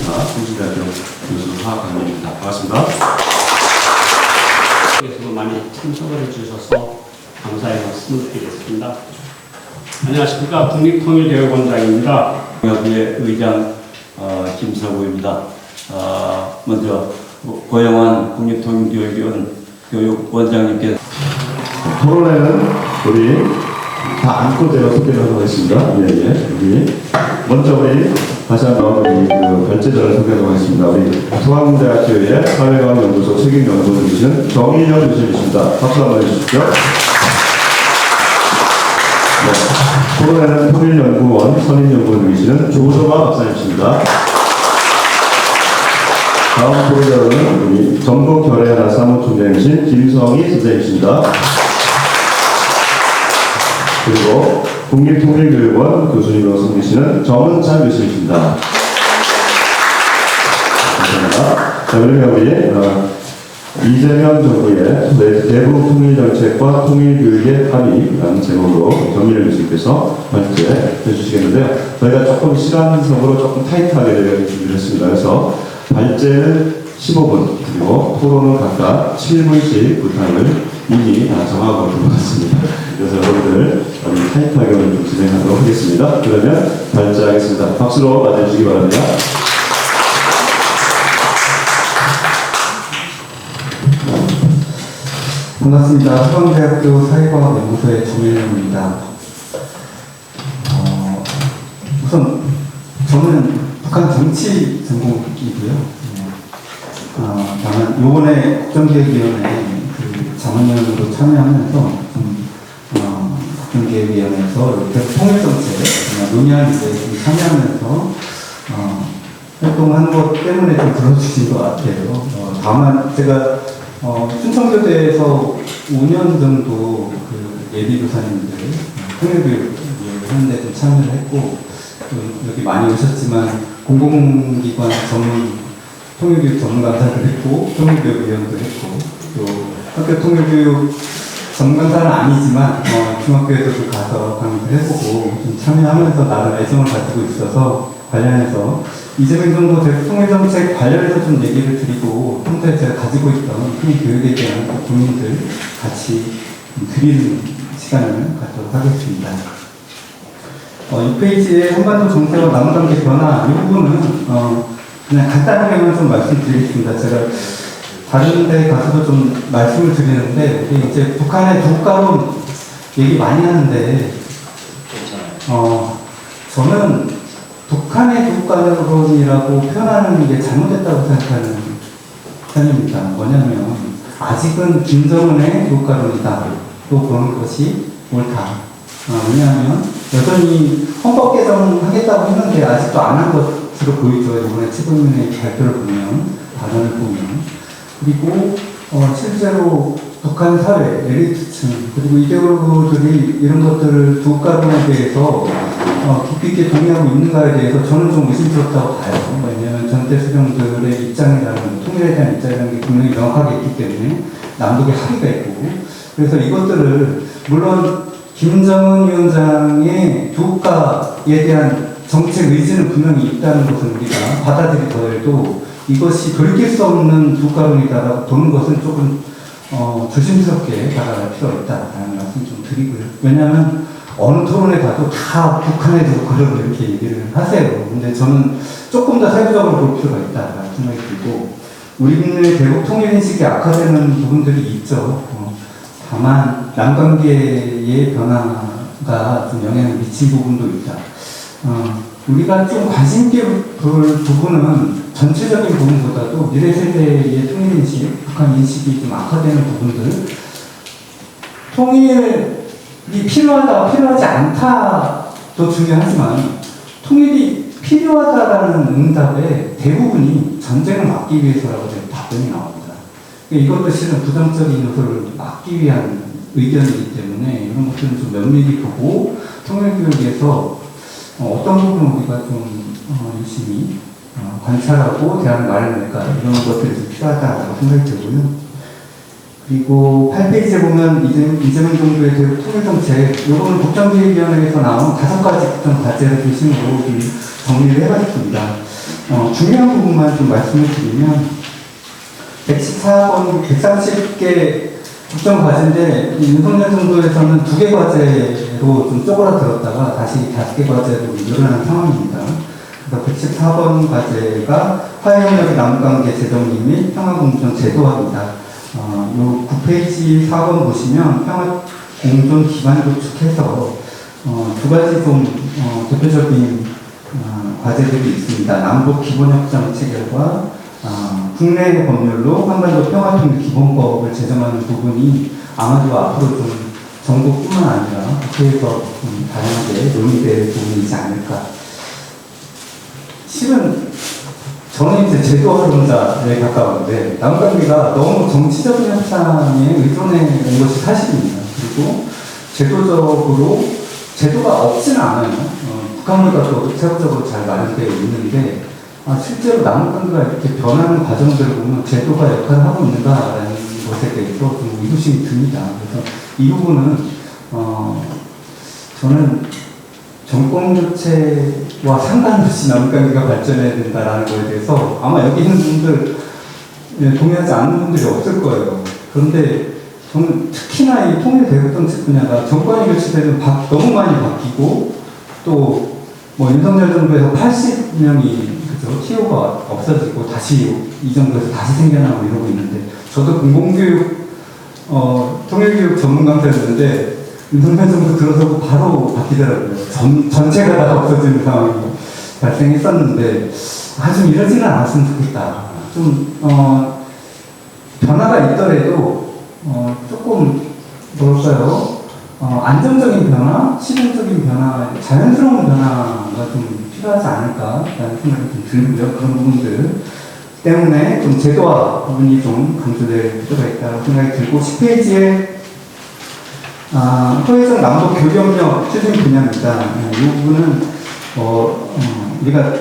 통신대학교 교수 하강민입니다. 반갑습니다. 에서도 많이 참석을 해주셔서 감사의 말씀을 드리겠습니다. 안녕하십니까. 국립통일교육원장입니다. 여기에 의장 김서구입니다. 먼저 고영환 국립통일교육원장님께 토론회는 우리 다 안고 제가 소개를 하겠습니다. 우리 먼저 우리 다시 한번 우리 발제자를 소개하도록 하겠습니다. 우리 서강대학교의 사회과학연구소 책임연구원이신 정인영 교수님이십니다. 박수 한번 해주십시오. 네, 토론회는 통일연구원 선임연구원이시는 조소마 박사님이십니다. 다음 토론자는 우리 전북결의하나 사무총장이신 김성희 선생님이십니다. 그리고 국립통일교육원 교수님으로 섬기시는 정은찬 교수님이십니다. 감사합니다. 자, 그러면 우리 이재명 정부의 대북 통일정책과 통일교육의 합의라는 제목으로 정민일 교수님께서 발제해 주시겠는데요. 저희가 조금 시간적으로 조금 타이트하게 준비를 했습니다. 그래서 발제는 15분, 그리고 토론은 각각 7분씩 부탁을 이미 정하고 들어갔습니다. 그래서 여러분들 타이트하게 좀 진행하도록 하겠습니다. 그러면 발제하겠습니다. 박수로 맞아주시기 바랍니다. 반갑습니다. 서강대학교 사회과학연구소의 정일영입니다. 우선 저는 북한 정치 전공이고요. 다만 이번에 국정기획위원회 자문위원으로 참여하면서 국정기획위원회에서 이렇게 통일정책 논의하는 데 참여하면서 활동하는 것 때문에 좀 불러주신 것 같아요. 다만 제가 춘천교대에서 5년 정도 예비교사님들 통일교육 하는데 좀 참여를 했고, 여기 많이 오셨지만 공공기관 전문 통일교육 전문강사도 했고, 통일교육위원도 했고, 또 학교 통일교육 전문강사는 아니지만 중학교에서도 가서 강의를 해보고 좀 참여하면서 나름 애정을 가지고 있어서 관련해서 이재명 정부 대북 통일정책 관련해서 좀 얘기를 드리고, 평소에 제가 가지고 있던 통일교육에 대한 고민들 같이 드리는 시간을 갖도록 하겠습니다. 6페이지에 한반도 정세와 남북관계 변화 이 부분은 그냥 간단하게만 좀 말씀드리겠습니다. 제가 다른 데 가서도 좀 말씀을 드리는데, 이제 북한의 두국가론 얘기 많이 하는데, 저는 북한의 두국가론이라고 표현하는 게 잘못됐다고 생각하는 편입니다. 뭐냐면, 아직은 김정은의 두국가론이다. 또 그런 것이 옳다. 왜냐하면, 여전히 헌법 개정하겠다고 했는데, 아직도 안 한 것으로 보이죠. 이번에 최고위원회 발표를 보면, 발언을 보면. 그리고 실제로 북한 사회, 엘리트층, 그리고 이데올로그들이 이런 것들을 두국가론에 대해서 깊이 있게 동의하고 있는가에 대해서 저는 좀 의심스럽다고 봐요. 왜냐하면 전대 수령들의 입장이라는, 통일에 대한 입장이라는 게 분명히 명확하게 있기 때문에 남북의 합의가 있고, 그래서 이것들을 물론 김정은 위원장의 두국가에 대한 정책 의지는 분명히 있다는 것을 우리가 받아들이더라도 이것이 돌이킬 수 없는 두국가론이다라고 보는 것은 조금 조심스럽게 다가갈 필요가 있다라는 말씀 좀 드리고요. 왜냐하면 어느 토론에 가도 다 북한의 두국가론 이렇게 얘기를 하세요. 근데 저는 조금 더 세부적으로 볼 필요가 있다라는 생각이 들고, 우리 국민의 대북 통일 인식이 악화되는 부분들이 있죠. 다만 남관계의 변화가 좀 영향을 미친 부분도 있다. 우리가 좀 관심 있게 볼 부분은 전체적인 부분보다도 미래 세대의 통일 인식, 북한 인식이 좀 악화되는 부분들, 통일이 필요하다, 필요하지 않다도 중요하지만 통일이 필요하다라는 응답의 대부분이 전쟁을 막기 위해서라고 답변이 나옵니다. 이것도 실은 부정적인 요소를 막기 위한 의견이기 때문에 이런 것들은 좀 면밀히 보고 통일교육에서 어떤 부분을 우리가 좀 열심히 관찰하고 대안을 마련할까, 이런 것들이 좀 필요하다고 생각이 들고요. 그리고 8페이지에 보면 이재명 정부의 대북 통일정책, 요거는 국정기획위원회에서 나온 5가지 국정 과제를 중심으로 정리를 해봤습니다. 중요한 부분만 좀 말씀을 드리면 114번, 130개 국정과제인데 윤석열 정부에서는 2개 과제로 좀 쪼그라들었다가 다시 5개 과제로 늘어나는 상황입니다. 그래서 114번 과제가 화해협력의 남북관계 재정립 및 평화공존 제도화입니다. 요 9페이지 4번 보시면 평화공존 기반 구축해서 2가지 좀 대표적인 과제들이 있습니다. 남북 기본협정 체결과 국내 법률로 한반도 평화통일 기본법을 제정하는 부분이 아마도 앞으로 좀 정부뿐만 아니라 국회에서 다양하게 논의될 부분이지 않을까. 실은 저는 이제 제도화론자에 가까운데 남북관계가 너무 정치적인 협상에 의존해 온 것이 사실입니다. 그리고 제도적으로 제도가 없지는 않아요. 북한물과 또 세부적으로 잘 마련되어 있는데 실제로 남북관계가 이렇게 변하는 과정들을 보면 제도가 역할을 하고 있는가라는 것에 대해서 좀 의구심이 듭니다. 그래서 이 부분은 저는 정권 교체와 상관없이 남북관계가 발전해야 된다라는 것에 대해서 아마 여기 있는 분들 동의하지 않는 분들이 없을 거예요. 그런데 저는 특히나 이 통일 대북 정책 분야가 정권이 교체되면 너무 많이 바뀌고 또 뭐 윤석열 정부에서 80명이 TO가 없어지고 다시 이 정부에서 다시 생겨나고 이러고 있는데 저도 공공교육 통일교육 전문 강사였는데 윤석열 정부 들어서고 바로 바뀌더라고요. 전체가 다 없어지는 상황이 발생했었는데 좀 이러지는 않았으면 좋겠다. 좀 변화가 있더라도 조금 뭐랄까요? 안정적인 변화, 실용적인 변화, 자연스러운 변화가 좀 필요하지 않을까라는 생각이 좀 들고요. 그런 부분들 때문에 좀 제도화 부분이 좀 강조될 필요가 있다고 생각이 들고 10페이지에 호혜성 남북 교류협력 추진 분야입니다. 이 부분은 우리가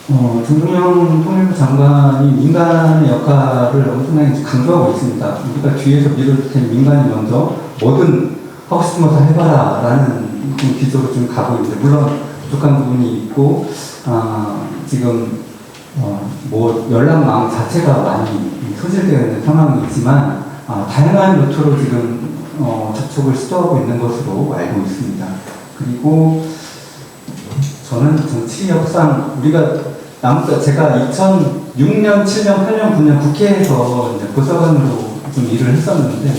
정동영 통일부 장관이 민간의 역할을 엄청나게 강조하고 있습니다. 우리가 뒤에서 밀어줄 테니 민간이 먼저 뭐든 하고 싶은 거 다 해봐라 라는 기조로 좀 가고 있는데 물론 부족한 부분이 있고 지금 뭐 연락망 자체가 많이 소실되어 있는 상황이지만 다양한 루트로 지금 접촉을 시도하고 있는 것으로 알고 있습니다. 그리고 저는 정치 협상 우리가 제가 2006년, 7년, 8년, 9년 국회에서 이제 보좌관으로 좀 일을 했었는데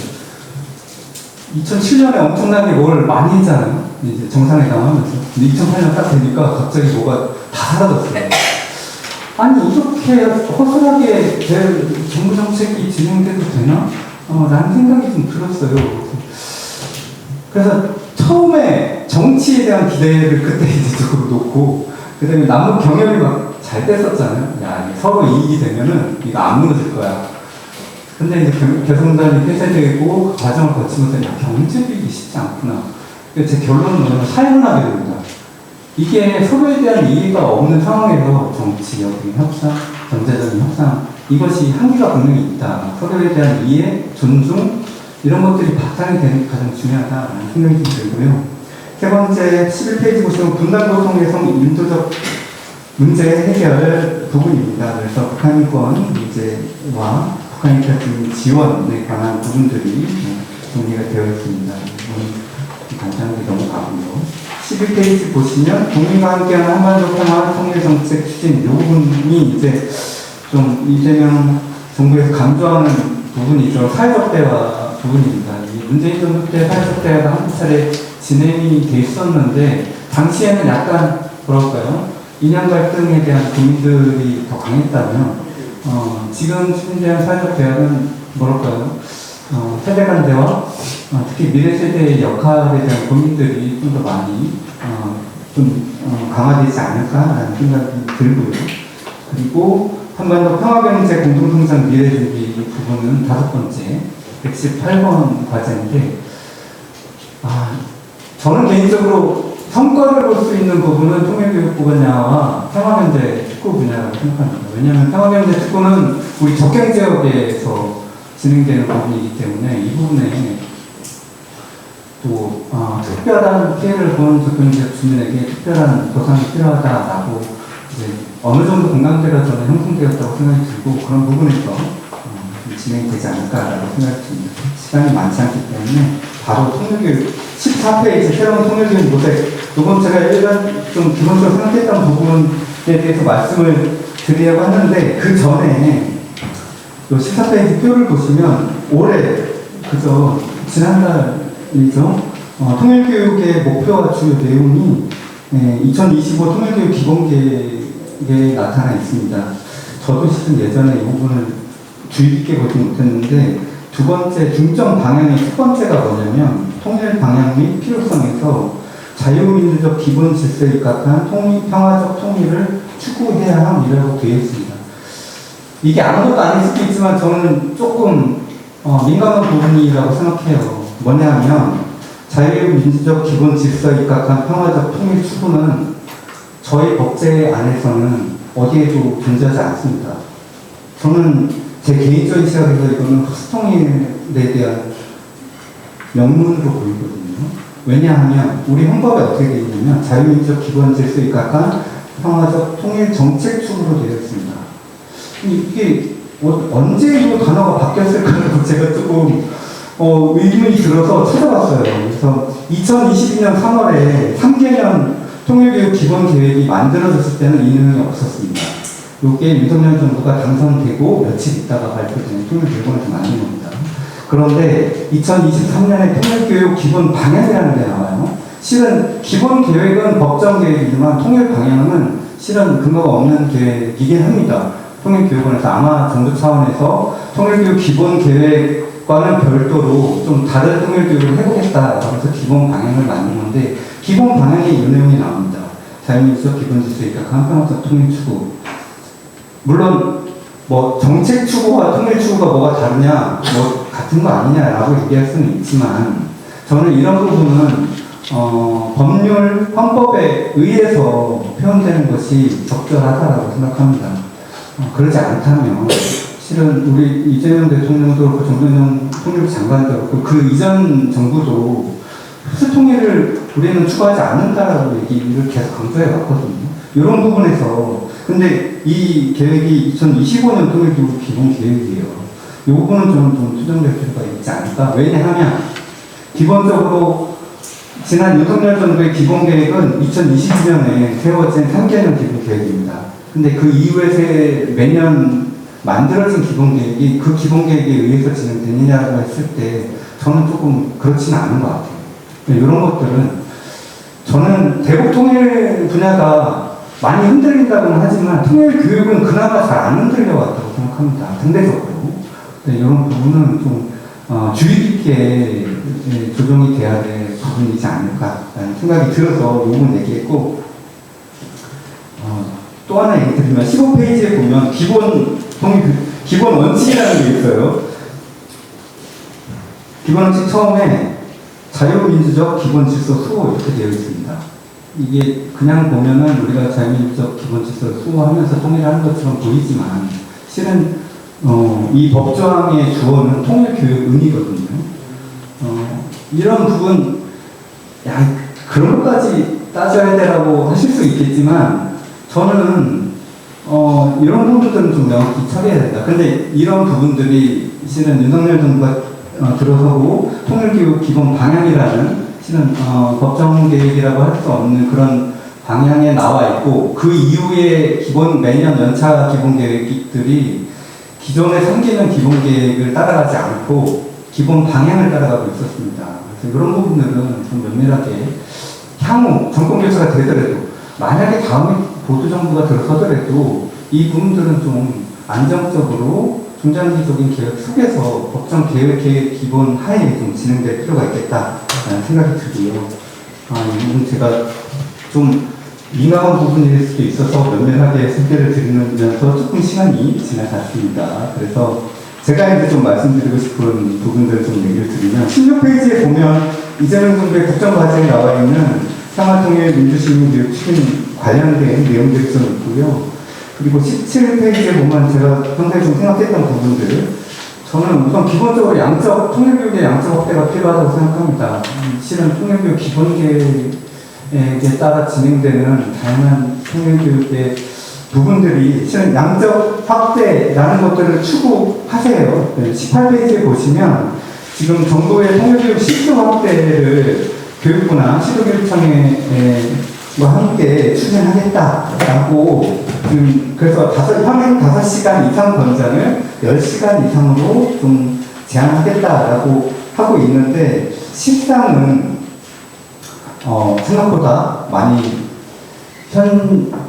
2007년에 엄청나게 뭘 많이 했잖아요. 이제 정상회담 하면서. 근데 2008년 딱 되니까 갑자기 뭐가 다 사라졌어요. 아니 이렇게 허술하게 정부 정책이 진행돼도 되나? 라는 생각이 좀 들었어요. 그래서 처음에 정치에 대한 기대를 그때 이제 좀 놓고 그 다음에 남북 경협이 막 잘 됐었잖아요. 야, 서로 이익이 되면은 이거 안 무너질 거야. 근데 이제 개성단이 폐쇄되고 그 과정을 거치면서 야, 경제비기 쉽지 않구나. 그래서 제 결론은 뭐냐면 사연하게 됩니다. 이게 서로에 대한 이해가 없는 상황에서 정치적인 협상, 경제적인 협상 이것이 한계가 분명히 있다. 서로에 대한 이해, 존중 이런 것들이 바탕이 되는 게 가장 중요하다는 생각이 좀 들고요. 세 번째 11페이지 보시면 분단고통의 인도적 문제 해결 부분입니다. 그래서 북한인권 문제와 북한이 펼치는 지원에 관한 부분들이 정리가 되어 있습니다. 간단하게 넘어가고요. 11페이지 보시면 국민과 함께하는 한반도 평화 통일 정책 추진 이 부분이 이제 좀 이재명 정부에서 강조하는 부분이죠. 사회적 대화 부분입니다. 이 문재인 정부 때 사회적 대화가 한두 차례 진행이 돼 있었는데 당시에는 약간 뭐랄까요? 인양 갈등에 대한 고민들이 더 강했다면 지금 추진되는 사회적 대화는 뭐랄까요? 세대 간 대화, 특히 미래 세대의 역할에 대한 고민들이 좀 더 많이 강화되지 않을까라는 생각이 들고요. 그리고 한반도 평화경제 공동성장 미래준비 부분은 5번째 118번 과제인데 저는 개인적으로 성과를 볼 수 있는 부분은 통일교육부 분야와 평화경제 특구 분야라고 생각합니다. 왜냐하면 평화경제 특구는 우리 접경 지역에서 진행되는 부분이기 때문에 이 부분에 또 특별한 피해를 보는 접경 지역 주민에게 특별한 보상이 필요하다라고 이제 어느 정도 공감대가 저는 형성되었다고 생각이 들고 그런 부분에서 좀 진행이 되지 않을까라고 생각이 듭니다. 시간이 많지 않기 때문에 바로 통일교육 14페이지 새로운 통일교육 모델 이건 제가 일반 좀 기본적으로 생각했던 부분에 대해서 말씀을 드리려고 하는데 그 전에 이 14페이지 표를 보시면 올해 그저 지난달이죠. 통일교육의 목표와 주요 내용이 2025 통일교육 기본계획에 나타나 있습니다. 저도 실은 예전에 이 부분을 주의 깊게 보지 못했는데 두 번째 중점 방향의 첫 번째가 뭐냐면 통일 방향 및 필요성에서 자유민주적 기본 질서에 입각한 평화적 통일을 추구해야 함이라고 되어 있습니다. 이게 아무것도 아닐 수도 있지만 저는 조금 민감한 부분이라고 생각해요. 뭐냐 하면 자유민주적 기본 질서에 입각한 평화적 통일 추구는 저희 법제 안에서는 어디에도 존재하지 않습니다. 저는 제 개인적인 시각에서 이거는 흑수통일에 대한 명문으로 보이거든요. 왜냐하면 우리 헌법에 어떻게 되어 있냐면 자유민주적 기본 질서에 입각한 평화적 통일 정책 추구로 되어 있습니다. 이게 언제 이 단어가 바뀌었을까라고 제가 조금 의문이 들어서 찾아봤어요. 그래서 2022년 3월에 3개년 통일교육 기본계획이 만들어졌을 때는 이 내용이 없었습니다. 이게 윤석열 정부가 당선되고 며칠 있다가 발표된 통일교육원에서 만든 겁니다. 그런데 2023년에 통일교육 기본 방향이라는 게 나와요. 실은 기본 계획은 법정 계획이지만 통일 방향은 실은 근거가 없는 계획이긴 합니다. 통일교육원에서 아마 정부 차원에서 통일교육 기본 계획과는 별도로 좀 다른 통일교육을 해보겠다라고 해서 기본 방향을 만든 건데 기본 방향에 이 내용이 나옵니다. 자유민주적 기본 질서에 입각한 평화적 통일 추구. 물론 뭐 정책 추구와 통일 추구가 뭐가 다르냐, 뭐 같은 거 아니냐라고 얘기할 수는 있지만 저는 이런 부분은 법률 헌법에 의해서 표현되는 것이 적절하다라고 생각합니다. 그러지 않다면 실은 우리 이재명 대통령도 그렇고 정동영 통일부 장관도 그렇고 그 이전 정부도 흡수통일을 우리는 추구하지 않는다라고 얘기를 계속 강조해 왔거든요. 이런 부분에서 근데 이 계획이 2025년 통일교육 기본 계획이에요. 이 부분은 좀 수정될 필요가 있지 않을까? 왜냐하면 기본적으로 지난 윤석열 정부의 기본 계획은 2022년에 세워진 3개년 기본 계획입니다. 근데 그 이후에 매년 만들어진 기본 계획이 그 기본 계획에 의해서 진행되느냐고 했을 때 저는 조금 그렇지는 않은 것 같아요. 이런 것들은 저는 대북 통일 분야가 많이 흔들린다고는 하지만 통일 교육은 그나마 잘 안 흔들려 왔다고 생각합니다. 상대적으로. 이런 부분은 좀 주의 깊게 조정이 돼야 될 부분이지 않을까라는 생각이 들어서 이 부분 얘기했고 또 하나 얘기 드리면 15페이지에 보면 기본 원칙이라는 게 있어요. 기본 원칙 처음에 자유민주적 기본 질서 수호 이렇게 되어 있습니다. 이게 그냥 보면은 우리가 자유민주적 기본 질서를 수호하면서 통일하는 것처럼 보이지만 실은 이 법조항의 주어는 통일교육은이거든요. 이런 부분 그런 것까지 따져야 되라고 하실 수 있겠지만 저는 이런 부분들은 좀 명확히 처리해야 된다. 근데 이런 부분들이 실은 윤석열 정부가 들어서고 통일교육 기본 방향이라는 실은 법정 계획이라고 할 수 없는 그런 방향에 나와 있고 그 이후에 매년 연차 기본 계획들이 기존의 3개년 기본 계획을 따라가지 않고 기본 방향을 따라가고 있었습니다. 그래서 이런 부분들은 좀 면밀하게 향후 정권 교체가 되더라도 만약에 다음에 보수 정부가 들어서더라도 이 부분들은 좀 안정적으로 중장기적인 계획 속에서 법정 계획의 기본 하에 좀 진행될 필요가 있겠다라는 생각이 들고요. 이 부분 제가 좀 민감한 부분일 수도 있어서 면밀하게 소개를 드리면서 조금 시간이 지나갔습니다. 그래서 제가 이제 좀 말씀드리고 싶은 부분들을 좀 얘기를 드리면 16페이지에 보면 이재명 정부의 국정과제에 나와 있는 평화통일 민주시민교육 추진 관련된 내용들이 좀 있고요. 그리고 17페이지에 보면 제가 평소에 좀 생각했던 부분들 저는 우선 기본적으로 통일교육의 양적 확대가 필요하다고 생각합니다. 실은 통일교육 기본계획에 따라 진행되는 다양한 통일교육의 부분들이 실은 양적 확대라는 것들을 추구하세요. 18페이지에 보시면 지금 정부의 통일교육 실수 확대를 교육부나 시도교육청과 함께 추진하겠다라고 그래서 평행 5시간 이상 권장을 10시간 이상으로 좀 제한하겠다라고 하고 있는데 실상은 생각보다 많이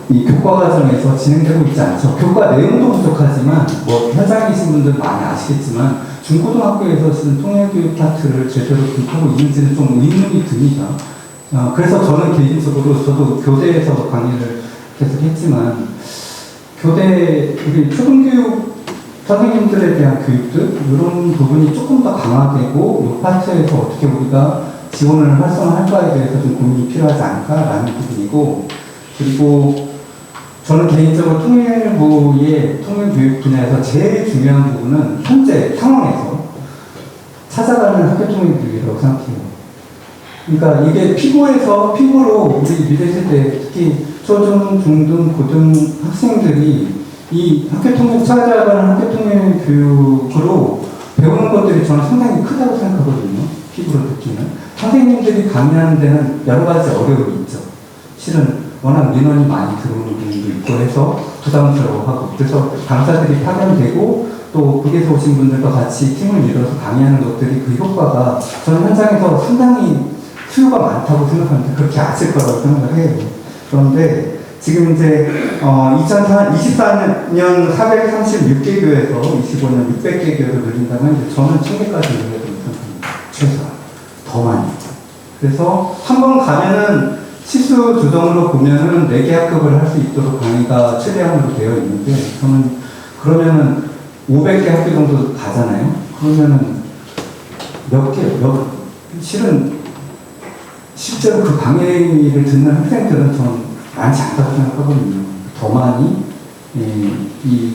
이 교과 과정에서 진행되고 있지 않죠. 교과 내용도 부족하지만 현장에 계신 분들 많이 아시겠지만 중고등학교에서 지금 통일교육 파트를 제대로 하고 있는지는 좀 의문이 듭니다. 그래서 저는 개인적으로 저도 교대에서 강의를 계속 했지만 교대 우리 초등교육 선생님들에 대한 교육들 이런 부분이 조금 더 강화되고 이 파트에서 어떻게 우리가 지원을 활성화할까에 대해서 좀 고민이 필요하지 않을까라는 부분이고, 그리고 저는 개인적으로 통일부의 통일교육 분야에서 제일 중요한 부분은 현재 상황에서 찾아가는 학교통일교육이라고 생각해요. 그러니까 이게 피부로 우리 미래 세대, 특히 초중, 중등, 고등 학생들이 이 학교통일, 찾아가는 학교통일 교육으로 배우는 것들이 저는 상당히 크다고 생각하거든요. 피부로 느끼는. 선생님들이 강의하는 데는 여러 가지 어려움이 있죠. 실은 워낙 민원이 많이 들어오는 부분도 있고 해서 부담스러워하고, 그래서 강사들이 파견되고 또 북에서 오신 분들과 같이 팀을 이뤄서 강의하는 것들이 그 효과가 저는 현장에서 상당히 수요가 많다고 생각하는데 그렇게 아실 거라고 생각을 해요. 그런데 지금 이제 2024년 436개 교에서 25년 600개 교로 늘린다면 이제 저는 1000개까지 늘려야 된다고 생각합니다. 최소한. 더 많이. 그래서 한 번 가면은 시수 조정으로 보면은 4개 학급을 할 수 있도록 강의가 최대한으로 되어 있는데, 저는 그러면은 500개 학교 정도 가잖아요. 그러면은 실제로 그 강의를 듣는 학생들은 저는 많지 않다고 생각하거든요. 더 많이 이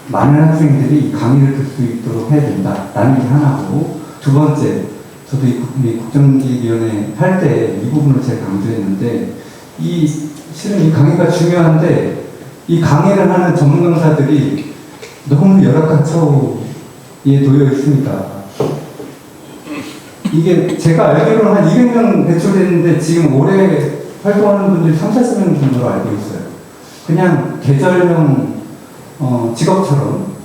많은 학생들이 강의를 들 수 있도록 해야 된다라는 게 하나고, 두 번째, 저도 이 국정기획위원회 할 때 이 부분을 제가 강조했는데, 실은 이 강의가 중요한데 이 강의를 하는 전문 강사들이 너무 열악한 처우에 놓여 있습니다. 이게 제가 알기로는 한 200명 배출됐는데 지금 올해 활동하는 분들이 30-40명 정도로 알고 있어요. 그냥 계절형 직업처럼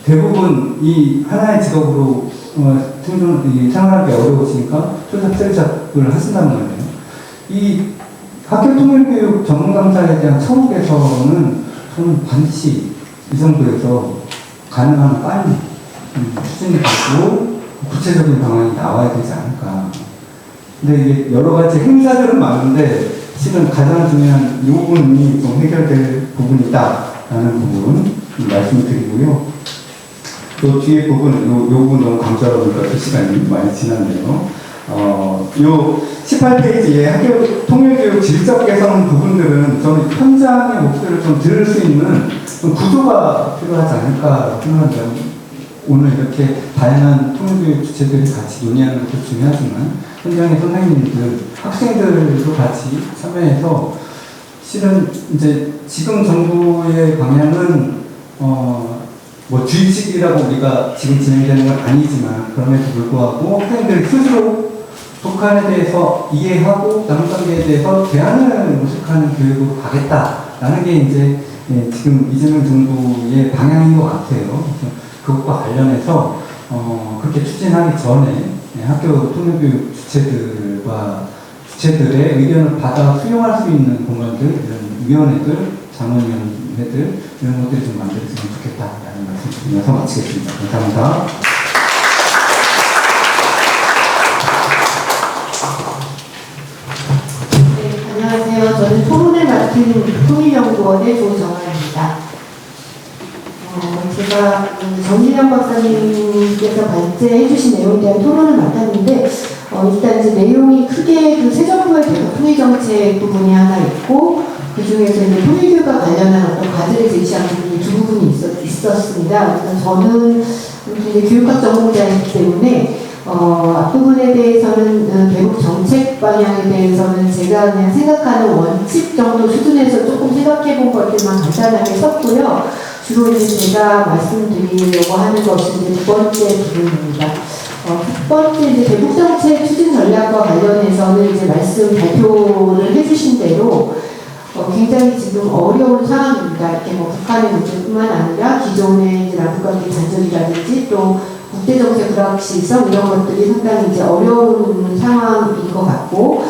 대부분 이 하나의 직업으로 생활하기 어려우시니까 초잡을 하신다는 거예요. 이 학교통일교육 전문 강사에 대한 처우 개선은 저는 반드시 이 정도에서 가능한 빨리 추진이 되고 구체적인 방안이 나와야 되지 않을까. 근데 이게 여러 가지 행사들은 많은데 실은 가장 중요한 이 부분이 좀 해결될 부분이다라는 부분 말씀드리고요. 또 뒤에 부분, 요 부분 너무 강조하다 보니까 그 시간이 많이 지났네요. 요 18페이지에 학교 통일교육 질적 개선 부분들은 저는 현장의 목소리를 좀 들을 수 있는 좀 구조가 필요하지 않을까 생각합니다. 오늘 이렇게 다양한 통일교육 주체들이 같이 논의하는 것도 중요하지만 현장의 선생님들, 학생들도 같이 참여해서 실은 이제 지금 정부의 방향은 주입식이라고 우리가 지금 진행되는 건 아니지만 그럼에도 불구하고 학생들이 스스로 북한에 대해서 이해하고 남북관계에 대해서 대안을 모색하는 교육으로 가겠다라는 게 이제 지금 이재명 정부의 방향인 것 같아요. 그래서 그것과 관련해서 그렇게 추진하기 전에 학교 통일교육 주체들의 의견을 받아 수용할 수 있는 공간들, 이런 위원회들, 자문위원회들 이런 것들이 좀 만들어지면 좋겠다라는 말씀 드리면서 마치겠습니다. 감사합니다. 네, 안녕하세요. 저는 토론을 맡은 통일연구원의 조정아입니다. 제가 정진영 박사님께서 발제해 주신 내용에 대한 토론을 맡았는데, 일단 이제 내용이 크게 그 새 정부에 대한 통일정책 부분이 하나 있고, 그 중에서 이제 통일교육과 관련한 어떤 과제를 제시한 부분이 두 부분이 있었습니다. 그래서 저는 이제 교육학 전공자이기 때문에 앞부분에 대해서는 대북 정책 방향에 대해서는 제가 그냥 생각하는 원칙 정도 수준에서 조금 생각해 본 것들만 간단하게 썼고요. 주로 이제 제가 말씀드리려고 하는 것은 이제 두 번째 부분입니다. 첫 번째 이제 대북 정책 추진 전략과 관련해서는 이제 말씀 발표를 해주신 대로 굉장히 지금 어려운 상황입니다. 이렇게 뭐 북한의 문제뿐만 아니라 기존의 이제 남북관계 단절이라든지 또 국제정세 불확실성 이런 것들이 상당히 이제 어려운 상황인 것 같고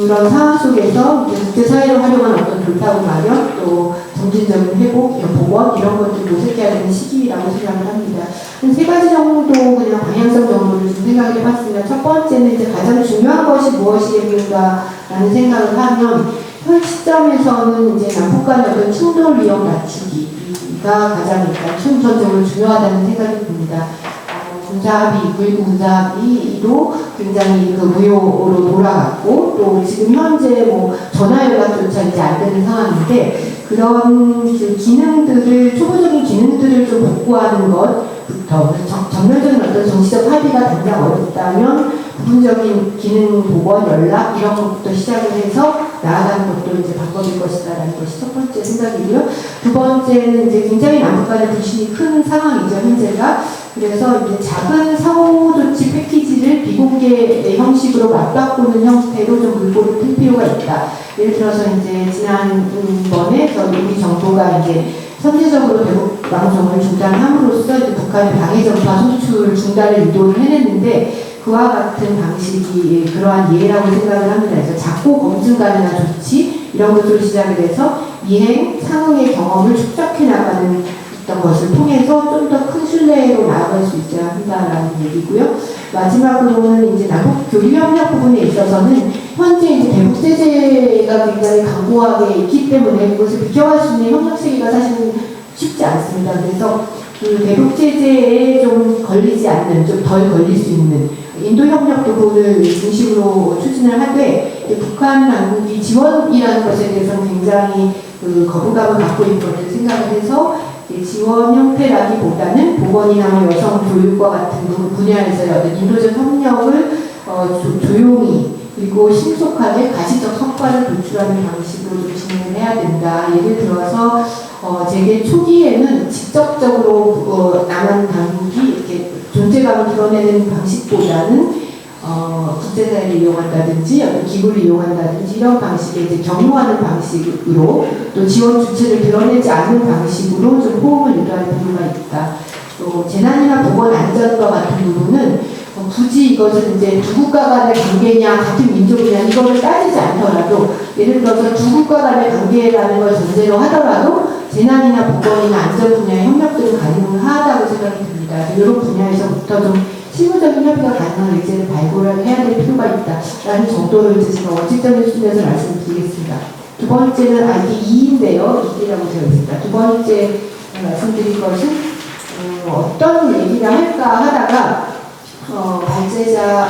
그런 상황 속에서 이제 국제사회를 활용한 어떤 돌파구 마련 또 점진적인 회복, 복원 이런 것들 모색해야 되는 시기라고 생각을 합니다. 세 가지 정도 그냥 방향성 정도를 좀 생각을 해봤습니다. 첫 번째는 이제 가장 중요한 것이 무엇이겠는가라는 생각을 하면 현 시점에서는 이제 남북 간의 어떤 충돌 위험 낮추기가 가장 일단 최우선적으로 중요하다는 생각이 듭니다. 군사합의, 9.19 군사합의도 굉장히 그 무효로 돌아갔고 또 지금 현재 뭐 전화 연락조차 이제 안 되는 상황인데 그런 그 기능들을 초보적인 기능들을 좀 복구하는 것부터 전면적인 어떤 정치적 합의가 당장 어렵다면 부분적인 기능 복원 연락 이런 것부터 시작을 해서 나아가는 것도 이제 방법일 것이다라는 것이 첫 번째 생각이고요. 두 번째는 이제 굉장히 남북 간의 불신이 큰 상황이죠 현재가. 그래서 이제 작은 상호 조치 패키지를 비공개 형식으로 맞바꾸는 형태로 좀 물꼬를 틀 필요가 있다. 예를 들어서 이제 지난번에 우리 정부가 이제 선제적으로 대북 방송을 중단함으로써 이제 북한의 방해 전파 송출 중단을 유도를 해냈는데 그와 같은 방식이 그러한 예라고 생각을 합니다. 그래서 작고 검증 가능한 조치 이런 것으로 시작을 해서 이행 상응의 경험을 축적해 나가는 어떤 것을 통해서 좀 더 큰 신뢰로 나아갈 수 있어야 한다라는 얘기고요. 마지막으로는 이제 남북 교류 협력 부분에 있어서는 현재 이제 대북 제재가 굉장히 강고하게 있기 때문에 그것을 비켜갈 수 있는 협력 체계가 사실은 쉽지 않습니다. 그래서 그 대북 제재에 좀 걸리지 않는, 좀 덜 걸릴 수 있는 인도 협력 부분을 중심으로 추진을 하되 북한 당국이 지원이라는 것에 대해서는 굉장히 그 거부감을 갖고 있는 것을 생각을 해서 지원 형태라기보다는 보건이나 뭐 여성 교육과 같은 분야에서의 어떤 인도적 협력을 조용히 그리고 신속하게 가시적 성과를 도출하는 방식으로 좀 진행을 해야 된다. 예를 들어서 재계 초기에는 직접적으로 남한 당국이 이렇게 존재감을 드러내는 방식보다는 국제사회를 이용한다든지 어떤 기구를 이용한다든지 이런 방식에 이제 경유하는 방식으로 또 지원 주체를 드러내지 않는 방식으로 좀 호응을 유도하는 필요가 있다. 또 재난이나 보건 안전과 같은 부분은 굳이 이것은 이제 두 국가 간의 관계냐 같은 민족이냐 이거를 따지지 않더라도 예를 들어서 두 국가 간의 관계라는 걸 전제로 하더라도 재난이나 보건이나 안전 분야의 협력들은 가능하다고 생각이 듭니다. 이런 분야에서부터 좀 실무적인 협의가 가능한 의제를 발굴을 해야 될 필요가 있다라는 정도로 이제 제가 원칙적인 수준에서 말씀드리겠습니다. 두 번째는 이게 2인데요. 2라고 되어 있습니다. 두 번째 말씀드릴 것은 어떤 얘기를 할까 하다가 발제자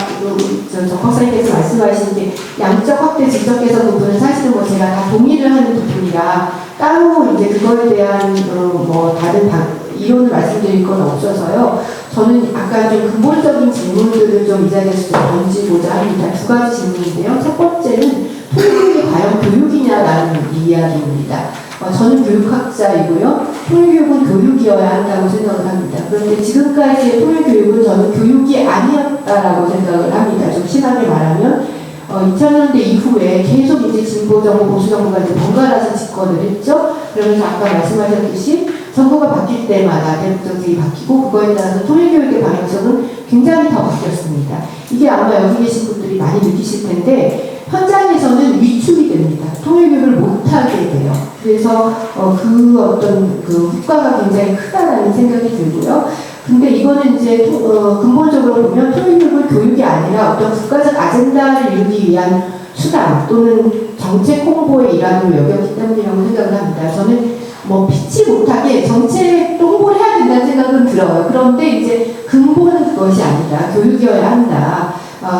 정 박사님께서 말씀하신 게 양적 확대 질적 개선 부분은 사실은 뭐 제가 다 동의를 하는 부분이라 따로 이제 그거에 대한 뭐 다른 이론을 말씀드릴 건 없어서요. 저는 아까 좀 근본적인 질문들을 좀 이 자리에서 던지고자 합니다. 두 가지 질문인데요. 첫 번째는 통일교육이 과연 교육이냐라는 이야기입니다. 저는 교육학자이고요. 통일교육은 교육이어야 한다고 생각을 합니다. 그런데 지금까지의 통일교육은 저는 교육이 아니었다라고 생각을 합니다. 좀 심하게 말하면 2000년대 이후에 계속 이제 진보정부, 보수정부가 이제 번갈아서 집권을 했죠. 그러면서 아까 말씀하셨듯이 정부가 바뀔 때마다 대북 정책이 바뀌고 그거에 따라서 통일교육의 방향성은 굉장히 더 바뀌었습니다. 이게 아마 여기 계신 분들이 많이 느끼실 텐데 현장에서는 위축이 됩니다. 통일교육을 못하게 돼요. 그래서 그 어떤 그 효과가 굉장히 크다라는 생각이 들고요. 근데 이거는 이제 근본적으로 보면 통일교육은 교육이 아니라 어떤 국가적 아젠다를 이루기 위한 수단 또는 정책 홍보의 일환으로 여겼기 때문이라고 생각을 합니다. 저는 뭐 피치 못하게 정책 홍보를 해야 된다는 생각은 들어요. 그런데 이제 근본은 그것이 아니다. 교육이어야 한다.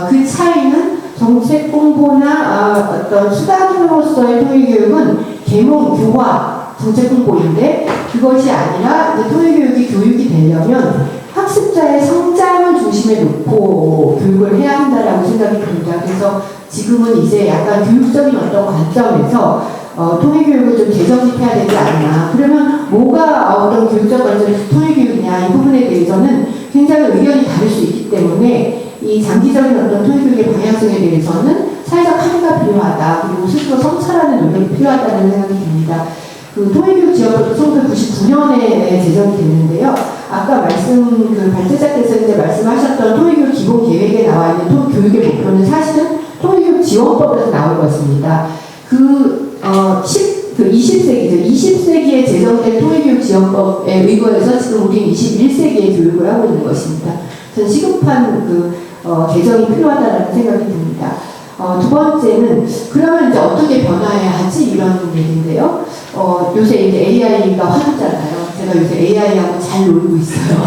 그 차이는 정책 홍보나 어떤 수단으로서의 통일교육은 계몽, 교화, 정책 홍보인데 그것이 아니라 이제 통일교육이 교육이 되려면 학습자의 성장을 중심에 놓고 교육을 해야 한다라고 생각이 듭니다. 그래서 지금은 이제 약간 교육적인 어떤 관점에서 통일교육을 좀 재정립해야 되지 않나. 그러면 뭐가 어떤 교육적 관점에서 통일교육이냐 이 부분에 대해서는 굉장히 의견이 다를 수 있기 때문에 이 장기적인 어떤 통일교육의 방향성에 대해서는 사회적 합의가 필요하다. 그리고 스스로 성찰하는 노력이 필요하다는 생각이 듭니다. 그 통일교육 지원법도 1999년에 제정이 됐는데요. 아까 발제자께서 이제 말씀하셨던 통일교육 기본 계획에 나와 있는 교육의 목표는 사실은 통일교육 지원법에서 나온 것입니다. 20세기에 제정된 통일교육 지원법에 의거해서 지금 우리는 21세기의 교육을 하고 있는 것입니다. 저는 시급한 개정이 필요하다는 생각이 듭니다. 두 번째는 그러면 이제 어떻게 변화해야 하지 이런 얘기인데요. 요새 이제 AI가 화두잖아요. 제가 요새 AI하고 잘 놀고 있어요.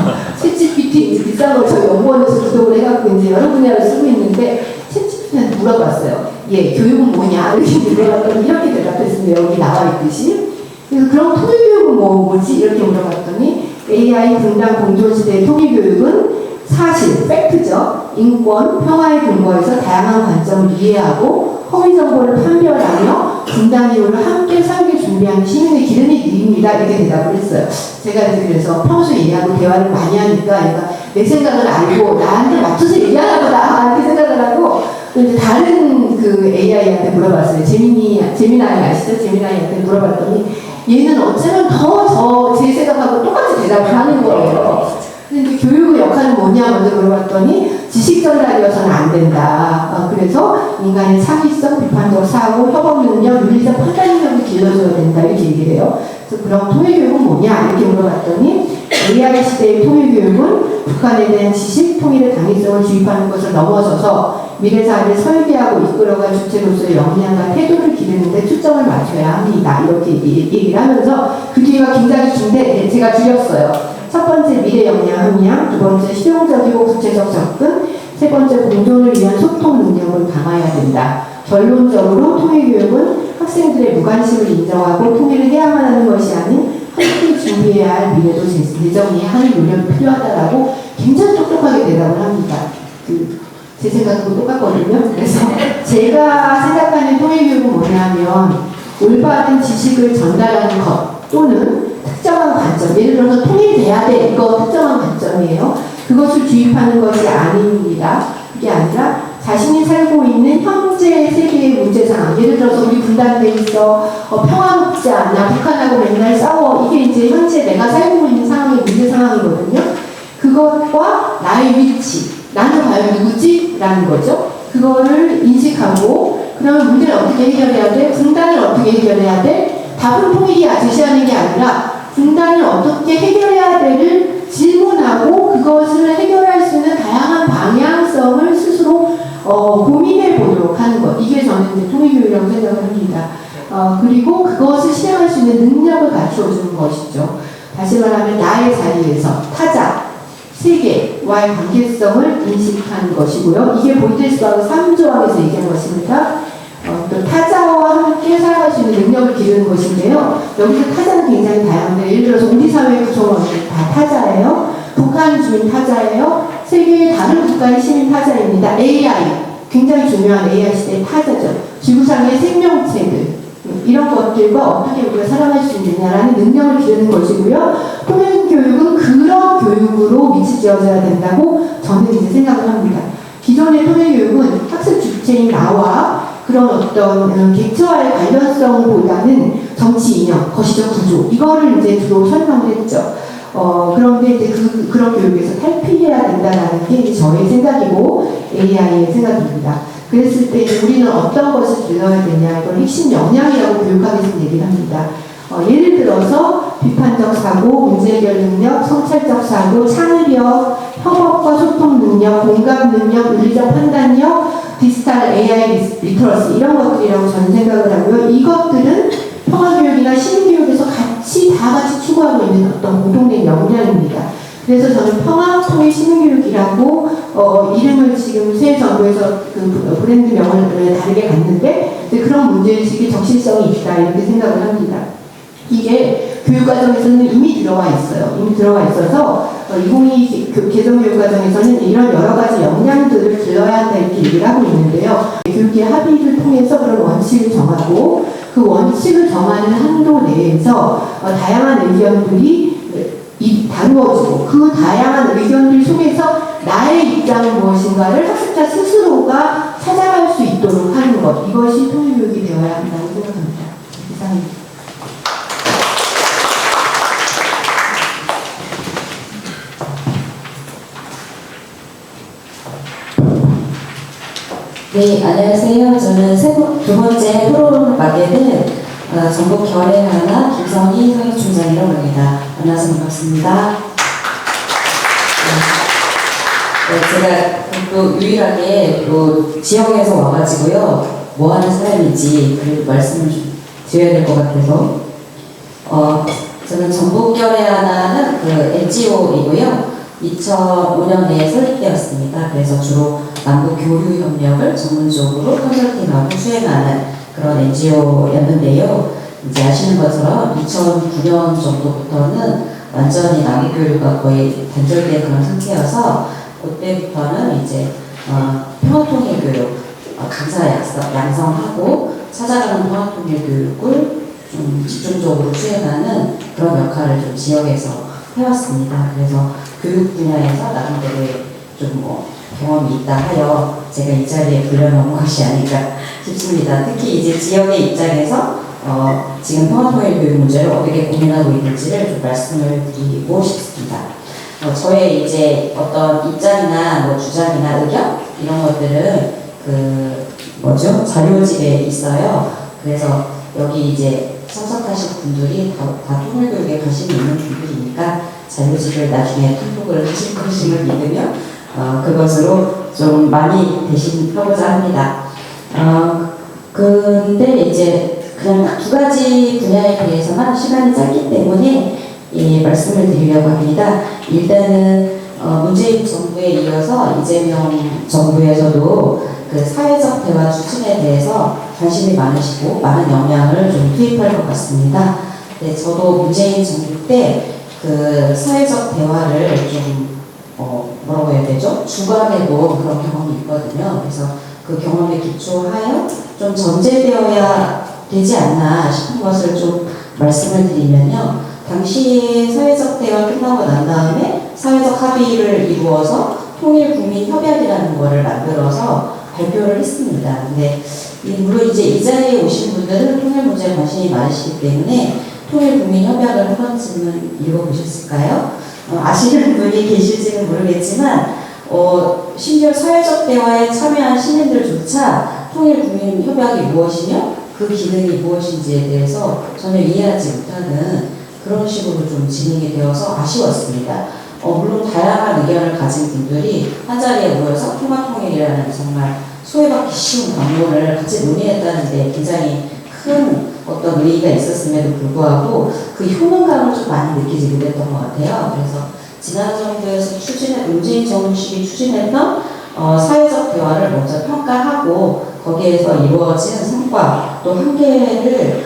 챗GPT 이제 비싼 걸 저희 연구원에서 구독을 해갖고 이제 여러 분야를 쓰고 있는데 챗GPT한테 물어봤어요. 교육은 뭐냐 이렇게 물어봤더니 이렇게 대답했습니다. 여기 나와 있듯이. 그래서 그럼 통일교육은 뭐지 이렇게 물어봤더니 AI 분단 공존 시대의 통일교육은 사실, 팩트죠. 인권, 평화에 근거해서 다양한 관점을 이해하고 허위 정보를 판별하며 분단 이후를 함께 살게 준비하는 시민의 기른이 일입니다. 이렇게 대답을 했어요. 제가 이제 그래서 평소에 얘하고 대화를 많이 하니까 얘가 내 생각을 알고 나한테 맞춰서 얘기하나 보다 이렇게 생각을 하고 이제 다른 AI한테 물어봤어요. 제미나이 아시죠? 제미나이한테 물어봤더니 얘는 어쩌면 더 제 생각하고 똑같이 대답을 하는 거예요. 근데 교육의 역할은 뭐냐 먼저 물어봤더니 지식 전달이어서는 안 된다. 그래서 인간의 창의성, 비판적 사고, 협업 능력, 윤리적 판단 능력을 길러줘야 된다 이렇게 얘기를 해요. 그래서 그럼 통일교육은 뭐냐 이렇게 물어봤더니 AI 시대의 통일교육은 북한에 대한 지식 통일의 당위성을 주입하는 것을 넘어서서 미래 사회를 설계하고 이끌어갈 주체로서의 역량과 태도를 기르는 데 초점을 맞춰야 합니다. 이렇게 얘기를 하면서 그 뒤가 굉장히 긴데 제가 줄였어요. 첫 번째 미래 역량 함량, 두 번째 실용적이고 구체적 접근, 세 번째 공존을 위한 소통 능력을 강화해야 된다. 결론적으로 통일교육은 학생들의 무관심을 인정하고 통일을 해야만 하는 것이 아닌 함께 준비해야 할 미래도 재정해야 하는 노력이 필요하다라고 굉장히 똑똑하게 대답을 합니다. 제 생각하고 똑같거든요. 그래서 제가 생각하는 통일교육은 뭐냐면 올바른 지식을 전달하는 것 또는 특정한 관점, 예를 들어서 통일돼야 돼 이거 특정한 관점이에요. 그것을 주입하는 것이 아닙니다. 그게 아니라 자신이 살고 있는 현재 세계의 문제 상황, 예를 들어서 우리 분단돼 있어, 평화롭지 않냐, 북한하고 맨날 싸워, 이게 이제 현재 내가 살고 있는 상황의 문제 상황이거든요. 그것과 나의 위치, 나는 과연 누구지? 라는 거죠. 그거를 인식하고 그러면 문제를 어떻게 해결해야 돼? 분단을 어떻게 해결해야 돼? 답은 통일이 제시하는 게 아니라 분단을 어떻게 해결해야 될을 질문하고 그것을 해결할 수 있는 다양한 방향성을 스스로 고민해 보도록 하는 것. 이게 저는 이제 통일교육이라고 생각을 합니다. 그리고 그것을 실행할 수 있는 능력을 갖추어주는 것이죠. 다시 말하면 나의 자리에서 타자, 세계와의 관계성을 인식하는 것이고요. 이게 본질서하고 3조항에서 얘기한 것입니다. 또 타자와 함께 살아갈 수 있는 능력을 기르는 것인데요. 여기서 타자는 굉장히 다양한데 예를 들어서 우리 사회의 구성원은 다 타자예요. 북한 주민 타자예요. 세계의 다른 국가의 시민 타자입니다. AI, 굉장히 중요한 AI 시대의 타자죠. 지구상의 생명체들 이런 것들과 어떻게 우리가 살아갈 수 있느냐라는 능력을 기르는 것이고요. 통일교육은 그런 교육으로 밑이 지어져야 된다고 저는 이제 생각을 합니다. 기존의 통일교육은 학습 주체인 나와 그런 어떤 객체와의 관련성보다는 정치 이념, 거시적 구조 이거를 이제 주로 설명을 했죠. 그런데 이제 그런 교육에서 탈피해야 된다는 게 이제 저의 생각이고 AI의 생각입니다. 그랬을 때 우리는 어떤 것을 길러야 되냐 이걸 핵심 역량이라고 교육학에서 얘기를 합니다. 예를 들어서 비판적 사고, 문제 해결 능력, 성찰적 사고, 창의력, 협업과 소통 능력, 공감 능력, 윤리적 판단력, 디지털 AI 리터러시 이런 것들이라고 저는 생각을 하고요. 이것들은 평화교육이나 시민교육에서 다 같이 추구하고 있는 어떤 공통된 역량입니다. 그래서 저는 평화, 통일, 시민교육이라고 이름을 지금 새 정부에서 그 브랜드 명을 다르게 갔는데 그런 문제의식이 적실성이 있다 이렇게 생각을 합니다. 이게 교육과정에서는 이미 들어와 있어요. 이미 들어와 있어서 2022 개정교육과정에서는 이런 여러 가지 역량들을 길러야 한다 이렇게 얘기를 하고 있는데요. 교육의 합의를 통해서 그런 원칙을 정하고 그 원칙을 정하는 한도 내에서 다양한 의견들이 다루어지고 그 다양한 의견들 속에서 나의 입장은 무엇인가를 학습자 스스로가 찾아갈 수 있도록 하는 것, 이것이 통일교육이 되어야 한다고 생각합니다. 이상입니다. 네, 안녕하세요. 저는 두 번째 토론을 맡게 된 전북 결의하나 김성희 사회총장이라고 합니다. 만나서 반갑습니다. 제가 또 유일하게 또 지역에서 와가지고요, 뭐 하는 사람인지 그 말씀을 좀 드려야 될 것 같아서, 저는 전북 결의하나는 그 NGO이고요. 2005년에 설립되었습니다. 그래서 주로 남북 교류 협력을 전문적으로 컨설팅하고 수행하는 그런 NGO였는데요. 이제 아시는 것처럼 2009년 정도부터는 완전히 남북 교류가 거의 단절된 그런 상태여서 그때부터는 이제 평화통일교육 강사 양성하고 찾아가는 평화통일교육을 좀 집중적으로 수행하는 그런 역할을 좀 지역에서 해왔습니다. 그래서 교육 분야에서 나름대로의 좀 경험이 있다 하여 제가 이 자리에 불려놓은 것이 아닐까 싶습니다. 특히 이제 지역의 입장에서 지금 평화통일교육 문제를 어떻게 고민하고 있는지를 좀 말씀을 드리고 싶습니다. 저의 이제 어떤 입장이나 뭐 주장이나 의견 이런 것들은 자료집에 있어요. 그래서 여기 이제 참석하신 분들이 다 통일교육에 관심이 있는 분들이니까 자료집을 나중에 통독을 하실 것임을 믿으며 그것으로 좀 많이 대신하고자 합니다. 근데 이제 그냥 두 가지 분야에 대해서만 시간이 짧기 때문에 말씀을 드리려고 합니다. 일단은 문재인 정부에 이어서 이재명 정부에서도 그 사회적 대화 추진에 대해서 관심이 많으시고 많은 역량을 좀 투입할 것 같습니다. 네, 저도 문재인 정부 때 그 사회적 대화를 좀 뭐라고 해야 되죠? 주관해본 그런 경험이 있거든요. 그래서 그 경험에 기초하여 좀 전제되어야 되지 않나 싶은 것을 좀 말씀을 드리면요. 당시에 사회적 대화 끝나고 난 다음에 사회적 합의를 이루어서 통일국민협약이라는 거를 만들어서 발표를 했습니다. 근데 물론 이제 이 자리에 오신 분들은 통일 문제에 관심이 많으시기 때문에 통일국민협약을 한 번쯤은 읽어보셨을까요? 아시는 분이 계실지는 모르겠지만 심지어 사회적 대화에 참여한 시민들조차 통일국민협약이 무엇이며 그 기능이 무엇인지에 대해서 전혀 이해하지 못하는 그런 식으로 좀 진행이 되어서 아쉬웠습니다. 물론 다양한 의견을 가진 분들이 한자리에 모여서 평화통일이라는 정말 소외받기 쉬운 관문을 같이 논의했다는 데 굉장히 큰 어떤 의의가 있었음에도 불구하고 그 효능감을 좀 많이 느끼지 못했던 것 같아요. 그래서 지난 정부에서 문재인 정부식이 추진했던 사회적 대화를 먼저 평가하고 거기에서 이루어진 성과 또 한계를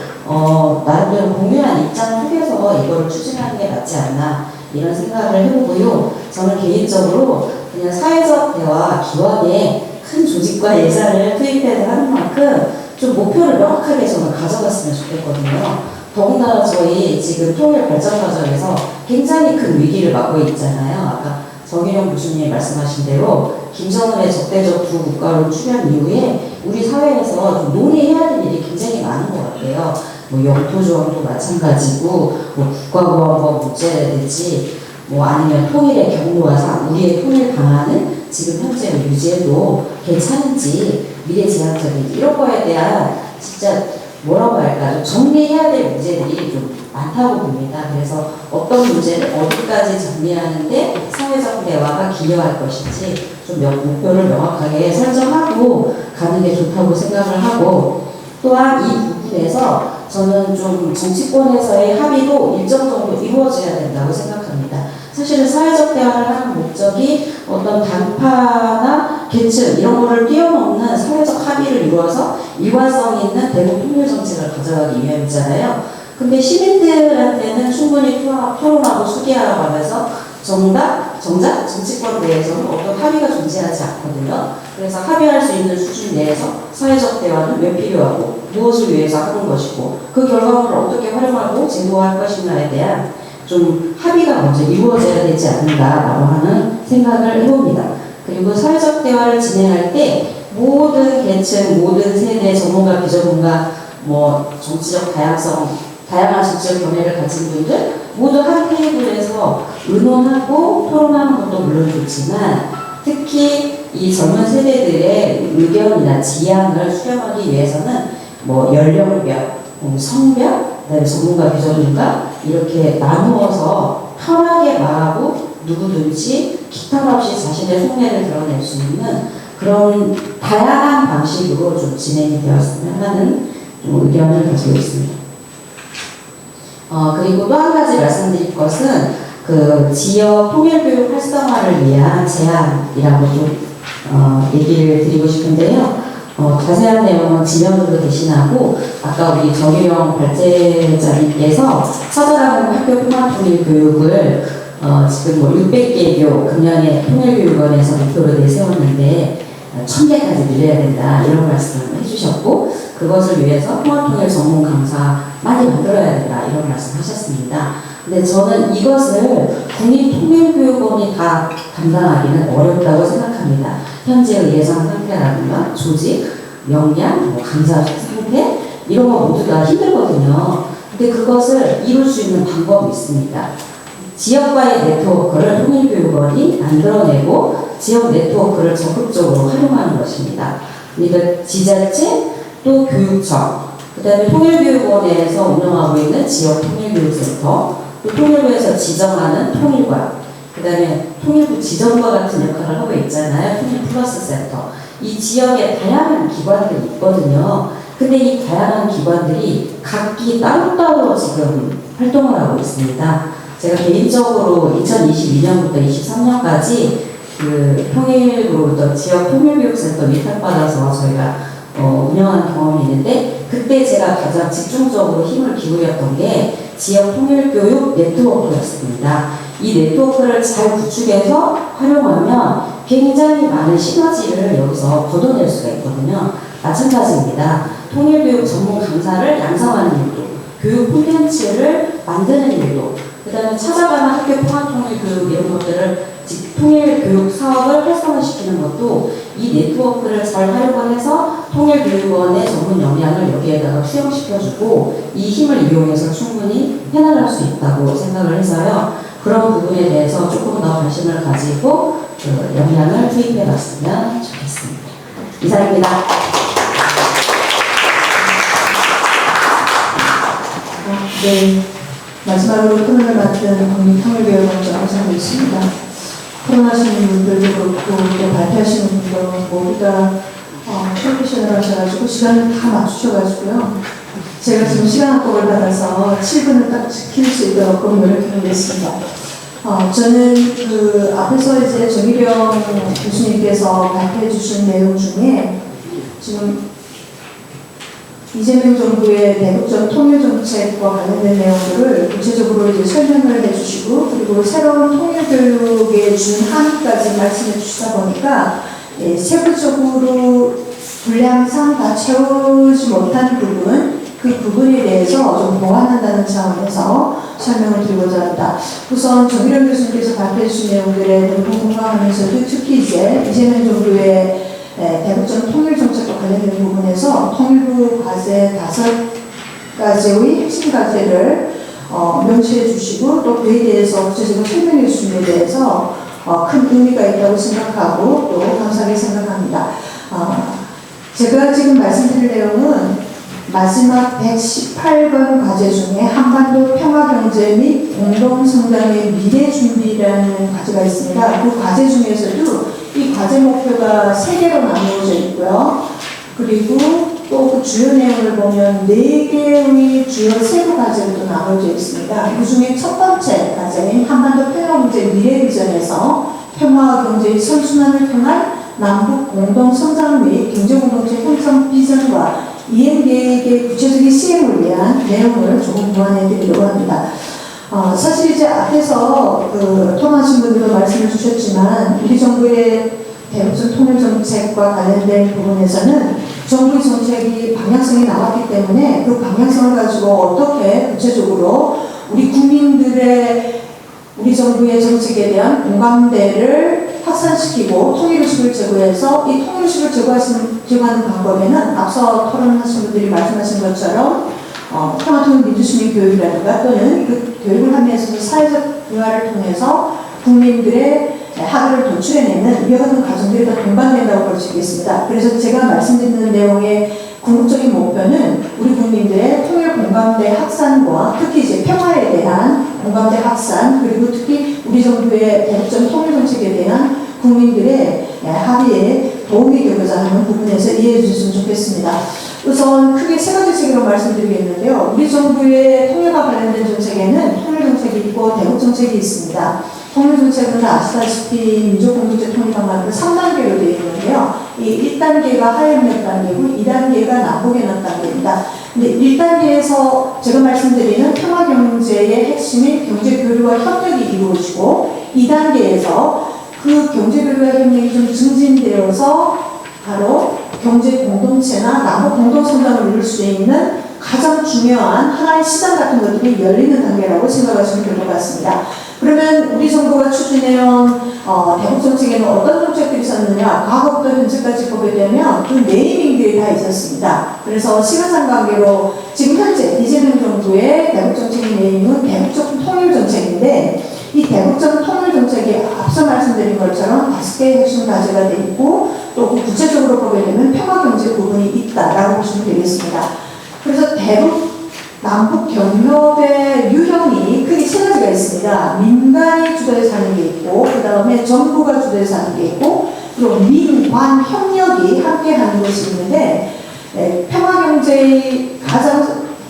나름대로 공유한 입장 속에서 이거를 추진하는 게 맞지 않나 이런 생각을 해보고요. 저는 개인적으로 그냥 사회적 대화 기원에 큰 조직과 예산을 투입해서 하는 만큼 좀 목표를 명확하게 저는 가져갔으면 좋겠거든요. 더군다나 저희 지금 통일 발전 과정에서 굉장히 큰 위기를 맞고 있잖아요. 아까 정일영 교수님 말씀하신 대로 김정은의 적대적 두 국가로 출현 이후에 우리 사회에서 좀 논의해야 될 일이 굉장히 많은 것 같아요. 뭐 영토조항도 마찬가지고 뭐 국가보안법 문제라든지 뭐 아니면 통일의 경로와 우리의 통일 방안은 지금 현재 유지해도 괜찮은지 미래지향적인 이런 거에 대한 진짜 뭐라고 할까 좀 정리해야 될 문제들이 좀 많다고 봅니다. 그래서 어떤 문제를 어디까지 정리하는데 사회적 대화가 기여할 것인지 좀 목표를 명확하게 설정하고 가는 게 좋다고 생각을 하고 또한 이 부분에서 저는 좀 정치권에서의 합의도 일정 정도 이루어져야 된다고 생각합니다. 사실은 사회적 대화를 하는 목적이 어떤 단파나 계층 이런 거를 뛰어넘는 사회적 합의를 이루어서 일관성 있는 대북 통일 정책을 가져가기 위함이잖아요. 근데 시민들한테는 충분히 토론하고 소개하라고 하면서 정작 정치권 내에서는 어떤 합의가 존재하지 않거든요. 그래서 합의할 수 있는 수준 내에서 사회적 대화는 왜 필요하고 무엇을 위해서 하는 것이고 그 결과물을 어떻게 활용하고 제도화할 것인가에 대한 좀 합의가 먼저 이루어져야 되지 않는가라고 하는 생각을 해봅니다. 그리고 사회적 대화를 진행할 때 모든 계층, 모든 세대, 전문가, 비전문가, 정치적 다양한 정치적 견해를 가진 분들 모두 한 테이블에서 의논하고 토론하는 것도 물론 좋지만 특히 이 젊은 세대들의 의견이나 지향을 수렴하기 위해서는 연령별, 성별, 그다음에 전문가, 비전문가 이렇게 나누어서 편하게 말하고 누구든지 기탄 없이 자신의 속내를 드러낼 수 있는 그런 다양한 방식으로 좀 진행이 되었으면 하는 의견을 가지고 있습니다. 그리고 또 한 가지 말씀드릴 것은 그 지역 통일교육 활성화를 위한 제안이라고 좀 얘기를 드리고 싶은데요. 자세한 내용은 지명으로 대신하고 아까 우리 정유영 발제자님께서 처절한 학교 통합통일교육을 지금 600개 교 금년에 통일교육원에서 목표로 내세웠는데 1000개까지 늘려야 된다 이런 말씀을 해주셨고 그것을 위해서 통합통일 전문 강사 많이 만들어야 된다 이런 말씀하셨습니다. 근데 저는 이것을 국립통일교육원이 다 감당하기는 어렵다고 생각합니다. 현재의 예산 상태라든가 조직, 역량, 강사 상태 이런 거 모두 다 힘들거든요. 근데 그것을 이룰 수 있는 방법이 있습니다. 지역과의 네트워크를 통일교육원이 만들어내고 지역 네트워크를 적극적으로 활용하는 것입니다. 그러니까 지자체 또 교육청, 그 다음에 통일교육원에서 운영하고 있는 지역 통일교육센터, 또 통일부에서 지정하는 통일관, 그 다음에 통일부 지정과 같은 역할을 하고 있잖아요. 통일플러스 센터. 이 지역에 다양한 기관들이 있거든요. 근데 이 다양한 기관들이 각기 따로따로 지금 활동을 하고 있습니다. 제가 개인적으로 2022년부터 23년까지 그 통일부로부터 지역 통일교육센터 위탁받아서 저희가 운영한 경험이 있는데 그때 제가 가장 집중적으로 힘을 기울였던 게 지역 통일교육 네트워크였습니다. 이 네트워크를 잘 구축해서 활용하면 굉장히 많은 시너지를 여기서 거둬낼 수가 있거든요. 마찬가지입니다. 통일교육 전문 강사를 양성하는 일도, 교육 콘텐츠를 만드는 일도, 그 다음에 찾아가는 학교 통합통일교육 이런 것들을 통일교육 사업을 활성화시키는 것도 이 네트워크를 잘 활용을 해서 통일교육원의 전문 역량을 여기에다가 수용시켜주고 이 힘을 이용해서 충분히 해나갈 수 있다고 생각을 해서요. 그런 부분에 대해서 조금 더 관심을 가지고 그 역량을 투입해 봤으면 좋겠습니다. 이상입니다. 네. 마지막으로 토론을 맡은 국립통일교육원 정상이 있습니다. 토론하시는 분들도 그렇고 또 발표하시는 분도 모두 다 프로페셔널 하셔가지고 시간을 다 맞추셔가지고요. 제가 지금 시간 확보를 받아서 7분을 딱 지킬 수 있도록 노력해보겠습니다. 저는 그 앞에서 이제 정일영 교수님께서 발표해 주신 내용 중에 지금 이재명 정부의 대북적 통일정책과 관련된 내용들을 구체적으로 이제 설명을 해주시고 그리고 새로운 통일교육의 준함까지 말씀해 주시다 보니까 세부적으로 분량상 다 채우지 못한 부분 그 부분에 대해서 좀 보완한다는 차원에서 설명을 드리고자 합니다. 우선 정일영 교수님께서 발표해 주신 내용들에 너무 공감하면서도 특히 이제 이재명 정부의 대북적 통일정책과 관련된 부분에서 통일부 과제 5가지의 핵심 과제를 명시해 주시고 또 그에 대해서 구체적으로 설명해 주신 데 대해서 큰 의미가 있다고 생각하고 또 감사하게 생각합니다. 제가 지금 말씀드릴 내용은 마지막 118번 과제 중에 한반도 평화경제 및 공동성장의 미래준비라는 과제가 있습니다. 그 과제 중에서도 이 과제 목표가 3개로 나누어져 있고요. 그리고 또 그 주요 내용을 보면 4개의 주요 세부 과제로 또 나눠져 있습니다. 그 중에 첫 번째 과제인 한반도 평화경제 미래비전에서 평화경제의 선순환을 통한 남북 공동성장 및 경제공동체 형성 비전과 이행 계획의 구체적인 시행을 위한 내용을 조금 보완해 드리려고 합니다. 사실 이제 앞에서 통화하신 분들도 말씀을 주셨지만 우리 정부의 대북전 통일 정책과 관련된 부분에서는 정부의 정책이 방향성이 나왔기 때문에 그 방향성을 가지고 어떻게 구체적으로 우리 국민들의 우리 정부의 정책에 대한 공감대를 확산시키고 통일의식을 제고해서 이 통일의식을 제고하는 방법에는 앞서 토론하신 분들이 말씀하신 것처럼 평화통일 민주시민 교육이라든가 또는 그 교육을 하면서 사회적 대화를 통해서 국민들의 합의를 도출해내는 이와 같은 과정들이 더 동반된다고 볼 수 있겠습니다. 그래서 제가 말씀드리는 내용의 궁극적인 목표는 우리 국민들의 통일 공감대 확산과 특히 이제 평화에 대한 공감대 확산 그리고 특히 우리 정부의 대북전 통일 정책에 대한 국민들의 합의에 도움이 되고자 하는 부분에서 이해해 주셨으면 좋겠습니다. 우선 크게 세 가지 책으로 말씀드리겠는데요. 우리 정부의 통일과 관련된 정책에는 통일 정책이 있고 대북 정책이 있습니다. 통일 정책은 아시다시피 민족공동체 통일 방안으로 3단계로 되어 있는데요. 이 1단계가 하연협 단계고 2단계가 남북연합 단계입니다. 근데 1단계에서 제가 말씀드리는 평화경제의 핵심인 경제교류와 협력이 이루어지고 2단계에서 그 경제교류와 협력이 좀 증진되어서 바로 경제 공동체나 남북 공동성장을 이룰 수 있는 가장 중요한 하나의 시장 같은 것들이 열리는 단계라고 생각하시면 될 것 같습니다. 그러면 우리 정부가 추진해온 대북 정책에는 어떤 정책들이 있었느냐, 과거부터 현재까지 보게 되면 그 네이밍들이 다 있었습니다. 그래서 시간상 관계로 지금 현재 이재명 정부의 대북 정책의 네이밍은 대북적 통일 정책인데 이 대북적 통일 정책이 앞서 말씀드린 것처럼 5개의 핵심 과제가 되어 있고 또 구체적으로 보게 되면 평화경제 부분이 있다라고 보시면 되겠습니다. 그래서 대북 남북 경협의 유형이 크게 세 가지가 있습니다. 민간이 주도해서 하는 게 있고 그 다음에 정부가 주도해서 하는 게 있고 그리고 민관 협력이 함께 하는 것이 있는데 평화경제의 가장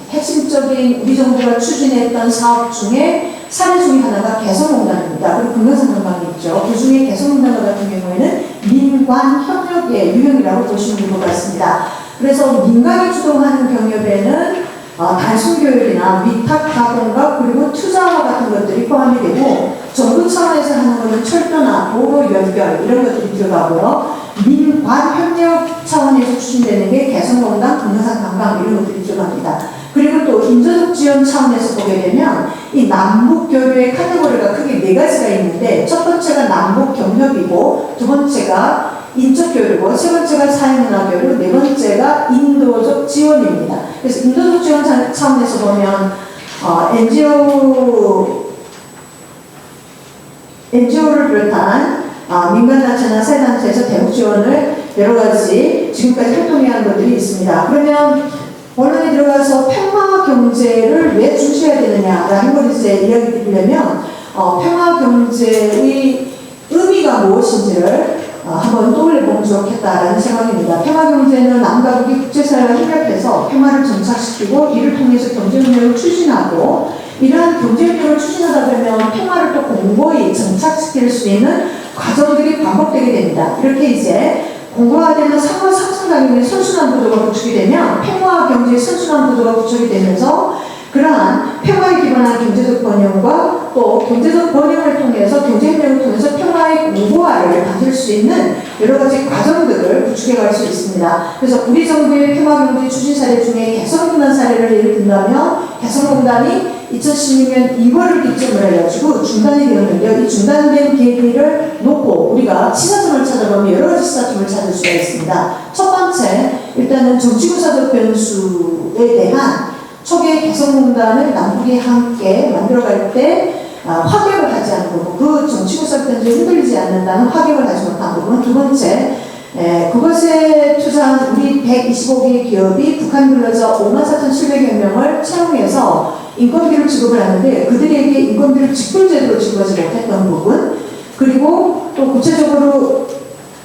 핵심적인 우리 정부가 추진했던 사업 중에 사례 중에 하나가 개성공단입니다. 그리고 금강산관광이 있죠. 그 중에 개성공단 같은 경우에는 민관 협력의 유형이라고 보시면 될 것 같습니다. 그래서 민간이 주도하는 경협에는 단순 교육이나 위탁 가공과 그리고 투자와 같은 것들이 포함이 되고 정부 차원에서 하는 것은 철도나 도로 연결 이런 것들이 들어가고요. 민관 협력 차원에서 추진되는 게 개성공단, 금강산관광 이런 것들이 들어갑니다. 그리고 또 인도적 지원 차원에서 보게 되면 이 남북 교류의 카테고리가 크게 4가지가 있는데 첫 번째가 남북 경협이고 두 번째가 인적 교류고 세 번째가 사회문화 교류, 네 번째가 인도적 지원입니다. 그래서 인도적 지원 차원에서 보면 NGO를 비롯한 민간단체나 사회단체에서 대북 지원을 여러 가지 지금까지 활동해야 하는 것들이 있습니다. 그러면 언론에 들어가서 평화 경제를 왜 중시해야 되느냐라는 걸 이제 이야기 드리려면 평화 경제의 의미가 무엇인지를 한번 떠올려보면 좋겠다라는 생각입니다. 평화경제는 남과 북이 국제사회와 협력해서 평화를 정착시키고 이를 통해서 경제협력을 추진하고 이러한 경제협력을 추진하다 보면 평화를 또 공고히 정착시킬 수 있는 과정들이 반복되게 됩니다. 이렇게 이제 공고화되는 상호 상승강의 선순환 구도가 구축이 되면 평화 경제의 선순환 구도가 구축이 되면서 그러한 평화에 기반한 경제적 번영과 또 경제적 번영을 통해서 경제협력을 통해서 평화의 공고화를 받을 수 있는 여러 가지 과정들을 구축해 갈 수 있습니다. 그래서 우리 정부의 평화경제 추진 사례 중에 개성공단 사례를 예를 든다면 개성공단이 2016년 2월을 기점으로 해가지고 중단이 되었는데요. 이 중단된 계기를 놓고 우리가 시사점을 찾아보면 여러 가지 시사점을 찾을 수가 있습니다. 첫 번째, 일단은 정치군사적 변수에 대한 초기에 개성공단을 남북이 함께 만들어갈 때 화격을 하지 않은 부분, 그 정치군사적 변수에 흔들리지 않는다는 화격을 하지 못한 부분. 두 번째, 그것에 투자한 우리 125개 기업이 북한 근로자 54,700여 명을 채용해서 인건비를 지급을 하는데 그들에게 인건비를 직불제대로 지급하지 못했던 부분, 그리고 또 구체적으로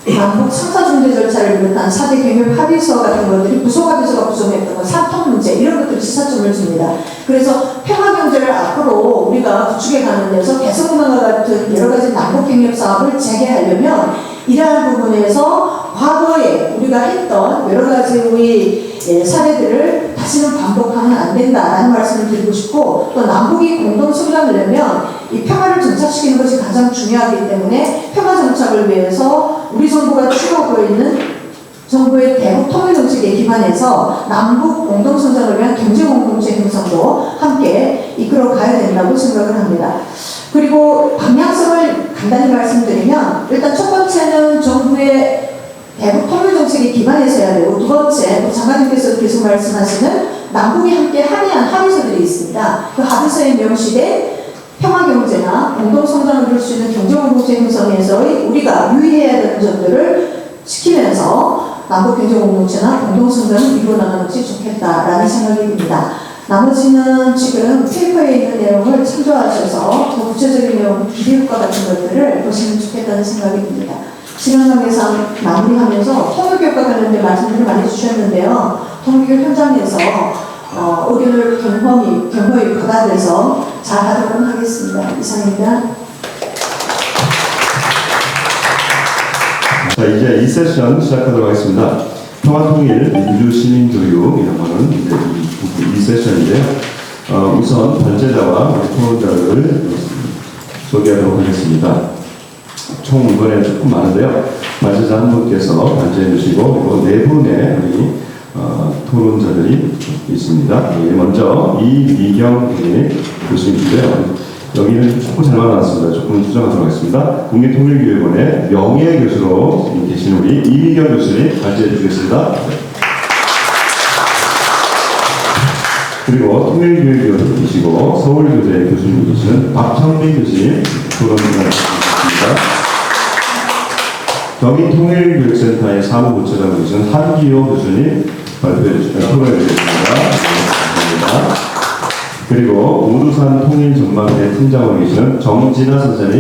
남북 상사중재 절차를 비롯한 4대 경협 합의서 같은 것들이 부속합의서가 구성했던 것, 사통 문제 이런 것들이 시사점을 줍니다. 그래서 평화경제를 앞으로 우리가 구축해 가는 데서 개성공단과 같은 여러 가지 남북 경협 사업을 재개하려면 이러한 부분에서 과거에 우리가 했던 여러 가지 우리 사례들을 다시는 반복하면 안 된다라는 말씀을 드리고 싶고, 또 남북이 공동 성장하려면 이 평화를 정착시키는 것이 가장 중요하기 때문에 평화 정착을 위해서 우리 정부가 추구하고 있는 정부의 대북 통일 정책에 기반해서 남북 공동 성장을 위한 경제 공동체 형성도 함께 이끌어 가야 된다고 생각을 합니다. 그리고 방향성을 간단히 말씀드리면, 일단 첫 번째는 정부의 대북 통일 정책에 기반해서 해야 되고, 두 번째 장관님께서 계속 말씀하시는 남북이 함께 합의한 합의서들이 있습니다. 그 합의서에 명시된 평화 경제나 공동 성장을 이룰 수 있는 경제 공동체 형성에서의 우리가 유의해야 되는 점들을 지키면서 남북 경제 공동체나 공동 성장을 이루어 나가는 것이 좋겠다라는 생각이 듭니다. 나머지는 지금 페이퍼에 있는 내용을 참조하셔서 더 구체적인 내용, 기대효과 같은 것들을 보시면 좋겠다는 생각이 듭니다. 시간 관계상 마무리하면서 통일교육과 관련된 말씀들을 많이 주셨는데요. 통일교육 현장에서 의견을 경허히 받아들여서 잘 하도록 하겠습니다. 이상입니다. 자, 이제 이 세션 시작하도록 하겠습니다. 평화통일 민주시민교육이라고 하는 이 세션인데요. 우선 발제자와 토론자를 소개하도록 하겠습니다. 총 이번에 조금 많은데요. 발제자 한 분께서 발제해 주시고, 그리고 네 분의 우리 토론자들이 있습니다. 먼저 이미경 교수님인데요. 여기는 조금 잘 만났습니다. 조금 수정하도록 하겠습니다. 국립통일교육원의 명예교수로 계신 우리 이미경 교수님 발제해 주시겠습니다. 그리고 통일교육교수이시고 서울교대 교수님이시는 박형민 교수님 토론자이십니다. 경인통일교육센터의 사무부처장이신 한기호 교수님 발표해 주시면 토론해 주겠습니다. 감사합니다. 그리고 우두산 통일전망대 팀장원이시는 정진아 선생님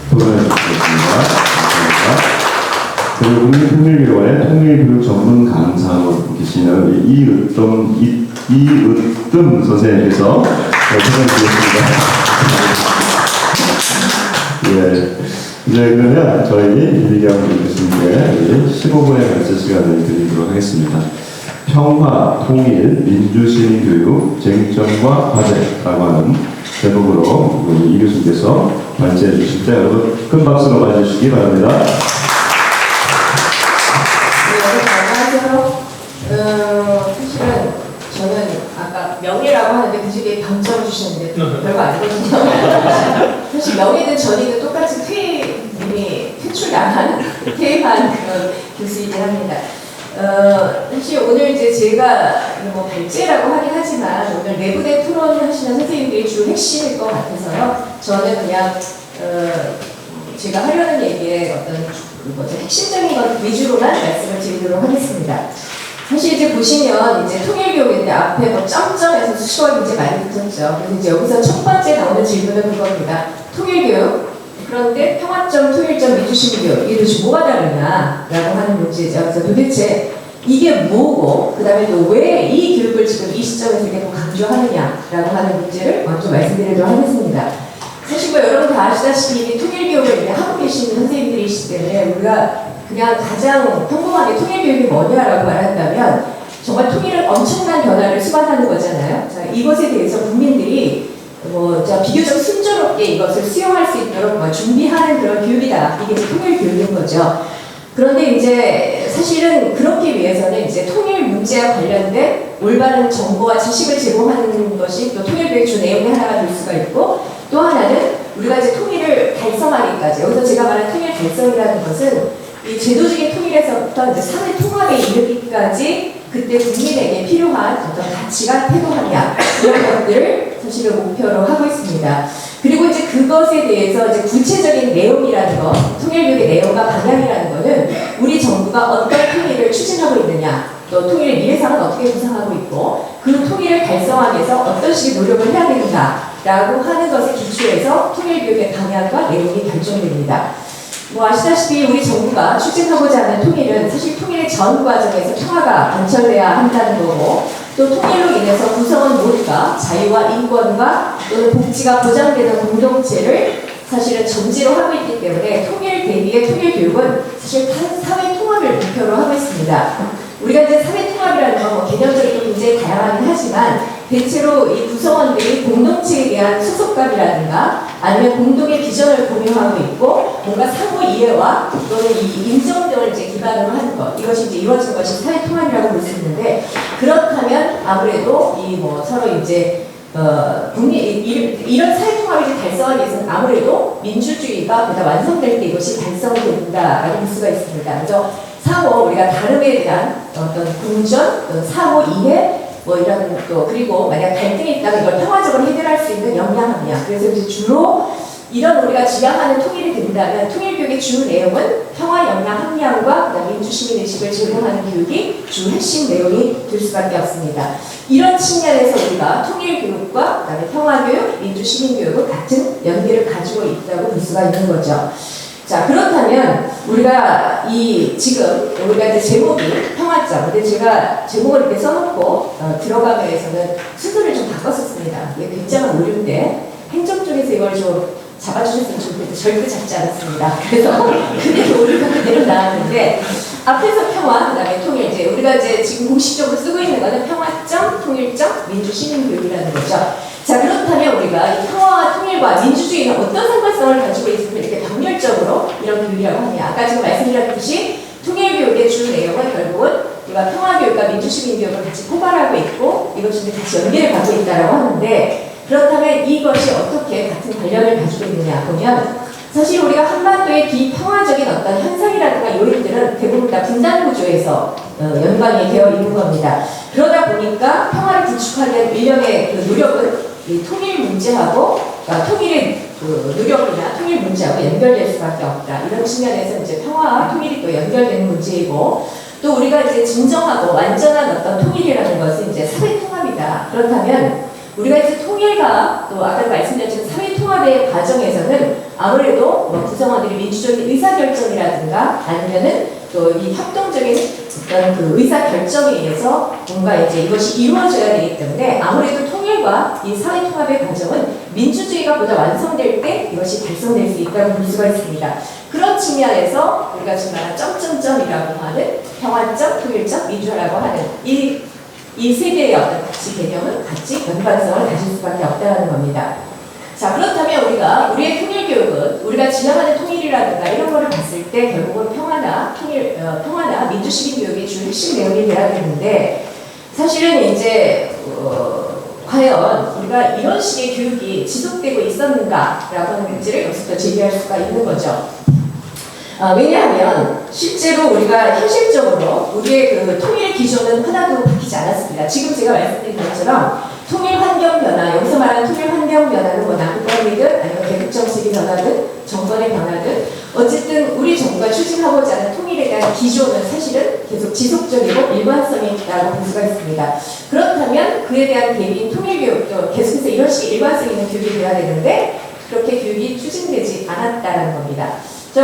토론해 주시겠습니다. 감사합니다. 그리고 국립통일교육원의 통일교육 전문 강사로 계시는 이으뜸 선생님께서 토론해 주시겠습니다. 예. 이제 그러면 저희 이미경 교수님께 15분의 발제 시간을 드리도록 하겠습니다. 평화, 통일, 민주시민교육, 쟁점과 과제라고 하는 제목으로 이 교수님께서 발제해 주실 때 여러분 큰 박수로 맞이해 주시기 바랍니다. 네, 안녕하세요. 사실은 저는 아까 명예라고 하는데 그 중에 강점을 주셨는데 별거 아니거든요. 사실 명예는 전이든 똑같이 퇴임한 그런 교수이긴 합니다. 사실 오늘 이제 제가 뭐 발제라고 하긴 하지만 오늘 내부대 토론을 하시는 선생님들이 주 핵심일 것 같아서요. 저는 그냥 제가 하려는 얘기의 어떤 핵심적인 것 위주로만 말씀을 드리도록 하겠습니다. 사실 이제 보시면 이제 통일교육인데 앞에 뭐 점점에서 수식어가 굉장히 많이 붙었죠. 그래서 이제 여기서 첫 번째 나오는 질문은 그겁니다. 통일교육. 그런데 평화점, 통일점, 민주시민교육 이게 도대체 뭐가 다르냐라고 하는 문제죠. 그래서 도대체 이게 뭐고 그 다음에 또 왜 이 교육을 지금 이 시점에서 이렇게 강조하느냐라고 하는 문제를 먼저 말씀드리도록 하겠습니다. 사실 뭐 여러분 다 아시다시피 통일교육을 이제 하고 계시는 선생님들이시기 때문에 우리가 그냥 가장 평범하게 통일교육이 뭐냐라고 말한다면 정말 통일은 엄청난 변화를 수반하는 거잖아요. 자, 이것에 대해서 국민들이 비교적 순조롭게 이것을 수용할 수 있도록 준비하는 그런 교육이다. 이게 통일 교육인 거죠. 그런데 이제 사실은 그렇기 위해서는 이제 통일 문제와 관련된 올바른 정보와 지식을 제공하는 것이 또 통일 교육 주 내용의 하나가 될 수가 있고, 또 하나는 우리가 이제 통일을 달성하기까지, 여기서 제가 말한 통일 달성이라는 것은 이 제도적인 통일에서부터 이제 사회 통합에 이르기까지 그때 국민에게 필요한 어떤 가치가 태도하냐 이런 것들을 사실은 목표로 하고 있습니다. 그리고 이제 그것에 대해서 이제 구체적인 내용이라는 것, 통일교육의 내용과 방향이라는 것은 우리 정부가 어떤 통일을 추진하고 있느냐, 또 통일의 미래상은 어떻게 구상하고 있고 그 통일을 달성하기 위해서 어떤 식의 노력을 해야 된다라고 하는 것에 기초해서 통일교육의 방향과 내용이 결정됩니다. 아시다시피 우리 정부가 추진하고자 하는 통일은 사실 통일의 전 과정에서 평화가 관철돼야 한다는 거고, 또 통일로 인해서 구성원 모두가 자유와 인권과 또는 복지가 보장되는 공동체를 사실은 전제로 하고 있기 때문에 통일 대비의 통일 교육은 사실 사회 통합을 목표로 하고 있습니다. 우리가 이제 사회 통합이라는 건 뭐 개념적으로 굉장히 다양하긴 하지만 대체로 이 구성원들이 공동체에 대한 소속감이라든가 아니면 공동의 비전을 공유하고 있고 뭔가 상호 이해와 또는 이 인정 등을 이제 기반으로 하는 것, 이것이 이제 이루어진 것이 사회 통합이라고 볼 수 있는데, 그렇다면 아무래도 이 뭐 서로 이제 이런 사회 통합을 달성하기 위해서는 아무래도 민주주의가 보다 완성될 때 이것이 달성이 된다라고 볼 수가 있습니다. 그래서 상호 우리가 다름에 대한 어떤 공존, 상호 이해, 뭐 이런 또 그리고 만약 갈등이 있다면 이걸 평화적으로 해결할 수 있는 역량함이야. 그래서 이제 주로 이런 우리가 지향하는 통일이 된다면 통일 교육의 주 내용은 평화 역량 함량과 그다음 민주 시민 의식을 제공하는 교육이 주 핵심 내용이 될 수밖에 없습니다. 이런 측면에서 우리가 통일 교육과 그다음에 평화 교육, 민주 시민 교육은 같은 연계를 가지고 있다고 볼 수가 있는 거죠. 자, 그렇다면 우리가 지금 우리가 이제 제목이 평화점. 근데 제가 제목을 이렇게 써놓고 들어가면서는 순서를 좀 바꿨었습니다. 이게 굉장한 오류인데 행정 쪽에서 이걸 좀 잡아주셨으면 좋겠는데 절대 잡지 않았습니다. 그래서 그대로 오류가 그대로 나왔는데 앞에서 평화, 그다음에 통일, 이제 우리가 이제 지금 공식적으로 쓰고 있는 거는 평화점, 통일점, 민주 시민 교육이라는 거죠. 자, 그렇다면 우리가 이 평화와 통일과 민주주의는 어떤 상관성을 가지고 있으면 이렇게 병렬적으로 이런 교육이라고 하냐. 아까 지금 말씀드렸듯이 통일 교육의 주 내용은 결국은 우리가 평화 교육과 민주 시민 교육을 같이 포괄하고 있고 이것이 같이 연계를 갖고 있다라고 하는데, 그렇다면 이것이 어떻게 같은 관련을 가지고 있느냐 보면 사실 우리가 한반도의 비평화적인 어떤 현상이라든가 요인들은 대부분 다 분단 구조에서 연관이 되어 있는 겁니다. 그러다 보니까 평화를 구축하기 위한 일련의 그 노력은 이 통일 문제하고 통일의 그 노력이나 통일 문제하고 연결될 수밖에 없다. 이런 측면에서 이제 평화와 통일이 또 연결되는 문제이고, 또 우리가 이제 진정하고 완전한 어떤 통일이라는 것은 이제 사회 통합이다. 그렇다면 우리가 이제 통일과 또 아까 말씀드렸지만 사회 통합의 과정에서는 아무래도 뭐 구성원들이 민주적인 의사결정이라든가 아니면은 또 이 협동적인 어떤 그 의사결정에 의해서 뭔가 이제 이것이 이루어져야 되기 때문에 아무래도 통일과 이 사회 통합의 과정은 민주주의가 보다 완성될 때 이것이 달성될 수 있다고 볼 수가 있습니다. 그런 측면에서 우리가 지금 말한 점점점이라고 하는 평화점, 통일점, 민주화라고 하는 이 세 개의 어떤 가치 개념은 같이 연관성을 가질 수밖에 없다는 겁니다. 자, 그렇다면 우리의 통일 교육은 우리가 지향하는 통일이라든가 이런 거를 봤을 때 결국은 평화나 민주 시민 교육이 주 핵심 내용이 돼야 되는데, 사실은 이제 과연 우리가 이런 식의 교육이 지속되고 있었는가라고 하는 문제를 여기서 제기할 수가 있는 거죠. 왜냐하면 실제로 우리가 현실적으로 우리의 그 통일 기조는 하나도 바뀌지 않았습니다. 지금 제가 말씀드린 것처럼 통일 환경 변화, 여기서 말하는 통일 환경 변화는 뭐 남북관계든 아니면 대북 정책의 변화든 정권의 변화든 어쨌든 우리 정부가 추진하고자 하는 통일에 대한 기조는 사실은 계속 지속적이고 일관성이 있다고 볼 수가 있습니다. 그렇다면 그에 대한 대비인 통일 교육도 계속해서 이런 식의 일관성 있는 교육이 돼야 되는데 그렇게 교육이 추진되지 않았다는 겁니다.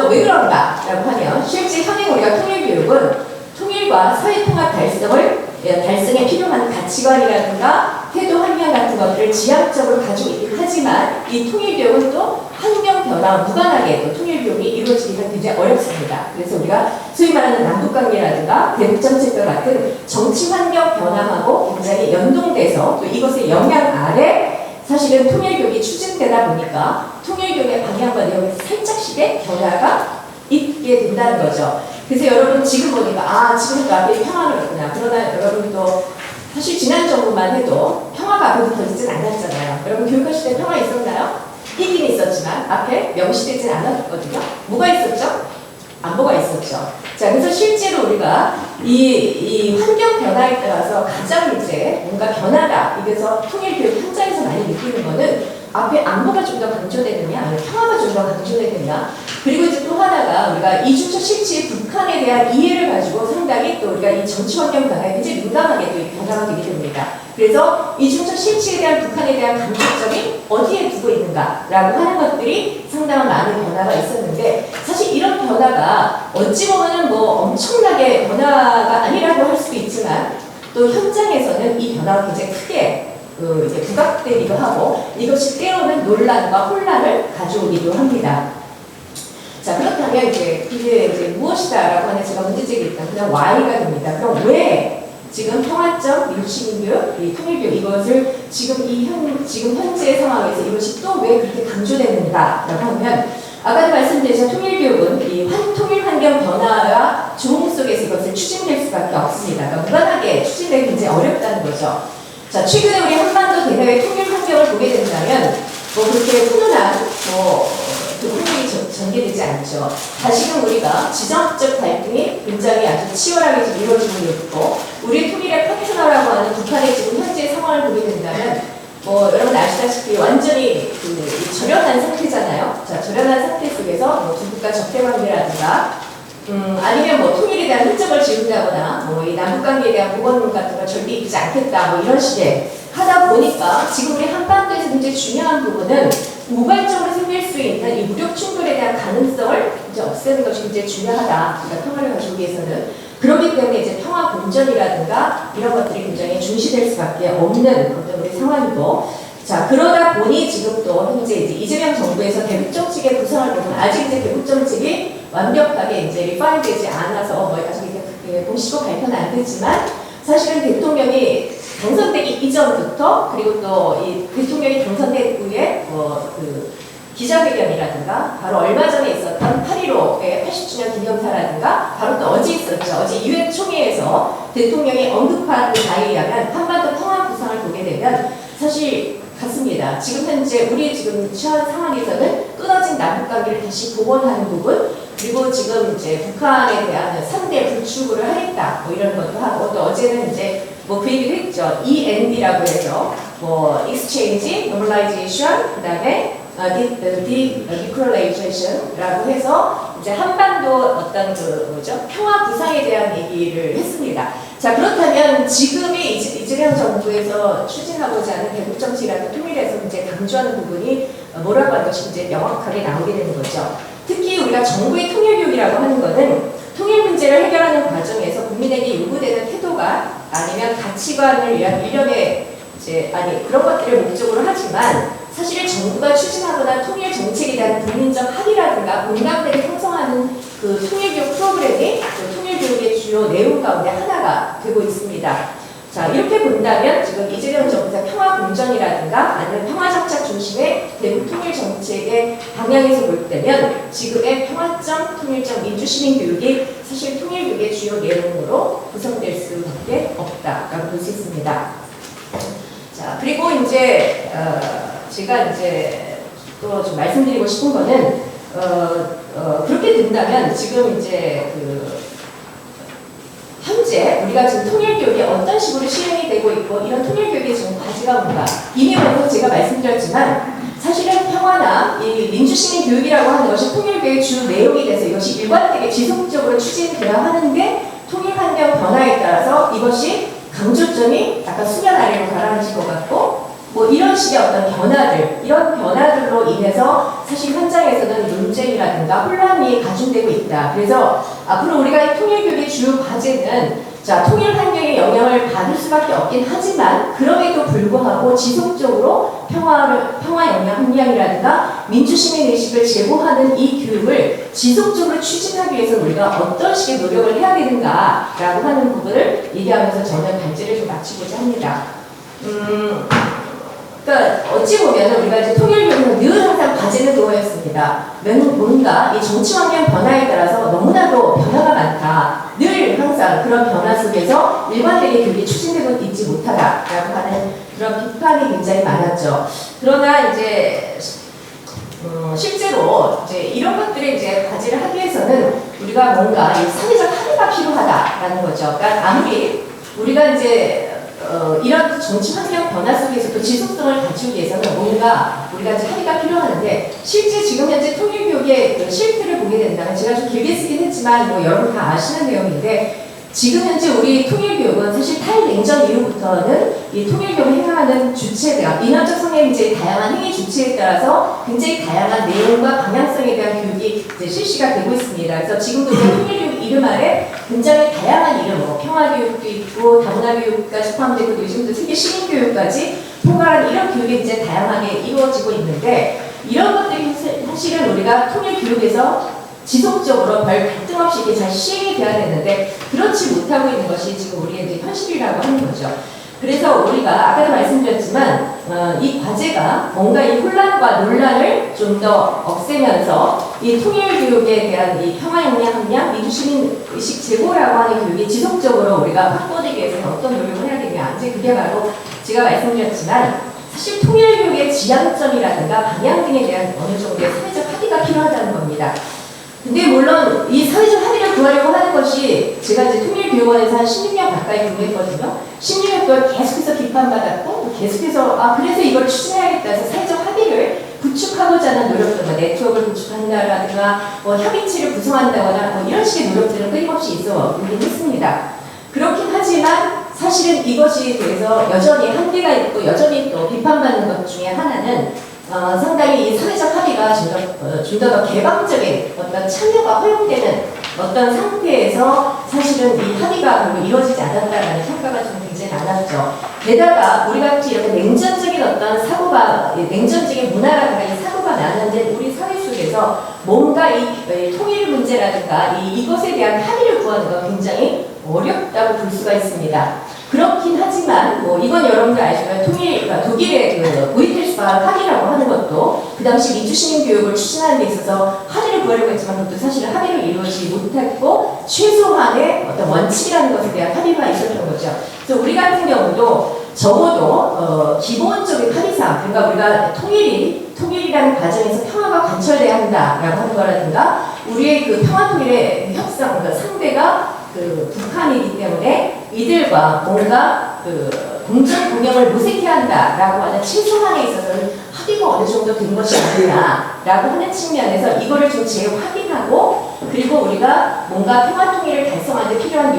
왜 그런가라고 하면 실제 현행 우리가 통일교육은 통일과 사회통합 달성에 필요한 가치관이라든가 태도 환경 같은 것들을 지향적으로 가지고 있긴 하지만 이 통일교육은 또 환경 변화와 무관하게 또 통일교육이 이루어지기가 굉장히 어렵습니다. 그래서 우리가 소위 말하는 남북관계라든가 대북정책과 같은 정치 환경 변화하고 굉장히 연동돼서 또 이것의 영향 아래 사실은 통일교육이 추진되다 보니까 통일교육의 방향과 내용에 살짝씩의 변화가 있게 된다는 거죠. 그래서 여러분 지금 보니까 지금 앞에 평화가 있구나. 그러나 여러분 또 사실 지난 정부만 해도 평화가 앞에부터 있진 않았잖아요. 여러분 교육하실 때 평화 있었나요? 있긴 있었지만 앞에 명시되진 않았거든요. 뭐가 있었죠? 안보가 있었죠. 자, 그래서 실제로 우리가 이 환경 변화에 따라서 가장 이제 뭔가 변화다. 이래서 통일교육 현장에서 많이 느끼는 거는 앞에 안보가 좀 더 강조되느냐, 아니면 평화가 좀 더 강조되느냐. 그리고 이제 또 하나가 우리가 이중적 실체의 북한에 대한 이해를 가지고 상당히 또 우리가 이 정치 환경 변화에 굉장히 민감하게 또 변화가 되게 됩니다. 그래서 이중적 실체에 대한 북한에 대한 감정점이 어디에 두고 있는가라고 하는 것들이 상당한 많은 변화가 있었는데, 사실 이런 변화가 어찌 보면은 뭐 엄청나게 변화가 아니라고 할 수도 있지만 또 현장에서는 이 변화가 굉장히 크게 이제 부각되기도 하고 이것이 때로는 논란과 혼란을 가져오기도 합니다. 자, 그렇다면 이제 이게 이제 무엇이다라고 하는 제가 문제제기 일단 그냥 Y가 됩니다. 그럼 왜 지금 평화적 민주시민교육, 이 통일교육 이것을 지금 현재 상황에서 이것이 또 왜 그렇게 강조되는가라고 하면 아까도 말씀드린 통일교육은 이 통일 환경 변화와 조응 속에서 이것을 추진될 수밖에 없습니다. 그러니까 무관하게 추진되기 굉장히 어렵다는 거죠. 자, 최근에 우리 한반도 대내의 통일 환경을 보게 된다면 뭐 그렇게 훈훈한 그 환경이 전개되지 않죠. 다시금 우리가 지정학적 갈등이 굉장히 아주 치열하게 지금 이루어지고 있고 우리 통일의 파트너라고 하는 북한의 지금 현재 상황을 보게 된다면 뭐 여러분 아시다시피 완전히 절연한 상태잖아요. 자, 절연한 상태 속에서 뭐 두 국가 적대 관계라든가 아니면 뭐 통일에 대한 흔적을 지운다거나 뭐 이 남북 관계에 대한 보건 같은 거 절대 있지 않겠다 뭐 이런 식의 하다 보니까 지금 우리 한반도에서 굉장히 중요한 부분은 우발적으로 생길 수 있는 이 무력 충돌에 대한 가능성을 이제 없애는 것이 굉장히 중요하다. 그러니까 평화를 가지고 위해서는 그렇기 때문에 이제 평화 공전이라든가 이런 것들이 굉장히 중시될 수밖에 없는 어떤 우리 상황이고, 자 그러다 보니 지금 또 현재 이제 이재명 정부에서 대북 정책의 구성을 보면 아직 이제 대북 정책이 완벽하게 이제 리파인되지 않아서 뭐 아직 이제 공식으로 발표는 안 됐지만 사실은 대통령이 당선되기 이전부터 그리고 또 이 대통령이 당선된 후에 그 기자회견이라든가 바로 얼마 전에 있었던 8.15의 80주년 기념사라든가 바로 또 어제 있었죠. 어제 유엔 총회에서 대통령이 언급한 바에 한반도 평화 구상을 보게 되면 사실 같습니다. 지금 현재 우리 지금 처한 상황에서는 끊어진 남북 관계를 다시 복원하는 부분 그리고 지금 이제 북한에 대한 3대 불출구를 하겠다 뭐 이런 것도 하고 또 어제는 이제 뭐 그 얘기도 했죠. END라고 해서 뭐 Exchange, Normalization 그다음에 Denuclearization라고 해서 이제 한반도 어떤 그 뭐죠 평화 구상에 대한 얘기를 했습니다. 자 그렇다면 지금의 이재명 정부에서 추진하고자 하는 대북 정책이라는 통일에서 이제 강조하는 부분이 뭐라고 하는 것이 이제 명확하게 나오게 되는 거죠. 특히 우리가 정부의 통일교육이라고 하는 것은 통일 문제를 해결하는 과정에서 국민에게 요구되는 태도가 아니면 가치관을 위한 일련의 이제 그런 것들을 목적으로 하지만 사실 정부가 추진하거나 통일 정책에 대한 국민적 합의라든가 공감대를 형성하는 그 통일교육 프로그램이 그 통일교육의 주요 내용 가운데 하나가 되고 있습니다. 자 이렇게 본다면 지금 이재명 정부가 평화공전이라든가 아니면 평화정착 중심의 대북 통일 정책의 방향에서 볼 때면 지금의 평화적 통일적 민주시민 교육이 사실 통일교육의 주요 내용으로 구성될 수밖에 없다라고 볼 수 있습니다. 자 그리고 이제 제가 이제 또 좀 말씀드리고 싶은 거는 그렇게 된다면 지금 이제 현재 우리가 지금 통일교육이 어떤 식으로 시행이 되고 있고 이런 통일교육의 지금 과제가 뭔가 이미 먼저 제가 말씀드렸지만 사실은 평화나 이 민주시민 교육이라고 하는 것이 통일교육의 주 내용이 돼서 이것이 일관되게 지속적으로 추진되어야 하는데 통일 환경 변화에 따라서 이것이 강조점이 약간 수면 아래로 가라앉을 것 같고 뭐 이런 식의 어떤 변화들, 이런 변화들로 인해서 사실 현장에서는 논쟁이라든가 혼란이 가중되고 있다. 그래서 앞으로 우리가 통일교육의 주요 과제는 자 통일 환경에 영향을 받을 수밖에 없긴 하지만 그럼에도 불구하고 지속적으로 평화 영향 함량이라든가 민주시민 의식을 제고하는 이 교육을 지속적으로 추진하기 위해서 우리가 어떤 식의 노력을 해야 되는가라고 하는 부분을 얘기하면서 저는 발제를 좀 마치고자 합니다. 그러니까 어찌 보면 우리가 이제 통일교육은 늘 항상 과제는 그거였습니다. 뭔가 이 정치 환경 변화에 따라서 너무나도 변화가 많다. 늘 항상 그런 변화 속에서 일관되게 교육이 추진되고 있지 못하다라고 하는 그런 비판이 굉장히 많았죠. 그러나 이제 실제로 이제 이런 것들을 이제 과제를 하기 위해서는 우리가 뭔가 이 사회적 합의가 필요하다라는 거죠. 그러니까 아무리 우리가 이제 이런 정치 환경 변화 속에서도 지속성을 갖추기 위해서는 뭔가 우리가 이제 합의가 필요하는데 실제 지금 현재 통일교육의 그 실태를 보게 된다면 제가 좀 길게 쓰긴 했지만 뭐 여러분 다 아시는 내용인데 지금 현재 우리 통일교육은 사실 탈냉전 이후부터는 이 통일교육을 행하는 주체들, 인원적 성의 문제의 다양한 행위 주체에 따라서 굉장히 다양한 내용과 방향성에 대한 교육이 이제 실시가 되고 있습니다. 그래서 지금도 통일교육 이름 아래 굉장히 다양한 이름, 뭐 평화교육도 있고 다문화교육까지 포함되고 요즘도 세계 시민교육까지 포괄한 이런 교육이 이제 다양하게 이루어지고 있는데 이런 것들이 사실은 우리가 통일 교육에서 지속적으로 별 갈등 없이 이렇게 잘 시행이 돼야 되는데 그렇지 못하고 있는 것이 지금 우리의 이제 현실이라고 하는 거죠. 그래서 우리가 아까도 말씀드렸지만 이 과제가 뭔가 이 혼란과 논란을 좀 더 없애면서 이 통일 교육에 대한 이 평화 역량 함량, 민주시민 의식 제고라고 하는 교육이 지속적으로 우리가 확보되기 위해서 어떤 노력을 해야 되냐. 이제 그게 바로 제가 말씀드렸지만 사실 통일 교육의 지향점이라든가 방향 등에 대한 어느 정도의 사회적 합의가 필요하다는 겁니다. 근데 물론 이 사회적 합의를 구하려고 하는 것이 제가 이제 통일교육원에서 한 16년 가까이 근무했거든요. 16년 동안 계속해서 비판받았고 계속해서 그래서 이걸 추진해야겠다 해서 사회적 합의를 구축하고자 하는 노력들, 네트워크를 구축한다라든가 협의체를 구성한다거나 이런 식의 노력들은 끊임없이 있어 오긴 했습니다. 그렇긴 하지만 사실은 이것이 그래서 여전히 한계가 있고 여전히 또 비판받는 것 중에 하나는 상당히 이 사회적 합의가 좀 더 개방적인 어떤 참여가 허용되는 어떤 상태에서 사실은 이 합의가 별로 이루어지지 않았다는 평가가 좀 굉장히 많았죠. 게다가 우리 같이 이렇게 냉전적인 어떤 사고가, 냉전적인 문화라든가 이 사고가 나는데 우리 사회 속에서 뭔가 이 통일 문제라든가 이것에 대한 합의를 구하는 건 굉장히 어렵다고 볼 수가 있습니다. 그렇긴 하지만 이건 여러분들 아시지만 독일의 그 보이텔스바 합의라고 하는 것도 그 당시 민주시민 교육을 추진하는 데 있어서 합의를 구하려고 했지만 그것도 사실 합의를 이루어지지 못했고 최소한의 어떤 원칙이라는 것에 대한 합의가 있었던 거죠. 그래서 우리 같은 경우도 적어도 기본적인 합의사항, 그러니까 우리가 통일이라는 과정에서 평화가 관철돼야 한다라고 하는 거라든가 우리의 그 평화 통일의 협상, 그러니까 상대가 그 북한이기 때문에 이들과 뭔가 그 공정 공영을 모색해야 한다라고 하는 최소한에 있어서는 합의가 어느 정도 된 것이 아니냐라고 하는 측면에서 이거를 좀 재확인하고 그리고 우리가 뭔가 평화 통일을 달성하는 데 필요한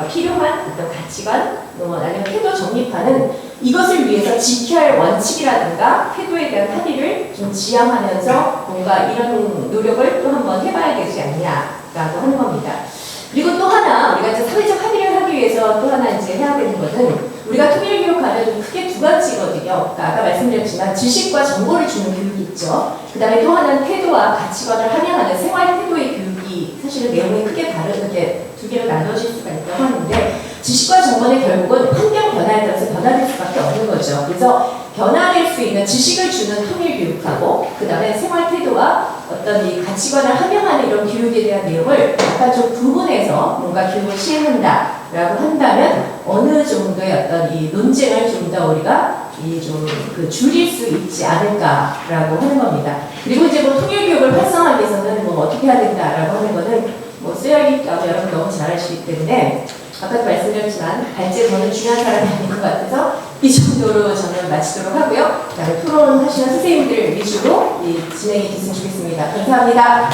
필요한 어떤 가치관 아니면 태도 정립하는 이것을 위해서 지켜야 할 원칙이라든가 태도에 대한 합의를 좀 지향하면서 뭔가 이런 노력을 또 한번 해봐야 되지 않냐라고 하는 겁니다. 그리고 또 하나 우리가 이제 사회적 합의를 하기 위해서 또 하나 이제 해야 되는 것은 우리가 통일교육 하면 크게 두 가지거든요. 그러니까 아까 말씀드렸지만 지식과 정보를 주는 교육이 있죠. 그 다음에 또 하나는 태도와 가치관을 함양하는 생활 태도의 교육이 사실은 내용이 크게 다르게 두 개로 나눠질 수가 있다고 하는데 지식과 정보는 결국은 환경 변화에 따라서 변화될 수밖에 없는 거죠. 그래서 변화될 수 있는 지식을 주는 통일 교육하고 그 다음에 생활 태도와 어떤 이 가치관을 함양하는 이런 교육에 대한 내용을 약간 좀 구분해서 뭔가 교육을 시행한다라고 한다면 어느 정도의 어떤 이 논쟁을 좀 더 우리가 좀 줄일 수 있지 않을까라고 하는 겁니다. 그리고 이제 통일 교육을 활성화하기 위해서는 어떻게 해야 된다라고 하는 거는 쓰여있다고 여러분 너무 잘 아시기 때문에 아까도 말씀드렸지만 발제 저는 중요한 사람이 아닌 것 같아서 이 정도로 저는 마치도록 하고요. 그다음에 토론하시는 선생님들 위주로 진행이 됐으면 좋겠습니다. 감사합니다.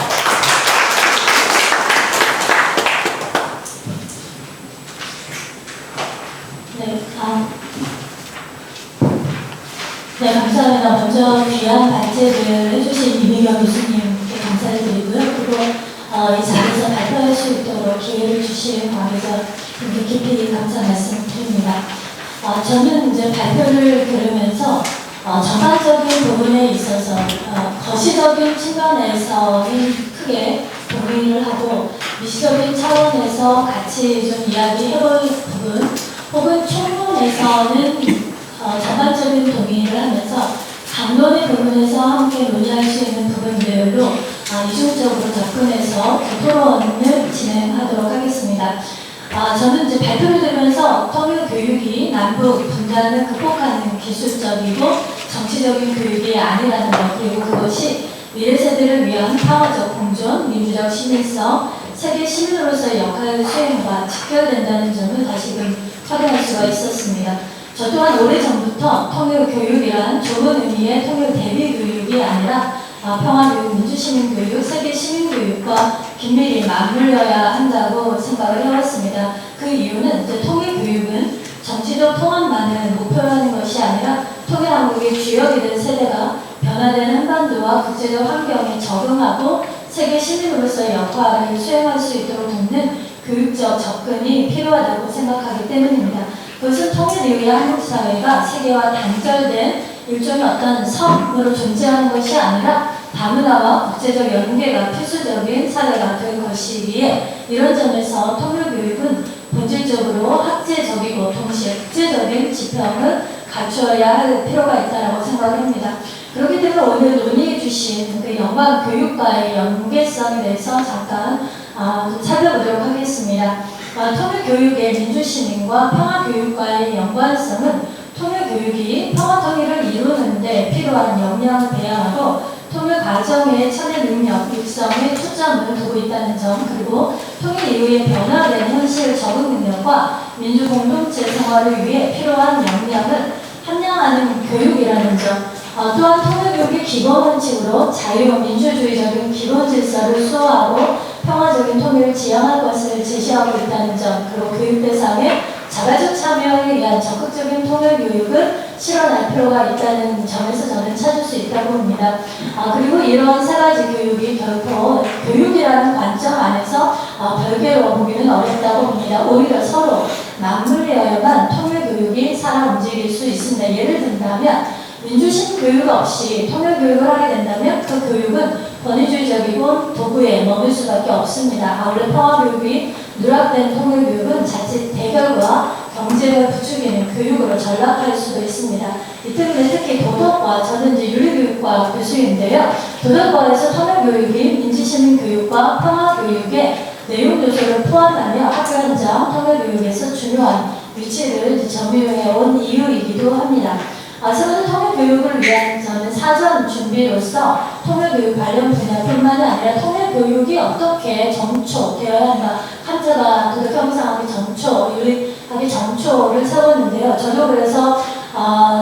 네, 감사합니다. 먼저 귀한 발제를 해주신 이민경 교수님께 감사를 드리고요. 그리고 이 자리에서 발표할 수 있도록 기회를 주신 관계자 분께 깊이 감사 말씀드립니다. 저는 이제 발표를 들으면서 전반적인 부분에 있어서 거시적인 측면에서는 크게 동의를 하고 미시적인 차원에서 같이 좀 이야기해볼 부분 혹은 총론에서는 전반적인 동의를 하면서 강론의 부분에서 함께 논의할 수 있는 부분들로 이중적으로 접근해서 토론을 진행하도록 하겠습니다. 저는 이제 발표를 들으면서 통일 교육이 남북 분단을 극복하는 기술적이고 정치적인 교육이 아니라는 것, 그리고 그것이 미래 세대를 위한 평화적 공존, 민주적 시민성, 세계 시민으로서의 역할 수행과 직결된다는 점을 다시금 확인할 수가 있었습니다. 저 또한 오래전부터 통일 교육이란 좁은 의미의 통일 대비 교육이 아니라 평화교육, 민주시민교육, 세계 시민교육과 긴밀히 맞물려야 한다고 생각을 해왔습니다. 그 이유는 이제 통일교육은 정치적 통합만을 목표로 하는 것이 아니라 통일한국의 주역이 된 세대가 변화된 한반도와 국제적 환경에 적응하고 세계 시민으로서의 역할을 수행할 수 있도록 돕는 교육적 접근이 필요하다고 생각하기 때문입니다. 그것은 통일 이후에 한국 사회가 세계와 단절된 일종의 어떤 섬으로 존재하는 것이 아니라 다문화와 국제적 연계가 필수적인 사회가 될 것이기에 이런 점에서 통일교육은 본질적으로 학제적이고 동시에 국제적인 지평을 갖추어야 할 필요가 있다고 생각합니다. 그렇기 때문에 오늘 논의해 주신 그 연관 교육과의 연계성에 대해서 잠깐 좀 살펴보도록 하겠습니다. 통일교육의 민주시민과 평화교육과의 연관성은 통일교육이 평화통일을 이루는데 필요한 역량을 배양하고 통일과정의 참여 능력, 육성에 초점을 두고 있다는 점, 그리고 통일 이후에 변화된 현실 적응 능력과 민주공동체 생활을 위해 필요한 역량을 함량하는 교육이라는 점, 또한 통일교육의 기본 원칙으로 자유민주주의적인 기본 질서를 수호하고 평화적인 통일을 지향할 것을 제시하고 있다는 점, 그리고 교육 대상의 자발적 참여에 의한 적극적인 통일교육을 실현할 필요가 있다는 점에서 저는 찾을 수 있다고 봅니다. 그리고 이런 세 가지 교육이 결코 교육이라는 관점 안에서 별개로 보기는 어렵다고 봅니다. 오히려 서로 맞물려야만 통일교육이 살아 움직일 수 있습니다. 예를 든다면 민주심 교육 없이 통일교육을 하게 된다면 그 교육은 권위주의적이고 도구에 머물 수밖에 없습니다. 원래 평화교육이 누락된 통일교육은 자칫 대결과 경쟁을 부추기는 교육으로 전락할 수도 있습니다. 이 때문에 특히 도덕과, 저는 이제 윤리교육과 교수인데요. 도덕과에서 통일교육이 민주시민교육과 평화교육의 내용 요소를 포함하며 학교 현장 통일교육에서 중요한 위치를 점유해온 이유이기도 합니다. 세번째 통일교육을 위한 저는 사전 준비로서 통일교육 관련 분야뿐만 아니라 통일교육이 어떻게 정초되어야 하는가, 칸트가 도덕형상학의 정초, 윤리학의 정초를 세웠는데요. 저도 그래서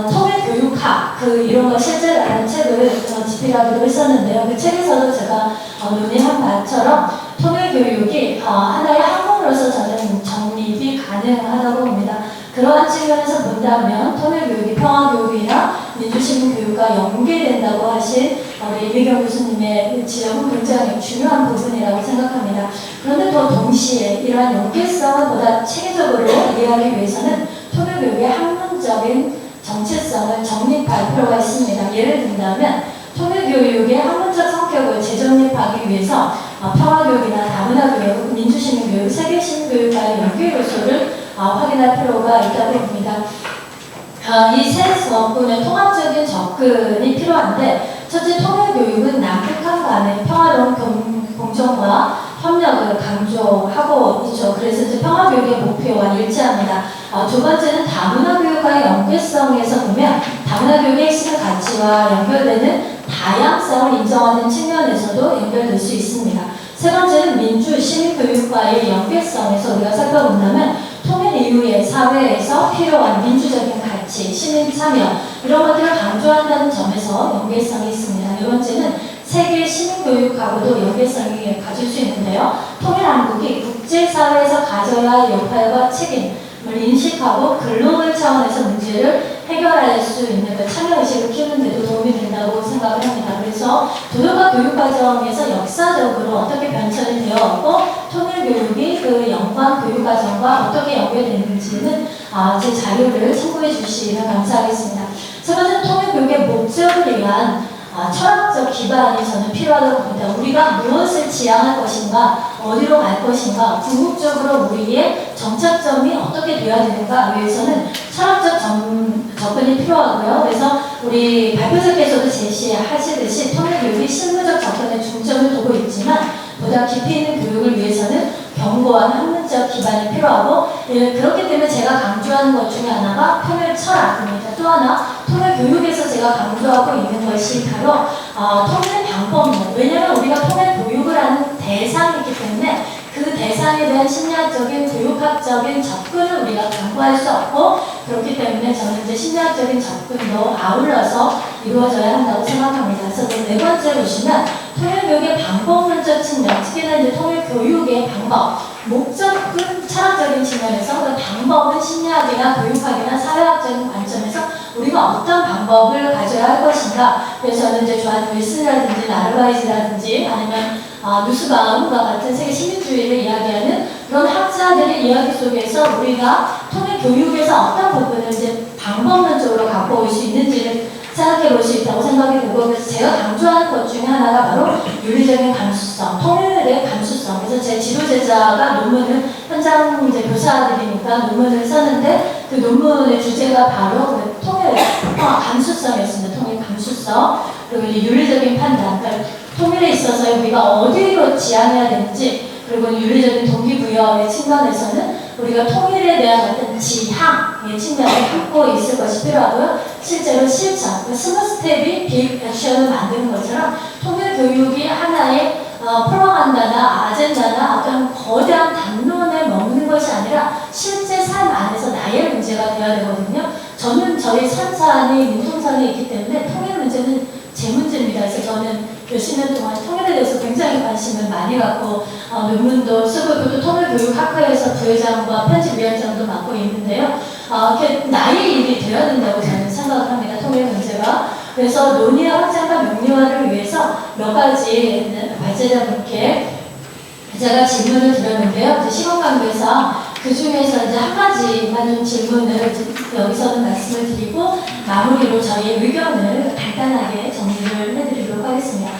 통일교육학 이런 거 실제라는 책을 집필하기도 했었는데요. 그 책에서도 제가 논의한 바처럼 통일교육이 하나의 학문으로서 저는 정립이 가능하다고 봅니다. 그러한 측면에서 본다면 통일교육이 평화교육이나 민주시민교육과 연계된다고 하신 우리 이미경 교수님의 지적은 굉장히 중요한 부분이라고 생각합니다. 그런데 또 동시에 이러한 연계성을 보다 체계적으로 이해하기 위해서는 통일교육의 학문적인 정체성을 정립할 필요가 있습니다. 예를 든다면 통일교육의 학문적 성격을 재정립하기 위해서 평화교육이나 다문화교육, 민주시민교육, 세계시민교육과의 연계 요소를 확인할 필요가 있다고 봅니다. 이 세 접근의 통합적인 접근이 필요한데, 첫째 통일교육은 남북한 간의 평화로운 공존과 협력을 강조하고 있죠. 그래서 이제 평화교육의 목표와 일치합니다. 두 번째는 다문화교육과의 연계성에서 보면 다문화교육의 핵심 가치와 연결되는 다양성을 인정하는 측면에서도 연결될 수 있습니다. 세 번째는 민주 시민교육과의 연계성에서 우리가 살펴본다면 통일 이후의 사회에서 필요한 민주적인 가치, 시민 참여 이런 것들을 강조한다는 점에서 연계성이 있습니다. 네 번째는 세계 시민교육하고도 연계성이 가질 수 있는데요. 통일 한국이 국제사회에서 가져야 할 역할과 책임을 인식하고 글로벌 차원에서 문제를 해결할 수 있는 참여의식을 키우는 데도 도움이 된다고 생각을 합니다. 그래서 도덕과 교육과정에서 역사적으로 어떻게 변천이 되어왔고 통일교육이 그 연관 교육과정과 어떻게 연결되는지는 제 자료를 참고해 주시면 감사하겠습니다. 세 번째, 통일교육의 목적을 위한 철학적 기반이 저는 필요하다고 봅니다. 우리가 무엇을 지향할 것인가, 어디로 갈 것인가, 궁극적으로 우리의 정착점이 어떻게 되어야 되는가 위해서는 철학적 접근이 필요하고요. 그래서 우리 발표자께서도 제시하시듯이 통일교육이 실무적 접근에 중점을 두고 있지만 보다 깊이 있는 교육을 위해서는 견고한 학문적 기반이 필요하고, 그렇기 때문에 제가 강조하는 것 중에 하나가 통일 철학입니다. 또 하나 통일 교육에서 제가 강조하고 있는 것이 바로 통일 방법론. 왜냐하면 우리가 통일 교육을 하는 대상이 있기 때문에 그 대상에 대한 심리학적인 교육학적인 접근을 우리가 강구할 수 없고, 그렇기 때문에 저는 이제 심리학적인 접근도 아울러서 이루어져야 한다고 생각합니다. 그래서 네 번째 보시면 통일교육의 방법론적 측면, 특히나 이제 통일교육의 방법, 목적은 철학적인 측면에서, 그 방법은 심리학이나 교육학이나 사회학적인 관점에서 우리가 어떤 방법을 가져야 할 것인가. 그래서 저는 이제 조한 윌슨이라든지 나르바이즈라든지 아니면 누스바움과 같은 세계 시민주의를 이야기하는 그런 학자들의 이야기 속에서 우리가 통일 교육에서 어떤 부분을 이제 방법론적으로 갖고 올 수 있는지를 생각해 볼 수 있다고 생각이 들고, 그래서 제가 강조하는 것 중에 하나가 바로 윤리적인 감수성, 통일의 감수성. 그래서 제 지도제자가 논문을, 현장 이제 교사들이니까 논문을 썼는데 그 논문의 주제가 바로 그 통일 감수성이었습니다. 통일 감수성. 그리고 이제 윤리적인 판단. 그러니까 통일에 있어서 우리가 어디로 지향해야 되는지, 그리고 윤리적인 동기부여의 측면에서는 우리가 통일에 대한 어떤 지향의 측면을 갖고 있을 것이 필요하고요. 실제로 실천, 그 스몰스텝이 빅 액션을 만드는 것처럼 통일 교육이 하나의 프로파간다나 아젠다나 어떤 거대한 담론에 머무는 것이 아니라 실제 삶 안에서 나의 문제가 되어야 되거든요. 저는 저희 산산이 민통산에 있기 때문에 통일 문제는 제 문제입니다. 그래서 저는 몇십 년 동안 통일에 대해서 굉장히 관심을 많이 갖고 논문도 쓰고, 또 통일교육학회에서 부회장과 편집위원장도 맡고 있는데요. 이렇게 나의 일이 되어야 된다고 저는 생각을 합니다. 통일 문제가. 그래서 논의와 확장과 명료화를 위해서 몇 가지 발제자분께 제가 질문을 드렸는데요. 이제 시간 관계에서 그 중에서 이제 한 가지만 좀 질문을 여기서는 말씀을 드리고 마무리로 저희 의견을 간단하게 정리를 해드리도록 하겠습니다.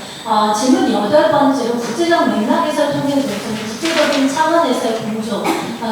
질문 8번째로 국제적 맥락에서 통일을 국제적인 차원에서의 공조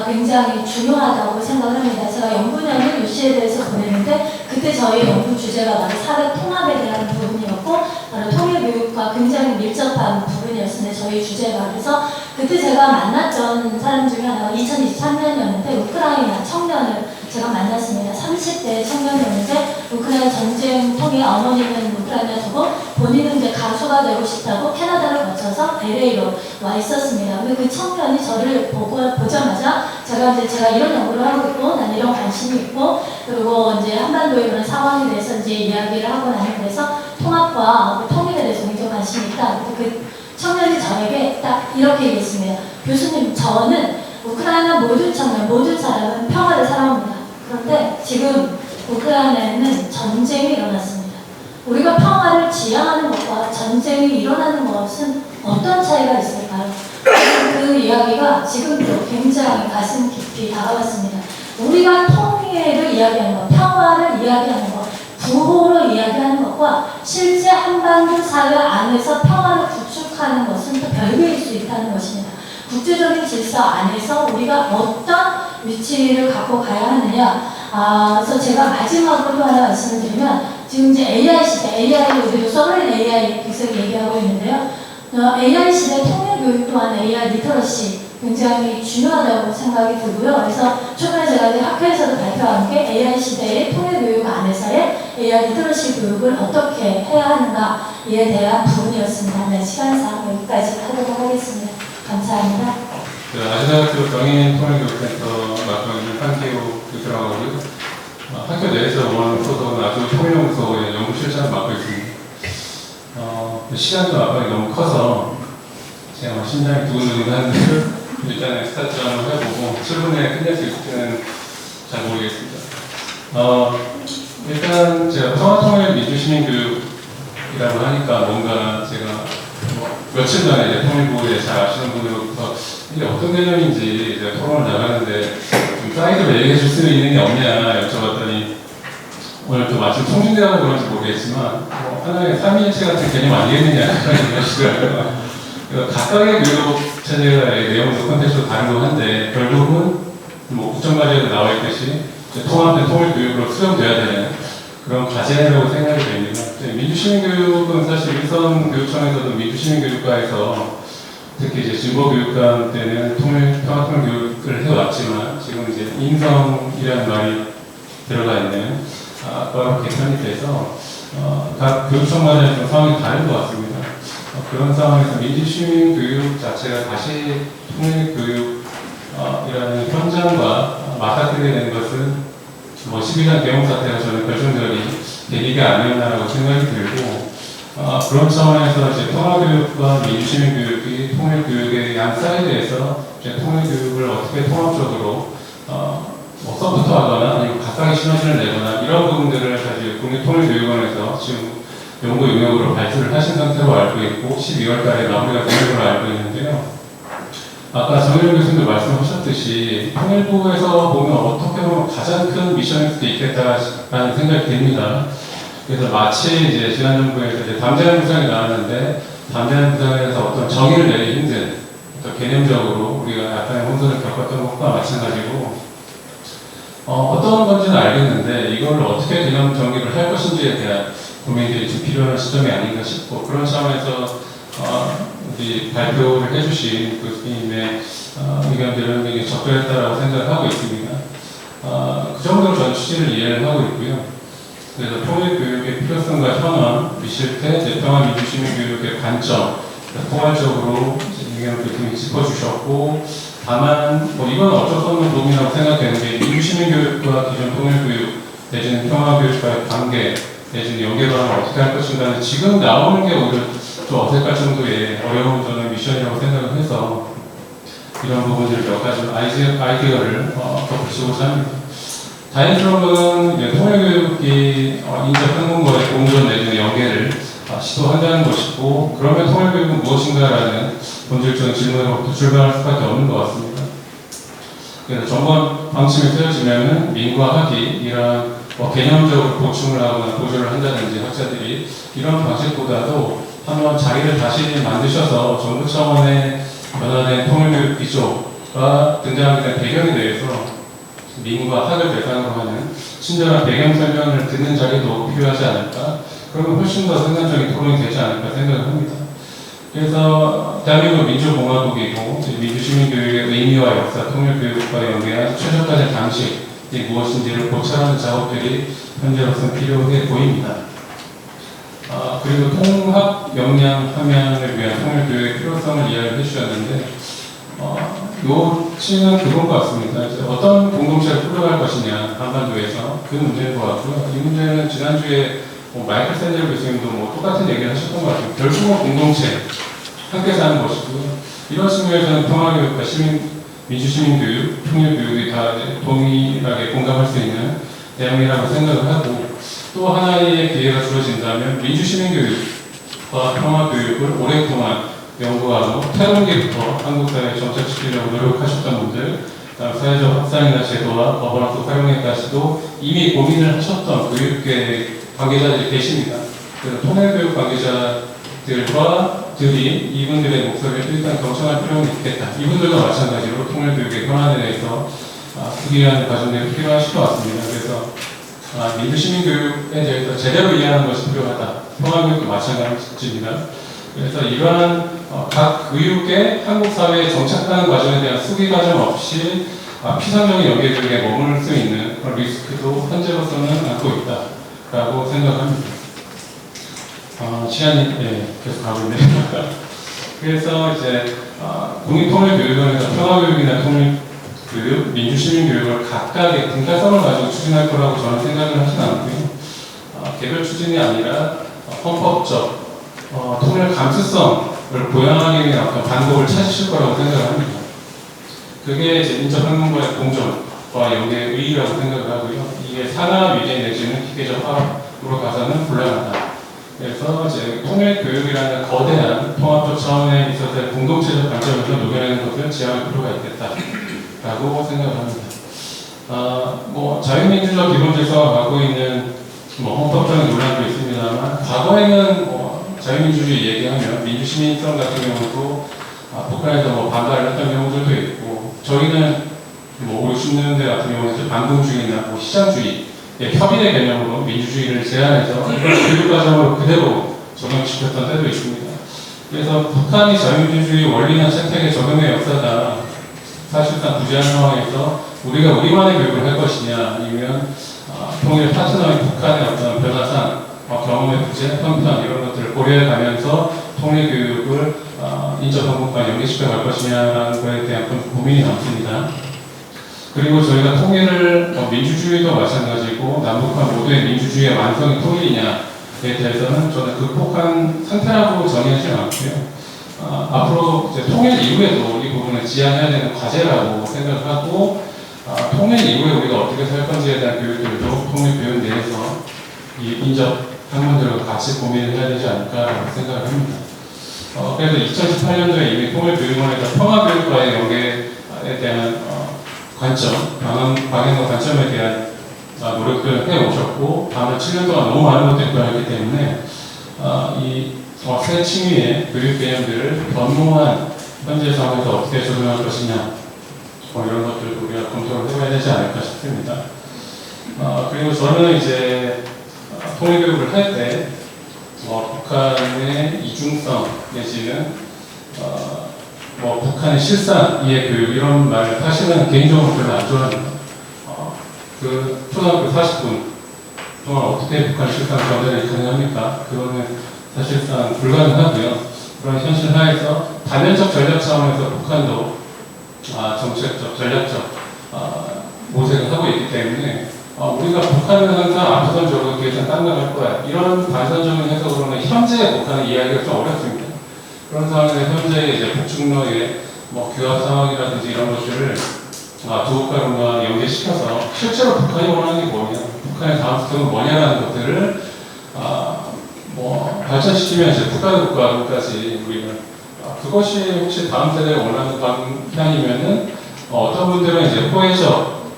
굉장히 중요하다고 생각을 합니다. 제가 연구년을 유시에 대해서 보냈는데 그때 저희 연구 주제가 바로 사회 통합에 대한 부분이었고 바로 통일교육과 굉장히 밀접한 부분이었습니다. 저희 주제가. 그래서 그때 제가 만났던 사람 중에 하나가 2023년이었는데 우크라이나 청년을 제가 만났습니다. 30대 청년이었는데 우크라이나 전쟁 통해 어머니는 우크라이나 두고 본인은 이제 가수가 되고 싶다고 캐나다를 거쳐서 LA로 와 있었습니다. 근데 그 청년이 저를 보자마자 제가 이런 연구를 하고 있고 난 이런 관심이 있고 그리고 이제 한반도의 그런 상황에 대해서 이제 이야기를 하고 나는 그래서 통합과 통일에 대해서 굉장히 관심이 있다. 그 청년이 저에게 딱 이렇게 얘기했습니다. 교수님, 저는 우크라이나 모든 청년, 모든 사람은 평화를 사랑합니다. 그런데 지금 우크라이나에는 전쟁이 일어났습니다. 우리가 평화를 지향하는 것과 전쟁이 일어나는 것은 어떤 차이가 있을까요? 그 이야기가 지금도 굉장히 가슴 깊이 다가왔습니다. 우리가 통일을 이야기하는 것, 평화를 이야기하는 것, 구호로 이야기하는 것과 실제 한반도 사회 안에서 평화를 구축하는 것은 또 별개일 수 있다는 것입니다. 국제적인 질서 안에서 우리가 어떤 위치를 갖고 가야 하느냐. 그래서 제가 마지막으로 또 하나 말씀을 드리면 지금 이제 AI 시대, AI 우리도 서브레인 AI 계속 얘기하고 있는데요. AI 시대 통일 교육 또한 AI 리터러시 굉장히 중요하다고 생각이 들고요. 그래서 최근에 제가 이제 학회에서도 발표한 게 AI 시대의 통일 교육 안에서의 AI 리터러시 교육을 어떻게 해야 하는가에 대한 부분이었습니다. 네, 시간상 여기까지 하도록 하겠습니다. 감사합니다. 아시아대학교 병인통일교육센터 맡은 한기호 교수라고 하고요. 학교 내에서 원하는 소속은 아주 통일연구소의 연구 실장을 맡고 있습니다. 시간도 압박이 너무 커서 제가 심장이 두근두근 하는데 일단은 스타트 한번 해보고 7분에 끝낼 수 있을지는 잘 모르겠습니다. 일단 제가 평화통일 민주시민교육이라고 하니까 뭔가 제가 며칠 전에 이제 통일부에 잘 아시는 분으로부터 이게 어떤 개념인지 제가 토론을 나가는데 좀 사이드로 얘기해 줄 수 있는 게 없냐 여쭤봤더니 오늘 또 마침 통신대라고 그런지 모르겠지만 하나의 삼위일체 같은 개념 아니겠느냐 그런 얘기 하시더라고요. 각각의 교육 체제의 내용도 컨텐츠도 다른 거 한데 결국은 뭐 국정과제에도 나와 있듯이 통합된 통일교육으로 수렴돼야 되는 그런 과제라고 생각이 됩니다. 민주시민교육은 사실 일선교육청에서도 민주시민교육과에서 특히 이제 진보교육과 때는 평화통일교육을 해왔지만 지금 이제 인성이라는 말이 들어가 있는 아까 개편이 돼서 각 교육청마다 좀 상황이 다른 것 같습니다. 그런 상황에서 민주시민교육 자체가 다시 통일교육이라는 현장과 맞닥뜨리게 된 것은 12년 개몽 사태가 저는 결정적인 계기가 아니었나라고 생각이 들고 그런 차원에서 이제 평화교육과 민주시민교육이 통일교육의 양 사이드에서 이제 통일교육을 어떻게 통합적으로 서포트하거나 아니면 각각의 시너지를 내거나 이런 부분들을 사실 국립통일교육원에서 지금 연구 용역으로 발표를 하신 상태로 알고 있고 12월 달에 마무리가 되는 걸로 알고 있는데요. 아까 정일영 교수님도 말씀하셨듯이 통일부에서 보면 어떻게 보면 가장 큰 미션일 수도 있겠다라는 생각이 듭니다. 그래서 마치 이제 지난 정부에서 이제 담대한 부상이 나왔는데 담대한 부상에서 어떤 정의를 내기 힘든 어떤 개념적으로 우리가 약간의 혼선을 겪었던 것과 마찬가지고 어떤 건지는 알겠는데 이걸 어떻게 개념 정리를 할 것인지에 대한 고민들이 좀 필요한 시점이 아닌가 싶고 그런 차원에서 우리 발표를 해주신 교수님의 의견들은 굉장히 적절했다라고 생각을 하고 있습니다. 그 정도로 저는 취지를 이해를 하고 있고요. 그래서 통일교육의 필요성과 현황, 미실태, 평화민주시민교육의 관점, 포괄적으로 의견을 교수님이 짚어주셨고 다만 이건 어쩔 수 없는 부분이라고 생각되는 게 민주시민교육과 기존 통일교육 내지는 평화교육과의 관계 내지는 연계관을 어떻게 할 것인가는 지금 나오는 게 오히려 좀 어색할 정도의 어려운 저는 미션이라고 생각을 해서 이런 부분들을 몇 가지 아이디어를 덧붙이고자 합니다. 다행스러운 것은 통일교육이 인적 한국과의 공존 내지는 연계를 시도한다는 것이고 그러면 통일교육은 무엇인가라는 본질적인 질문으로부터 출발할 수밖에 없는 것 같습니다. 그래서 정권 방침이 세워지면은 민과 학이 이런 개념적으로 보충을 하거나 보조를 한다든지 학자들이 이런 방식보다도 한번 자기를 다시 만드셔서 정부 차원의 변화된 통일교육 기조가 등장하게 된 배경에 대해서 민과 학을 대상으로 하는 친절한 배경 설명을 듣는 자리도 필요하지 않을까? 그러면 훨씬 더 생산적인 토론이 되지 않을까 생각을 합니다. 그래서 대한민국 민주공화국이고 민주시민교육의 의미와 역사, 통일교육과 연계한 최적화된 방식이 무엇인지를 고찰하는 작업들이 현재로서는 필요해 보입니다. 그리고 통합 역량 함양을 위한 통일교육의 필요성을 이야기를 해주셨는데 요 층은 그건 것 같습니다. 이제 어떤 공동체를 꾸려갈 것이냐 한반도에서 그 문제인 것 같고요. 이 문제는 지난주에 마이클 샌델 교수님도 똑같은 얘기를 하셨던 것 같아요. 결국은 공동체 함께 사는 것이고요. 이런 측면에서는 평화교육과 민주시민교육, 통일교육이 다 동일하게 공감할 수 있는 내용이라고 생각을 하고 또 하나의 기회가 주어진다면 민주시민교육과 평화교육을 오랫동안 연구하고 태동기부터 한국 사회에 정착시키려고 노력하셨던 분들, 사회적 확산이나 제도와 어버넌스 활용에까지도 이미 고민을 하셨던 교육계 관계자들이 계십니다. 그래서 통일교육 관계자들이 이분들의 목소리를 일단 경청할 필요는 있겠다. 이분들도 마찬가지로 통일교육의 현안에 대해서 특이한 과정들이 필요하실 것 같습니다. 그래서 민주시민교육에 대해서 제대로 이해하는 것이 필요하다. 평화교육도 마찬가지입니다. 그래서 이러한 각 교육의 한국 사회에 정착하는 과정에 대한 수기 과정 없이 피상적인 연계교육에 머물 수 있는 그런 리스크도 현재로서는 안고 있다라고 생각합니다. 시간이 계속 가고 있네요. 그래서 이제 국립통일교육원에서 평화교육이나 통일교육, 민주시민교육을 각각의 분가성을 가지고 추진할 거라고 저는 생각을 하진 않고요. 개별 추진이 아니라 헌법적 통일 감수성을 보양하기 위한 어떤 방법을 찾으실 거라고 생각합니다. 그게 이제 인적 학문과의 공존과 연계의 의의라고 생각을 하고요. 이게 산하 위계 내지는 기계적 화합으로 가서는 곤란하다. 그래서 이제 통일교육이라는 거대한 통합적 차원에 있어서의 공동체적 관점에서 녹여내는 것을 지향할 필요가 있겠다라고 생각합니다. 자유민주적 기본 질서가 갖고 있는 헌법적인 논란도 있습니다만 과거에는 자유민주주의 얘기하면 민주시민성 같은 경우도 북한에서 반발을 했던 경우들도 있고 저희는 50년대 같은 경우는 반공주의나 시장주의 협의의 개념으로 민주주의를 제안해서 교육과정으로 그대로 적용시켰던 때도 있습니다. 그래서 북한이 자유민주주의 원리나 채택의 적용의 역사가 사실상 부재한 상황에서 우리가 우리만의 교육을 할 것이냐 아니면 통일 파트너인 북한의 어떤 변화상 경험의 부재, 편견 이런 것들을 고려해 가면서 통일교육을 인적한국과 연계시켜 갈 것이냐라는 것에 대한 고민이 많습니다. 그리고 저희가 통일을 민주주의도 마찬가지고 남북한 모두의 민주주의의 완성이 통일이냐에 대해서는 저는 극복한 상태라고 정의하지 않고요. 앞으로 이제 통일 이후에도 이 부분을 지향해야 되는 과제라고 생각하고 통일 이후에 우리가 어떻게 살 건지에 대한 교육들도 통일교육 내에서 이 인적 학문들과 같이 고민을 해야 되지 않을까라고 생각을 합니다. 그래서 2018년도에 이미 통일교육원에서 평화교육과의 연계에 대한 관점, 방향과 관점에 대한 노력들을 해오셨고, 다음에 7년 동안 너무 많은 것들이 변했기 때문에 이 새 층위의 교육 개념들을 변모한 현재 상황에서 어떻게 적용할 것이냐, 이런 것들도 우리가 검토를 해봐야 되지 않을까 싶습니다. 그리고 저는 이제 통일교육을 할 때 북한의 이중성 내지는 북한의 실상 이해 교육 이런 말을 사실은 개인적으로 별로 안 좋아합니다. 그 초등학교 40분 동안 어떻게 북한 실상 전달이 가능합니까? 그거는 사실상 불가능하고요. 그런 현실 하에서 다면적 전략 차원에서 북한도 정책적, 전략적 모색을 하고 있기 때문에 우리가 북한은 항상 앞선적으로 뒤에서 딴나갈 거야. 이런 반선적인 해석으로는 현재의 북한을 이해하기가 좀 어렵습니다. 그런 상황에서 현재의 이제 북중로의 규합 상황이라든지 이런 것들을 두 국가론과 연계시켜서 실제로 북한이 원하는 게 뭐냐, 북한의 다음 스텝은 뭐냐라는 것들을 발전시키면 이제 국가론까지 우리는 그것이 혹시 다음 세대가 원하는 방향이면은 어떤 분들은 이제 호혜적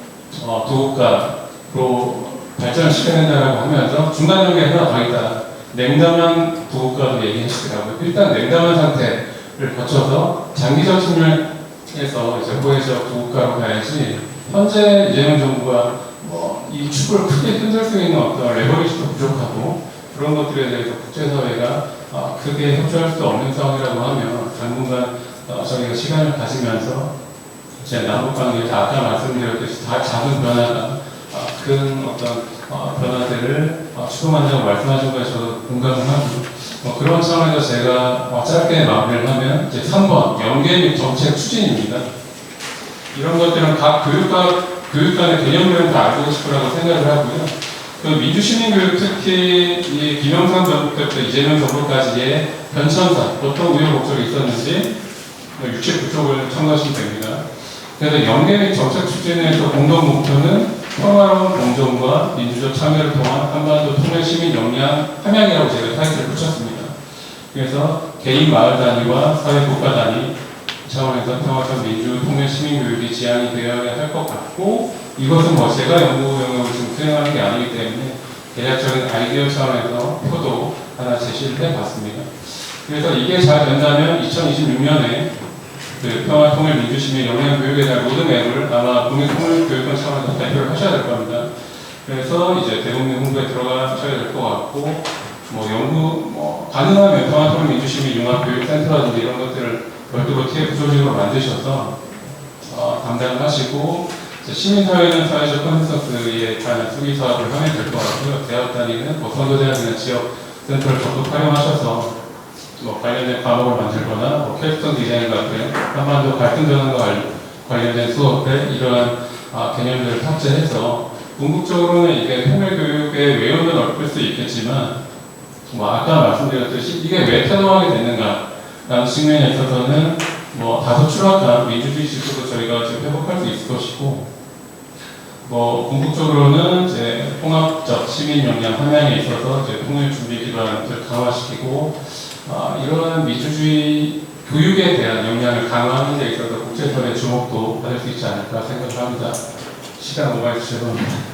두 국가로 발전을 시켜낸다라고 하면서 중간 연계 하나 더 있다. 냉담한 두 국가도 얘기하시더라고요. 일단 냉담한 상태를 거쳐서 장기적 측면에서 이제 호혜적 두 국가로 가야지 현재 이재명 정부가 이 축을 크게 흔들 수 있는 어떤 레버리지도 부족하고 그런 것들에 대해서 국제사회가 크게 협조할 수 없는 상황이라고 하면 당분간 저희가 시간을 가지면서 제 남북관계에서 아까 말씀드렸듯이 다 작은 변화가 큰 어떤 변화들을 추구한다고 말씀하신 거에 저도 공감을 하고 그런 차원에서 제가 짧게 마무리를 하면 이제 3번 연계 및 정책 추진입니다. 이런 것들은 각 교육 간의 개념들은 다 알고 싶으라고 생각을 하고요. 그 민주시민교육 특히 이 김영삼 정부부터 이재명 정부까지의 변천사 어떤 우여곡절이 있었는지 69쪽을 참고하시면 됩니다. 그래서 연계 및 정책 추진에서 공동 목표는 평화로운 공존과 민주적 참여를 통한 한반도 통일 시민 역량 함양이라고 제가 타이틀을 붙였습니다. 그래서 개인 마을 단위와 사회 국가 단위 차원에서 평화적 민주 통일 시민 교육이 지향이 되어야 할 것 같고 이것은 제가 연구 영역을 지금 수행하는 게 아니기 때문에 대략적인 아이디어 차원에서 표도 하나 제시를 해봤습니다. 그래서 이게 잘 된다면 2026년에 그 평화 통일 민주 시민 역량 교육에 대한 로드맵을 아마 국민통일교육원 차원에서 발표를 하셔야 될 겁니다. 그래서 이제 대국민 홍보에 들어가셔야 될 것 같고 가능하면 평화 통일 민주 시민 융합교육센터라든지 이런 것들을 별도로 TF 조직으로 만드셔서 담당을 하시고 시민사회는 사회적 컨센서스에 관한 수기 사업을 하면 될 것 같고요. 대학 단위는 선거대학이나 지역센터를 적극 활용하셔서 관련된 과목을 만들거나 캡스톤 디자인 같은 한반도 갈등 전환과 관련된 수업에 이러한 개념들을 탑재해서 궁극적으로는 이게 통일교육의 외연은 넓힐 수 있겠지만 아까 말씀드렸듯이 이게 왜 태동하게 됐는가 라는 측면에 있어서는 다소 추락한 민주주의 지수도 저희가 지금 회복할 수 있을 것이고 궁극적으로는 이제 통합적 시민 역량 함양에 있어서 이제 통일 준비 기반을 강화시키고 이러한 민주주의 교육에 대한 역량을 강화하는 데 있어서 국제사회의 주목도 받을 수 있지 않을까 생각을 합니다. 시간 오버해 주셔서 감사합니다.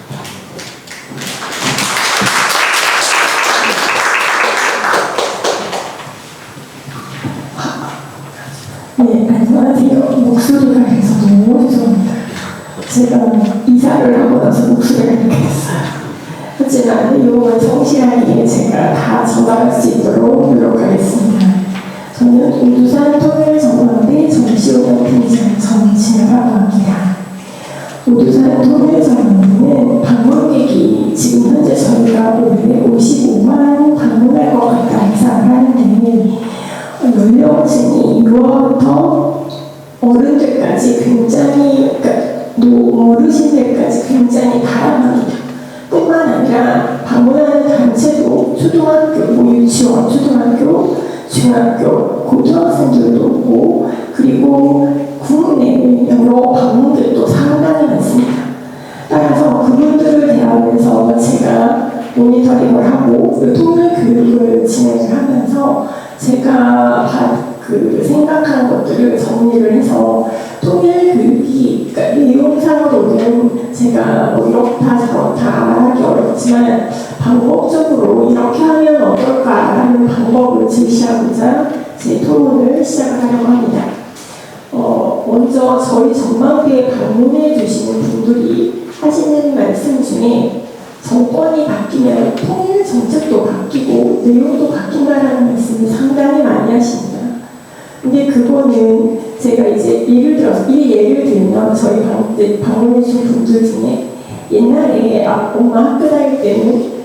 네, 안녕하세요. 목소리가 그래서 너무 죄송합니다. 제가 이사를 하고 나서 목소리가 이렇게 됐어요. 하지만 내용을 성실하게 제가 다 전달할 수 있도록 노력하겠습니다. 저는 우두산 통일전망대 정시호경 팀장 정진아라고 합니다. 우두산 통일전망대는 방문객이 지금 현재 저희가 올해 55만 방문할 것 같다 예상을 하는데 연령층이 유아부터 어른들까지 굉장히 어르신들까지 굉장히 다양합니다. 뿐만 아니라 방문하는 단체도 초등학교, 유치원, 초등학교, 중학교, 고등학생들도 오고 그리고 국내 여러 방문들도 상당히 많습니다. 따라서 그분들을 대하면서 제가 모니터링을 하고 통일 교육을 진행을 하면서 제가 생각한 것들을 정리를 해서 통일 교육이, 그러니까 내용상으로는 제가 뭐 이렇다 저렇다 말하기 어렵지만 방법적으로 이렇게 하면 어떨까라는 방법을 제시하고자 제 토론을 시작하려고 합니다. 먼저 저희 전망대에 방문해 주시는 분들이 하시는 말씀 중에 정권이 바뀌면 통일 정책도 바뀌고 내용도 바뀐다라는 말씀을 상당히 많이 하십니다. 근데 그거는 제가 이제 이 예를 들면 저희 방문해 주신 분들 중에 옛날에 엄마 학교 다닐 때는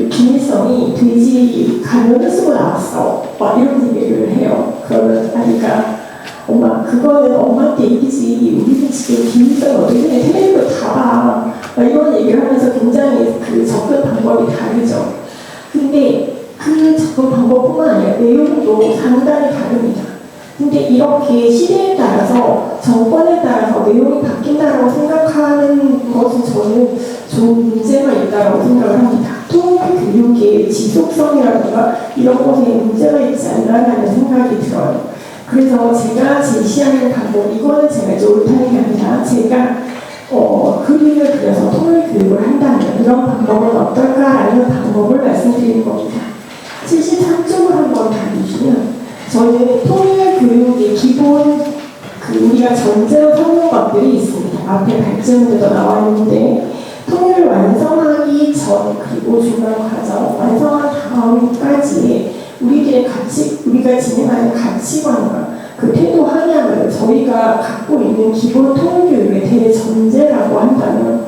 김일성이 돼지 가면을 쓰고 나왔어. 막 이런 얘기를 해요. 그러면 아이가 엄마 그거는 엄마한테 얘기지. 우리는 지금 김일성이 어떻게 되는지 텔레비로 다 봐. 이런 얘기를 하면서 굉장히 접근 방법이 다르죠. 근데 그 접근 방법뿐만 아니라 내용도 상당히 다릅니다. 근데 이렇게 시대에 따라서 정권에 따라서 내용이 바뀐다고 생각하는 것은 저는 좀 문제가 있다고 생각을 합니다. 통일 교육의 지속성이라든가 이런 것에 문제가 있지 않나라는 생각이 들어요. 그래서 제가 제시하는 방법, 이거는 제가 이제 옳다는 게 아니라 제가 그림을 그려서 통일 교육을 한다면 이런 방법은 어떨까라는 방법을 말씀드리는 겁니다. 73쪽을 한번 봐주시면 저는 통일 교육의 기본 우리가 전제로 삼는 것들이 있습니다. 앞에 발전문에도 나와 있는데 통일을 완성하기 전 그리고 중간 과정 완성한 다음까지의 우리들의 우리가 진행하는 가치관과 그 태도 방향을 저희가 갖고 있는 기본 통일 교육의 대전제라고 한다면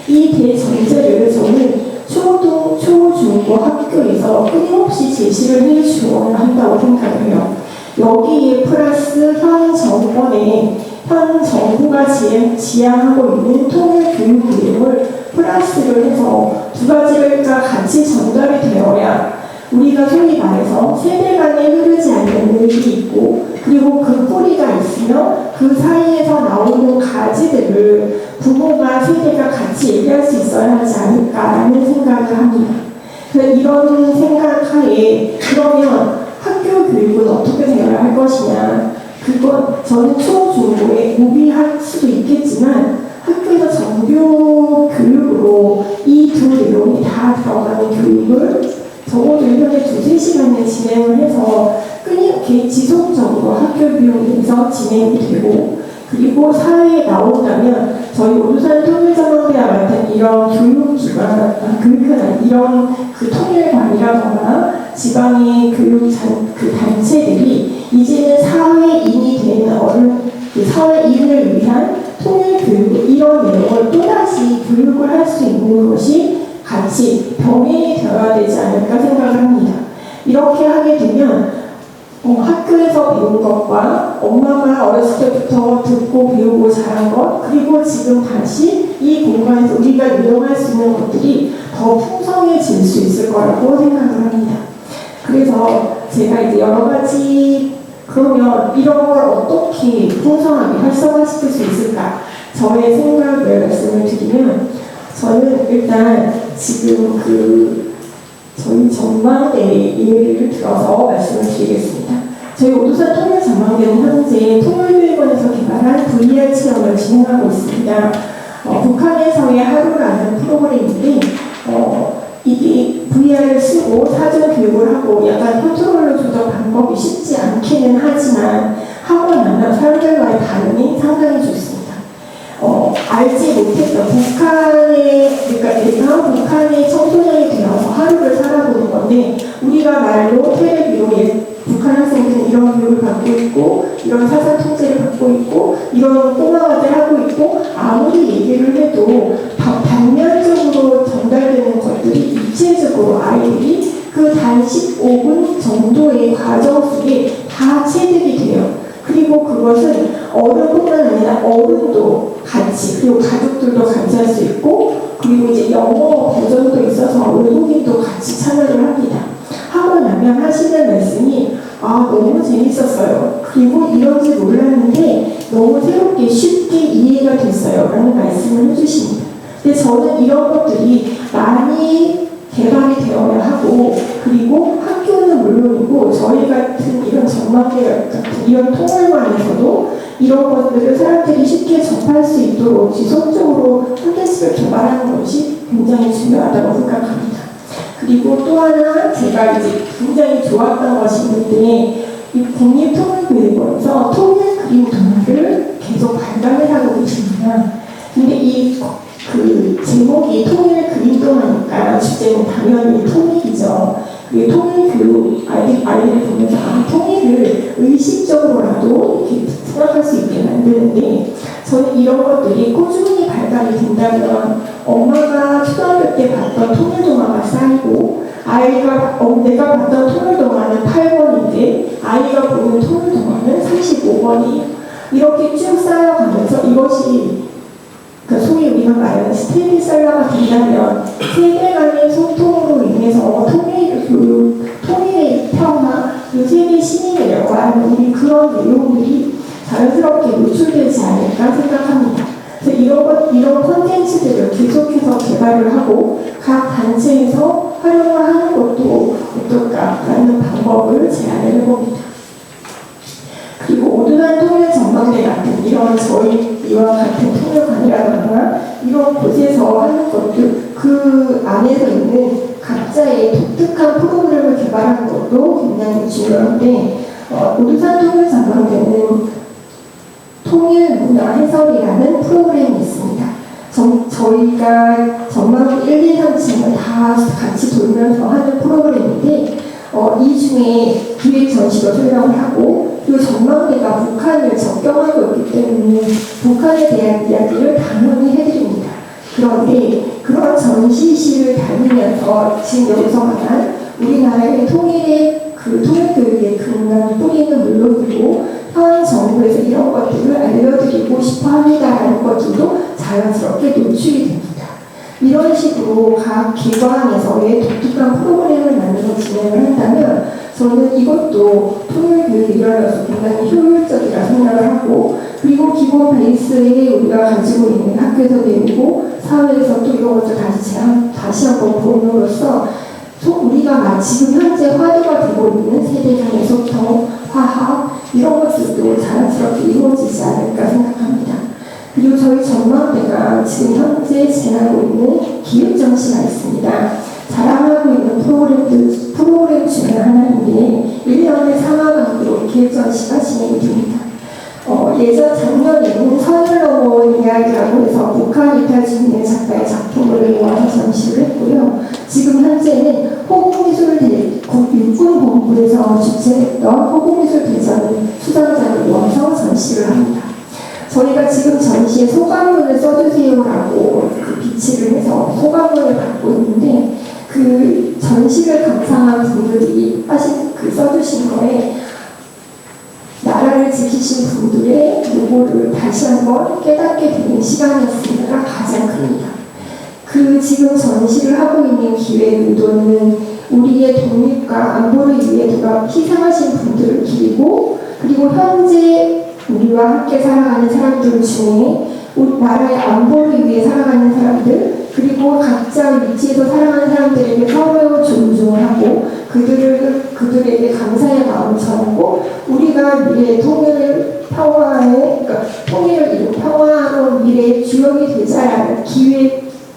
이 대전제를 저는 초, 중고 학교에서 끊임없이 제시를 해 지원을 한다고 생각을 해요. 여기에 플러스 현 정부가 지향하고 있는 통일 교육 내용을 플러스를 해서 두 가지가 같이 전달이 되어야 우리가 소위 말해서 세대 간에 흐르지 않는 일이 있고 그리고 그 뿌리가 있으면 그 사이에서 나오는 가지들을 부모가 세대가 같이 얘기할 수 있어야 하지 않을까라는 생각을 합니다. 이런 생각하에 그러면 학교 교육은 어떻게 되어야 할 것이냐, 그건 저는 초중고에 무비할 수도 있겠지만 학교에서 정규 교육으로 이 두 내용이 다 들어가는 교육을 적어도 1년에 2-3시간을 진행을 해서 끊임없이 지속적으로 학교 비용에서 진행이 되고 그리고 사회에 나온다면 저희 오두산 통일전망대와 같은 이런 교육기관, 이런 통일관이라거나 지방의 단체들이 이제는 사회인이 되는 사회인을 위한 통일교육 이런 내용을 또다시 교육을 할 수 있는 것이 같이 병행이 되어야 되지 않을까 생각을 합니다. 이렇게 하게 되면 학교에서 배운 것과 엄마가 어렸을 때부터 듣고 배우고 자란 것 그리고 지금 다시 이 공간에서 우리가 이용할 수 있는 것들이 더 풍성해질 수 있을 거라고 생각을 합니다. 그래서 제가 이제 여러 가지 그러면 이런 걸 어떻게 풍성하게 활성화시킬 수 있을까 저의 생각을 말씀을 드리면 저는 일단 지금 저희 전망대의 예를 들어서 말씀을 드리겠습니다. 저희 오두산 통일전망대는 현재 통일교육원에서 개발한 VR 체험을 진행하고 있습니다. 북한에서의 하루라는 프로그램인데 이게 VR을 쓰고 사전 교육을 하고 약간 컨트롤러 조정 방법이 쉽지 않기는 하지만 하고 나면 사람들과의 반응이 상당히 좋습니다. 알지 못했던 내가 북한의 청소년이 되어서 하루를 살아보는 건데 우리가 말로 텔레비로 북한 학생들은 이런 교육을 받고 있고 이런 사상 통제를 받고 있고 이런 꼬마가들 하고 있고 아무리 얘기를 해도 단면적으로 전달되는 것들이 입체적으로 아이들이 단 15분 정도의 과정 속에 다 체득이 돼요. 그리고 그것은 어른뿐만 아니라 어른도 같이 그리고 가족들도 같이 할 수 있고 그리고 이제 영어 버전도 있어서 외국인도 같이 참여를 합니다. 하고 나면 하시는 말씀이 너무 재밌었어요. 그리고 이런지 몰랐는데 너무 새롭게 쉽게 이해가 됐어요. 라는 말씀을 해주십니다. 근데 저는 이런 것들이 많이 개발이 되어야 하고, 그리고 학교는 물론이고 저희 같은 이런 전망대 같은 이런 통일만에서도 이런 것들을 사람들이 쉽게 접할 수 있도록 지속적으로 콘텐츠를 개발하는 것이 굉장히 중요하다고 생각합니다. 그리고 또 하나 제가 이제 굉장히 좋았던 것이 있는데, 이 국립통일교육원에서 통일 그림 동화를 계속 발간을 하고 계십니다. 근데 그 제목이 통일 그림 동화니까 주제는 당연히 통일이죠. 그리고 통일 교육 아이들 보면서 통일을 의식적으로라도 이렇게 생각할 수 있게 만드는데, 저는 이런 것들이 꾸준히 발간이 된다면 엄마가 초등학교 때 봤던 통일 동화가 쌓이고, 내가 봤던 통일 동화는 8번인데 아이가 보는 통일 동화는 35번이에요. 이렇게 쭉 쌓여가면서 이것이 소위 우리가 말하는 스테디셀러가 된다면 세계 간의 소통으로 인해서 통일의 평화, 세계 시민이 되려고 하는 우리 그런 내용들이 자연스럽게 노출되지 않을까 생각합니다. 그래서 이런 콘텐츠들을 계속해서 개발을 하고 각 단체에서 활용을 하는 것도 어떨까라는 방법을 제안을 해봅니다. 그리고 오드난 통일 전망대 같은 이와 같은 통일관이라던가 이런 곳에서 하는 것들, 그 안에서 있는 각자의 독특한 프로그램을 개발하는 것도 굉장히 중요한데, 오드산 통일 전망대는 통일 문화 해설이라는 프로그램이 있습니다. 저희가 전망 1, 2, 3층을 다 같이 돌면서 하는 프로그램인데, 이 중에 기획 전시도 설명을 하고, 이 전망대가 북한을 접경하고 있기 때문에 북한에 대한 이야기를 당연히 해드립니다. 그런데 그런 전시실을 다니면서 지금 여기서 말한 우리나라의 통일의 통일교육의 근간 뿌리는 물론이고 현 정부에서 이런 것들을 알려드리고 싶어 합니다라는 것들도 자연스럽게 노출이 됩니다. 이런 식으로 각 기관에서의 독특한 프로그램을 만들어 진행을 한다면 저는 이것도 통일교육이 일어나서 굉장히 효율적이라 생각을 하고, 그리고 기본 베이스에 우리가 가지고 있는 학교에서 배우고 사회에서 또 이런 것을 다시 한번 보므로써 우리가 지금 현재 화두가 되고 있는 세대 간의 소통, 화합 이런 것들도 자연스럽게 이루어지지 않을까 생각합니다. 그리고 저희 전망대가 지금 현재 진행하고 있는 기획전시가 있습니다. 자랑하고 있는 프로그램 중에 하나인데 1년에 3화간으로 기획전시가 진행이 됩니다. 예전 작년에는 선을 넘어온 이야기라고 해서 북한 이탈 중인 작가의 작품을 모아서 전시를 했고요. 지금 현재는 육군본부에서 주최했던 호국미술대전 수상자를 모아서 전시를 합니다. 저희가 지금 전시에 소감문을 써주세요라고 비치를 해서 소감문을 받고 있는데, 그 전시를 감상한 분들이 써주신 거에 나라를 지키신 분들의 노고를 다시 한번 깨닫게 되는 시간이었습니다가 가장 큽니다. 지금 전시를 하고 있는 기획 의도는 우리의 독립과 안보를 위해 희생하신 분들을 기리고, 그리고 현재 우리와 함께 살아가는 사람들 중에 나라의 안보를 위해 살아가는 사람들, 그리고 각자 위치에서 살아가는 사람들에게 서로 존중을 하고 그들에게 감사의 마음을 전하고, 우리가 미래의 통일을 이룬 평화로운 미래의 주역이 되자라는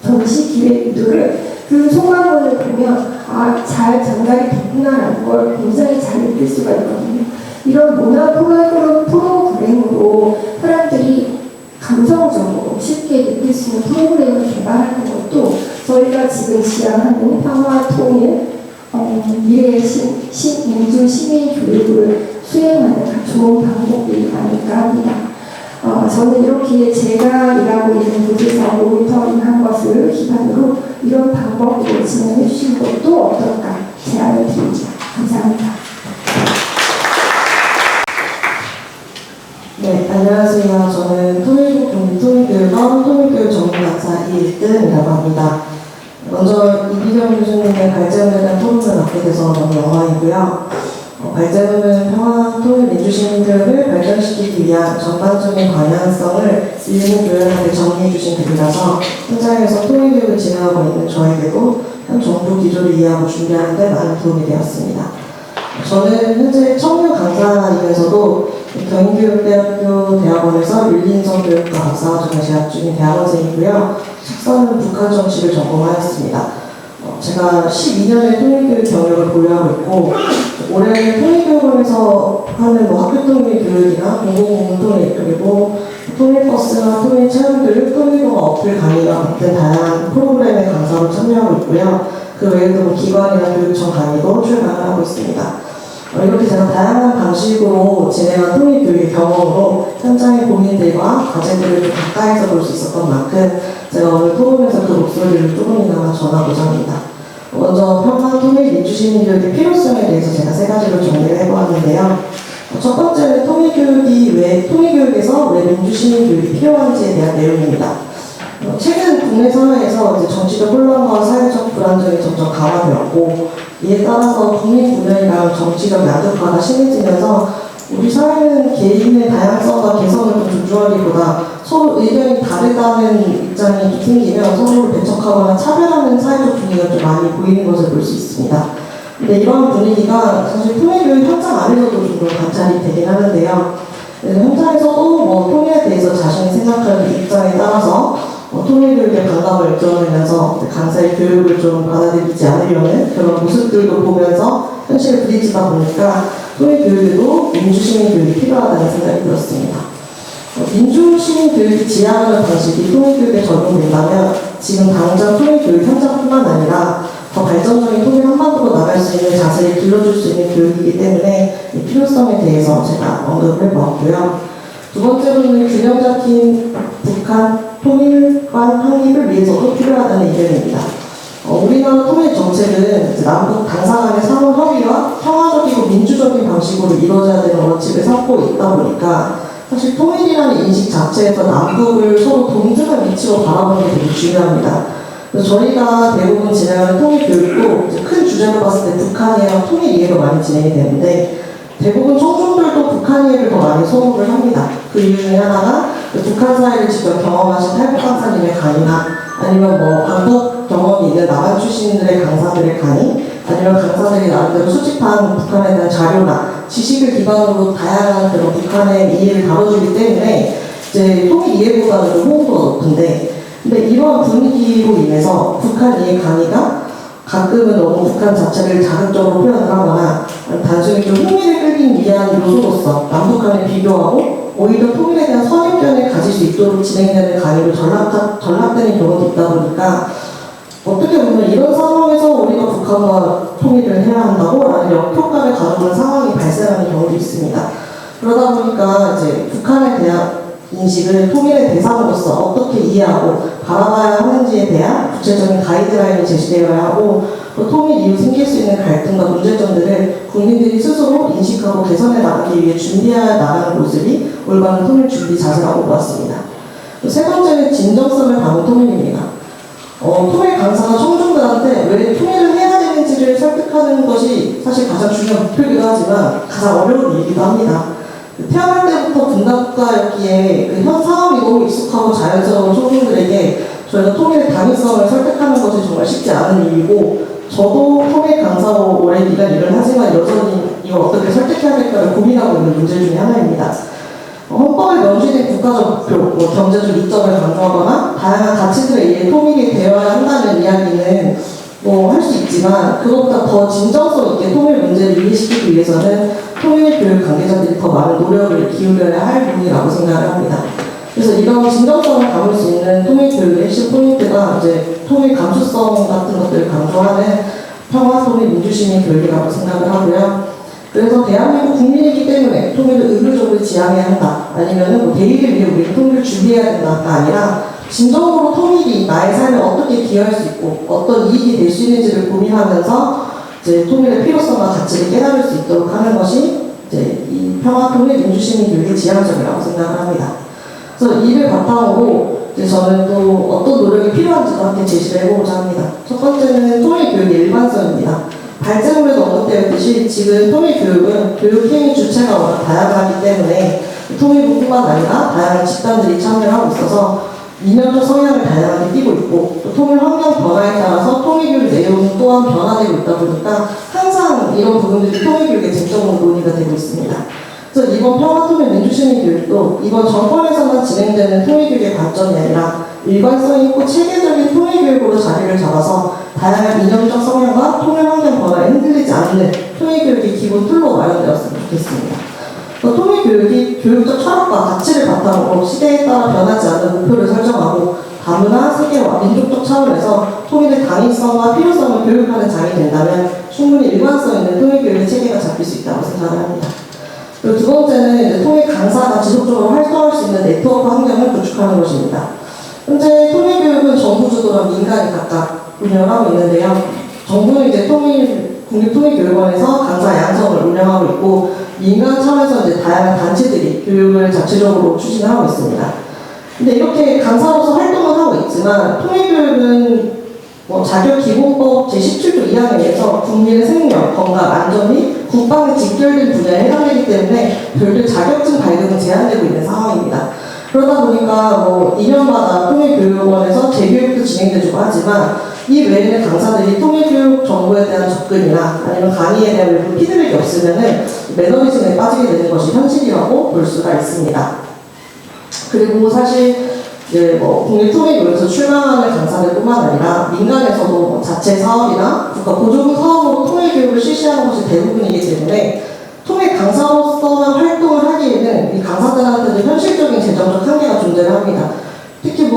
전시 기획 의도를 그 소감문을 보면 잘 전달이 됐구나라는 걸 굉장히 잘 느낄 수가 있거든요. 이런 문화 프로그램으로 사람들이 감성적으로 쉽게 느낄 수 있는 프로그램을 개발하는 것도 저희가 지금 지향하는 평화, 통일, 미래의 민주 시민 교육을 수행하는 좋은 방법이 아닐까 합니다. 저는 이렇게 제가 일하고 있는 곳에서 모니터링한 것을 기반으로 이런 방법으로 진행해 주신 것도 어떨까 제안을 드립니다. 감사합니다. 네, 안녕하세요. 저는 통일교육원 통일교육 전문강사 이일등이라고 합니다. 먼저 이비경 교수님의 발제문에 대한 토론을 맡게 돼서 너무 영광이고요. 발제문은 평화, 통일, 민주시민교육을 발전시키기 위한 전반적인 방향성을 일목요연하게 정리해 주신 글이라서 현장에서 통일교육을 진행하고 있는 저에게도 현 정부 기조를 이해하고 준비하는 데 많은 도움이 되었습니다. 저는 현재 청년 강사이면서도 경인교육대학교 대학원에서 윤리인성교육과 박사과정을 재학 중인 대학원생이고요. 석사는 북한 정치를 전공하였습니다. 제가 12년의 통일교육 경력을 보유하고 있고 올해 통일교육원에서 하는 학교 통일 교육이나 공공공문 통일 그리고 통일버스나 통일체험교육, 통일동화 어플 강의와 같은 다양한 프로그램의 강사로 참여하고 있고요. 그 외에도 기관이나 교육청 강의도 출간을 하고 있습니다. 이렇게 제가 다양한 방식으로 진행한 통일교육의 경험으로 현장의 고민들과 과제들을 좀 가까이서 볼 수 있었던 만큼 제가 오늘 토론에서 그 목소리를 조금이나마 전하고자 합니다. 먼저 평화 통일 민주시민교육의 필요성에 대해서 제가 세 가지로 정리를 해보았는데요. 첫 번째는 통일교육에서 왜 민주시민교육이 필요한지에 대한 내용입니다. 최근 국내 사회에서 이제 정치적 혼란과 사회적 불안정이 점점 강화되었고 이에 따라서 국민 분열이랑 정치적 양극화가 심해지면서 우리 사회는 개인의 다양성과 개성을 좀 존중하기보다 서로 의견이 다르다는 입장이 생기면 서로를 배척하거나 차별하는 사회적 분위기가 좀 많이 보이는 것을 볼 수 있습니다. 근데 이런 분위기가 사실 통일교육 현장 안에서도 좀 관찰이 되긴 하는데요. 현장에서도 통일에 대해서 자신이 생각하는 입장에 따라서 통일교육의 반감을 드러내면서 강사의 교육을 좀 받아들이지 않으려는 그런 모습들도 보면서 현실에 부딪히다 보니까 통일교육에도 민주시민교육이 필요하다는 생각이 들었습니다. 민주시민교육이 지향하는 방식이 통일교육에 적용된다면 지금 당장 통일교육 현장뿐만 아니라 더 발전적인 통일 한반도로 나갈 수 있는 자세를 길러줄 수 있는 교육이기 때문에 이 필요성에 대해서 제가 언급을 해보았고요. 두 번째로는 균형 잡힌 북한 통일관 확립을 위해서도 필요하다는 의견입니다. 우리나라 통일 정책은 남북 당사 간의 상호 협의와 평화적이고 민주적인 방식으로 이루어져야 되는 원칙을 삼고 있다 보니까 사실 통일이라는 인식 자체에서 남북을 서로 동등한 위치로 바라보는 게 되게 중요합니다. 그래서 저희가 대부분 진행하는 통일 교육도 큰 주제로 봤을 때 북한이랑 통일 이해가 많이 진행이 되는데 대부분 청중들도 북한 이해를 더 많이 선호를 합니다. 그 이유 중에 하나가 북한 사회를 직접 경험하신 탈북 강사님의 강의나 아니면 방북 경험이 있는 남한 출신들의 강사들의 강의 아니면 강사들이 나름대로 수집한 북한에 대한 자료나 지식을 기반으로 다양한 그런 북한의 이해를 다뤄주기 때문에 이제 통일 이해보다는 좀 호응도가 높은데 근데 이러한 분위기로 인해서 북한 이해 강의가 가끔은 너무 북한 자체를 자극적으로 표현을 하거나 단순히 좀 흥미를 끌기 위한 요소로서 남북한을 비교하고 오히려 통일에 대한 선입견을 가질 수 있도록 진행되는 강의로 전락되는 경우도 있다 보니까 어떻게 보면 이런 상황에서 우리가 북한과 통일을 해야 한다고라는 역효과를 가져오는 상황이 발생하는 경우도 있습니다. 그러다 보니까 이제 북한에 대한 인식을 통일의 대상으로서 어떻게 이해하고 바라봐야 하는지에 대한 구체적인 가이드라인이 제시되어야 하고 또 통일 이후 생길 수 있는 갈등과 문제점들을 국민들이 스스로 인식하고 개선해 나가기 위해 준비해 나가는 모습이 올바른 통일 준비 자세라고 보았습니다. 세 번째는 진정성을 담은 통일입니다. 통일 강사가 청중들한테 왜 통일을 해야 되는지를 설득하는 것이 사실 가장 중요한 목표이기도 하지만 가장 어려운 일이기도 합니다. 태어날 때부터 분단국가였기에 그 현 상황이 너무 익숙하고 자연스러운 청중들에게 저희가 통일의 당위성을 설득하는 것이 정말 쉽지 않은 일이고 저도 통일 강사로 오랜 기간 일을 하지만 여전히 이걸 어떻게 설득해야 될까를 고민하고 있는 문제 중에 하나입니다. 헌법에 명시된 국가적 목표, 경제적 이점을 강조하거나 다양한 가치들에 의해 통일이 되어야 한다는 이야기는 할 수 있지만 그것보다 더 진정성 있게 통일 문제를 이해시키기 위해서는 통일 교육 관계자들이 더 많은 노력을 기울여야 할 부분이라고 생각을 합니다. 그래서 이런 진정성을 담을 수 있는 통일 교육의 핵심 포인트가 이제 통일 감수성 같은 것들을 강조하는 평화 통일 민주시민 교육이라고 생각을 하고요. 그래서 대한민국 국민이기 때문에 통일을 의무적으로 지향해야 한다. 아니면은 대의를 위해 우리 통일을 준비해야 된다가 아니라 진정으로 통일이 나의 삶에 어떻게 기여할 수 있고 어떤 이익이 될 수 있는지를 고민하면서 이제 통일의 필요성과 가치를 깨달을 수 있도록 하는 것이 이제 이 평화 통일 민주시민 교육의 지향점이라고 생각을 합니다. 그래서 이를 바탕으로 이제 저는 또 어떤 노력이 필요한지도 함께 제시를 해보고자 합니다. 첫 번째는 통일 교육의 일관성입니다. 발제물에도 언급되었듯이 지금 통일 교육은 교육 행위 주체가 워낙 다양하기 때문에 통일부뿐만 아니라 다양한 집단들이 참여를 하고 있어서 이념적 성향을 다양하게 띠고 있고 또 통일 환경 변화에 따라서 통일교육 내용 또한 변화되고 있다 보니까 항상 이런 부분들이 통일교육의 쟁점으로 논의가 되고 있습니다. 그래서 이번 평화통일민주시민교육도 이번 정권에서만 진행되는 통일교육의 관점이 아니라 일관성 있고 체계적인 통일교육으로 자리를 잡아서 다양한 이념적 성향과 통일 환경 변화에 흔들리지 않는 통일교육의 기본 틀로 마련되었으면 좋겠습니다. 통일교육이 교육적 철학과 가치를 바탕으로 시대에 따라 변하지 않는 목표를 설정하고 다문화, 세계화, 민족적 차원에서 통일의 당위성과 필요성을 교육하는 장이 된다면 충분히 일관성 있는 통일교육의 체계가 잡힐 수 있다고 생각을 합니다. 그리고 두 번째는 이제 통일 강사가 지속적으로 활동할 수 있는 네트워크 환경을 구축하는 것입니다. 현재 통일교육은 정부 주도랑 민간이 각각 운영을 하고 있는데요. 정부는 이제 국립통일교육원에서 강사 양성을 운영하고 있고 민간 차원에서 이제 다양한 단체들이 교육을 자체적으로 추진하고 있습니다. 근데 이렇게 강사로서 활동을 하고 있지만 통일교육은 자격기본법 제17조 2항에서 국민의 생명, 건강, 안전 및 국방에 직결된 분야에 해당되기 때문에 별도의 자격증 발급은 제한되고 있는 상황입니다. 그러다 보니까 2년마다 통일교육원에서 재교육도 진행되고 하지만 이 외에는 강사들이 통일교육 정보에 대한 접근이나 아니면 강의에 대한 외부 피드백이 없으면은 매너리즘에 빠지게 되는 것이 현실이라고 볼 수가 있습니다. 그리고 사실 국립통일교육에서 출강하는 강사들뿐만 아니라 민간에서도 자체 사업이나 국가 보조금 사업으로 통일교육을 실시하는 것이 대부분이기 때문에 통일 강사로서만 활동을 하기에는 이 강사들한테도 현실적인 재정적 한계가 존재를 합니다. 특히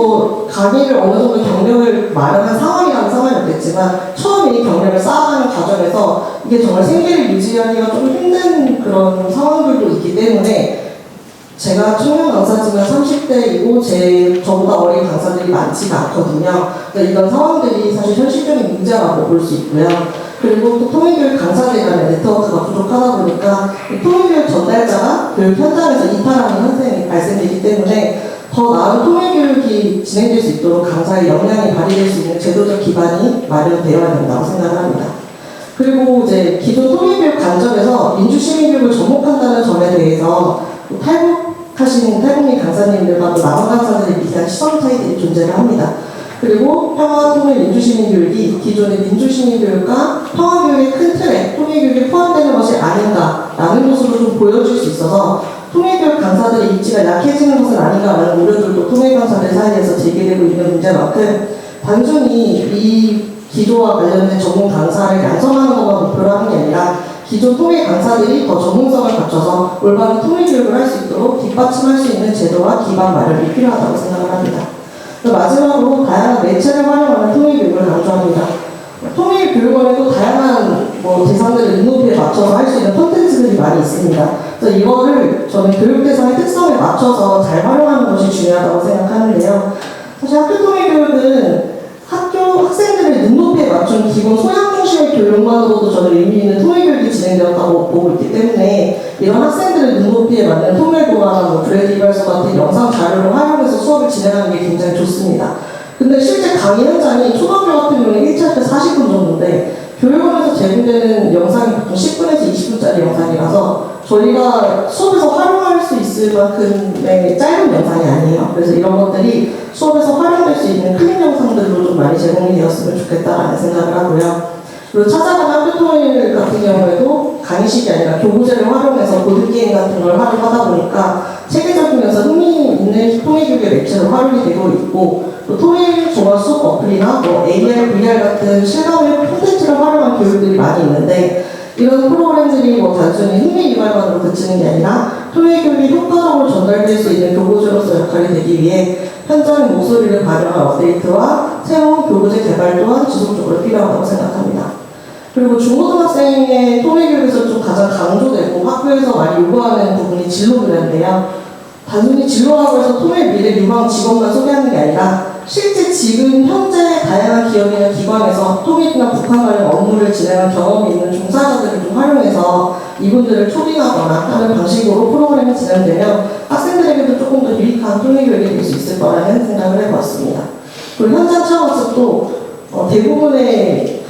강의를 어느 정도 경력을 마련한 상황이라는 상황이었겠지만 처음에 이 경력을 쌓아가는 과정에서 이게 정말 생계를 유지하기가 좀 힘든 그런 상황들도 있기 때문에 제가 청년 강사지만 30대이고 저보다 어린 강사들이 많지가 않거든요. 그러니까 이런 상황들이 사실 현실적인 문제라고 볼 수 있고요. 그리고 또 통일교육 강사들 간의 네트워크가 부족하다 보니까 통일교육 전달자가 교육 현장에서 이탈하는 현상이 발생되기 때문에 더 나은 통일교육이 진행될 수 있도록 강사의 역량이 발휘될 수 있는 제도적 기반이 마련되어야 된다고 생각을 합니다. 그리고 이제 기존 통일교육 관점에서 민주시민교육을 접목한다는 점에 대해서 탈북하신 탈북민 강사님들과 또 남한 강사들에 비한 시선 차이들이 존재를 합니다. 그리고 평화통일민주시민교육이 기존의 민주시민교육과 평화교육의 큰 틀에 통일교육이 포함되는 것이 아닌가라는 것으로 좀 보여줄 수 있어서 통일교육 강사들의 입지가 약해지는 것은 아닌가라는 우려들도 통일강사들 사이에서 제기되고 있는 문제만큼 단순히 이 기조와 관련된 전문 강사를 양성하는 것만 목표로 하는 게 아니라 기존 통일 강사들이 더 전문성을 갖춰서 올바른 통일교육을 할 수 있도록 뒷받침할 수 있는 제도와 기반 마련이 필요하다고 생각을 합니다. 마지막으로 다양한 매체를 활용하는 통일교육을 강조합니다. 통일교육원에도 다양한 대상들을 눈높이에 맞춰서 할 수 있는 콘텐츠들이 많이 있습니다. 그래서 이거를 저는 교육 대상의 특성에 맞춰서 잘 활용하는 것이 중요하다고 생각하는데요. 사실 학교 통일교육은 학생들의 눈높이에 맞춘 기본 소양 중심의 교육만으로도 저는 의미 있는 통일교육이 진행되었다고 보고 있기 때문에 이런 학생들의 눈높이에 맞는 통일동화나 브레드 이발소 같은 영상 자료를 활용해서 수업을 진행하는 게 굉장히 좋습니다. 근데 실제 강의 현장이 초등학교 같은 경우는 1차 때 40분 정도인데 교육원에서 제공되는 영상이 보통 10분에서 20분짜리 영상이라서 저희가 수업에서 활용할 수 있을 만큼의 짧은 영상이 아니에요. 그래서 이런 것들이 수업에서 활용될 수 있는 클립 영상들로 좀 많이 제공이 되었으면 좋겠다라는 생각을 하고요. 그리고 찾아가는 학교통일 같은 경우에도 강의식이 아니라 교구제를 활용해서 보드게임 같은 걸 활용하다 보니까 체계적이면서 흥미 있는 통일교육의 매체로 활용이 되고 있고 또 통일 종합 수업 어플이나 AR, VR 같은 실감의 콘텐츠를 활용한 교육들이 많이 있는데 이런 프로그램들이 단순히 흥미 유발만으로 그치는 게 아니라 통일교육이 효과적으로 전달될 수 있는 교보제로서 역할이 되기 위해 현장 목소리를 반영한 업데이트와 새로운 교보제 개발 또한 지속적으로 필요하다고 생각합니다. 그리고 중고등학생의 통일교육에서 좀 가장 강조되고 학교에서 많이 요구하는 부분이 진로분야인데요. 단순히 진로라고 해서 통일 미래 유망 직업만 소개하는 게 아니라 실제 지금 현재 다양한 기업이나 기관에서 통일이나 북한 관련 업무를 진행한 경험이 있는 종사자들을 좀 활용해서 이분들을 초빙하거나 하는 방식으로 프로그램이 진행되면 학생들에게도 조금 더 유익한 통일교육이 될 수 있을 거라는 생각을 해보았습니다. 그리고 현장 체험학습도 대부분의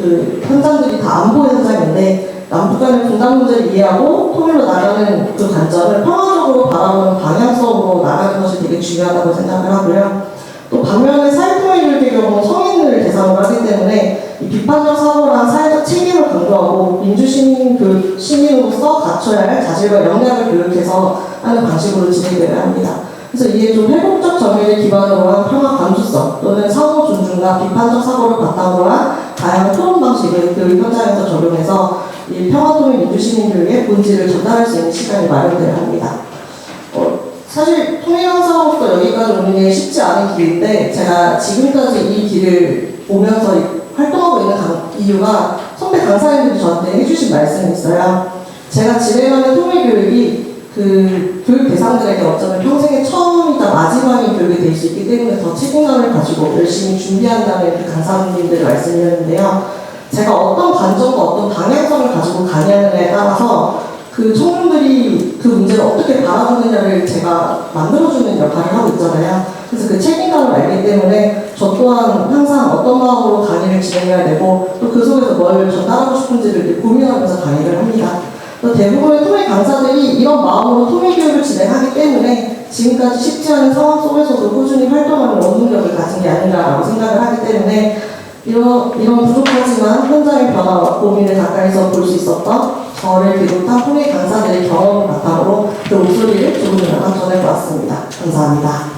현장들이 다 안보 현장인데 남북 간의 분단 문제를 이해하고 통일로 나가는 그 관점을 평화적으로 바라보는 방향성으로 나가는 것이 되게 중요하다고 생각을 하고요. 또 갖춰야 할 자질과 역량을 교육해서 하는 방식으로 진행되어야 합니다. 그래서 이게 좀 회복적 정의를 기반으로 한 평화 감수성 또는 상호 존중과 비판적 사고를 바탕으로 한 다양한 토론 방식을 교육 현장에서 적용해서 이 평화통일 민주시민교육의 본질을 전달할 수 있는 시간이 마련되어야 합니다. 사실 통일강사로서 여기까지 오는 게 쉽지 않은 길인데 제가 지금까지 이 길을 오면서 활동하고 있는 이유가 선배 강사님들이 저한테 해주신 말씀이 있어요. 제가 진행하는 통일교육이 그 교육 대상들에게 어쩌면 평생의 처음이자 마지막인 교육이 될 수 있기 때문에 더 책임감을 가지고 열심히 준비한다는 그 강사님들의 말씀이었는데요. 제가 어떤 관점과 어떤 방향성을 가지고 강의하느냐에 따라서 그 청중들이 그 문제를 어떻게 바라보느냐를 제가 만들어주는 역할을 하고 있잖아요. 그래서 그 책임감을 알기 때문에 저 또한 항상 어떤 마음으로 강의를 진행해야 되고 또 그 속에서 뭘 전달하고 싶은지를 고민하면서 강의를 합니다. 또 대부분의 통일 강사들이 이런 마음으로 통일교육을 진행하기 때문에 지금까지 쉽지 않은 상황 속에서도 꾸준히 활동하는 원동력을 가진 게 아닌가라고 생각을 하기 때문에 이런 부족하지만 현장의 변화와 고민을 가까이서 볼 수 있었던 저를 비롯한 통일 강사들의 경험을 바탕으로 그 목소리를 조금이나마 전해보았습니다. 감사합니다.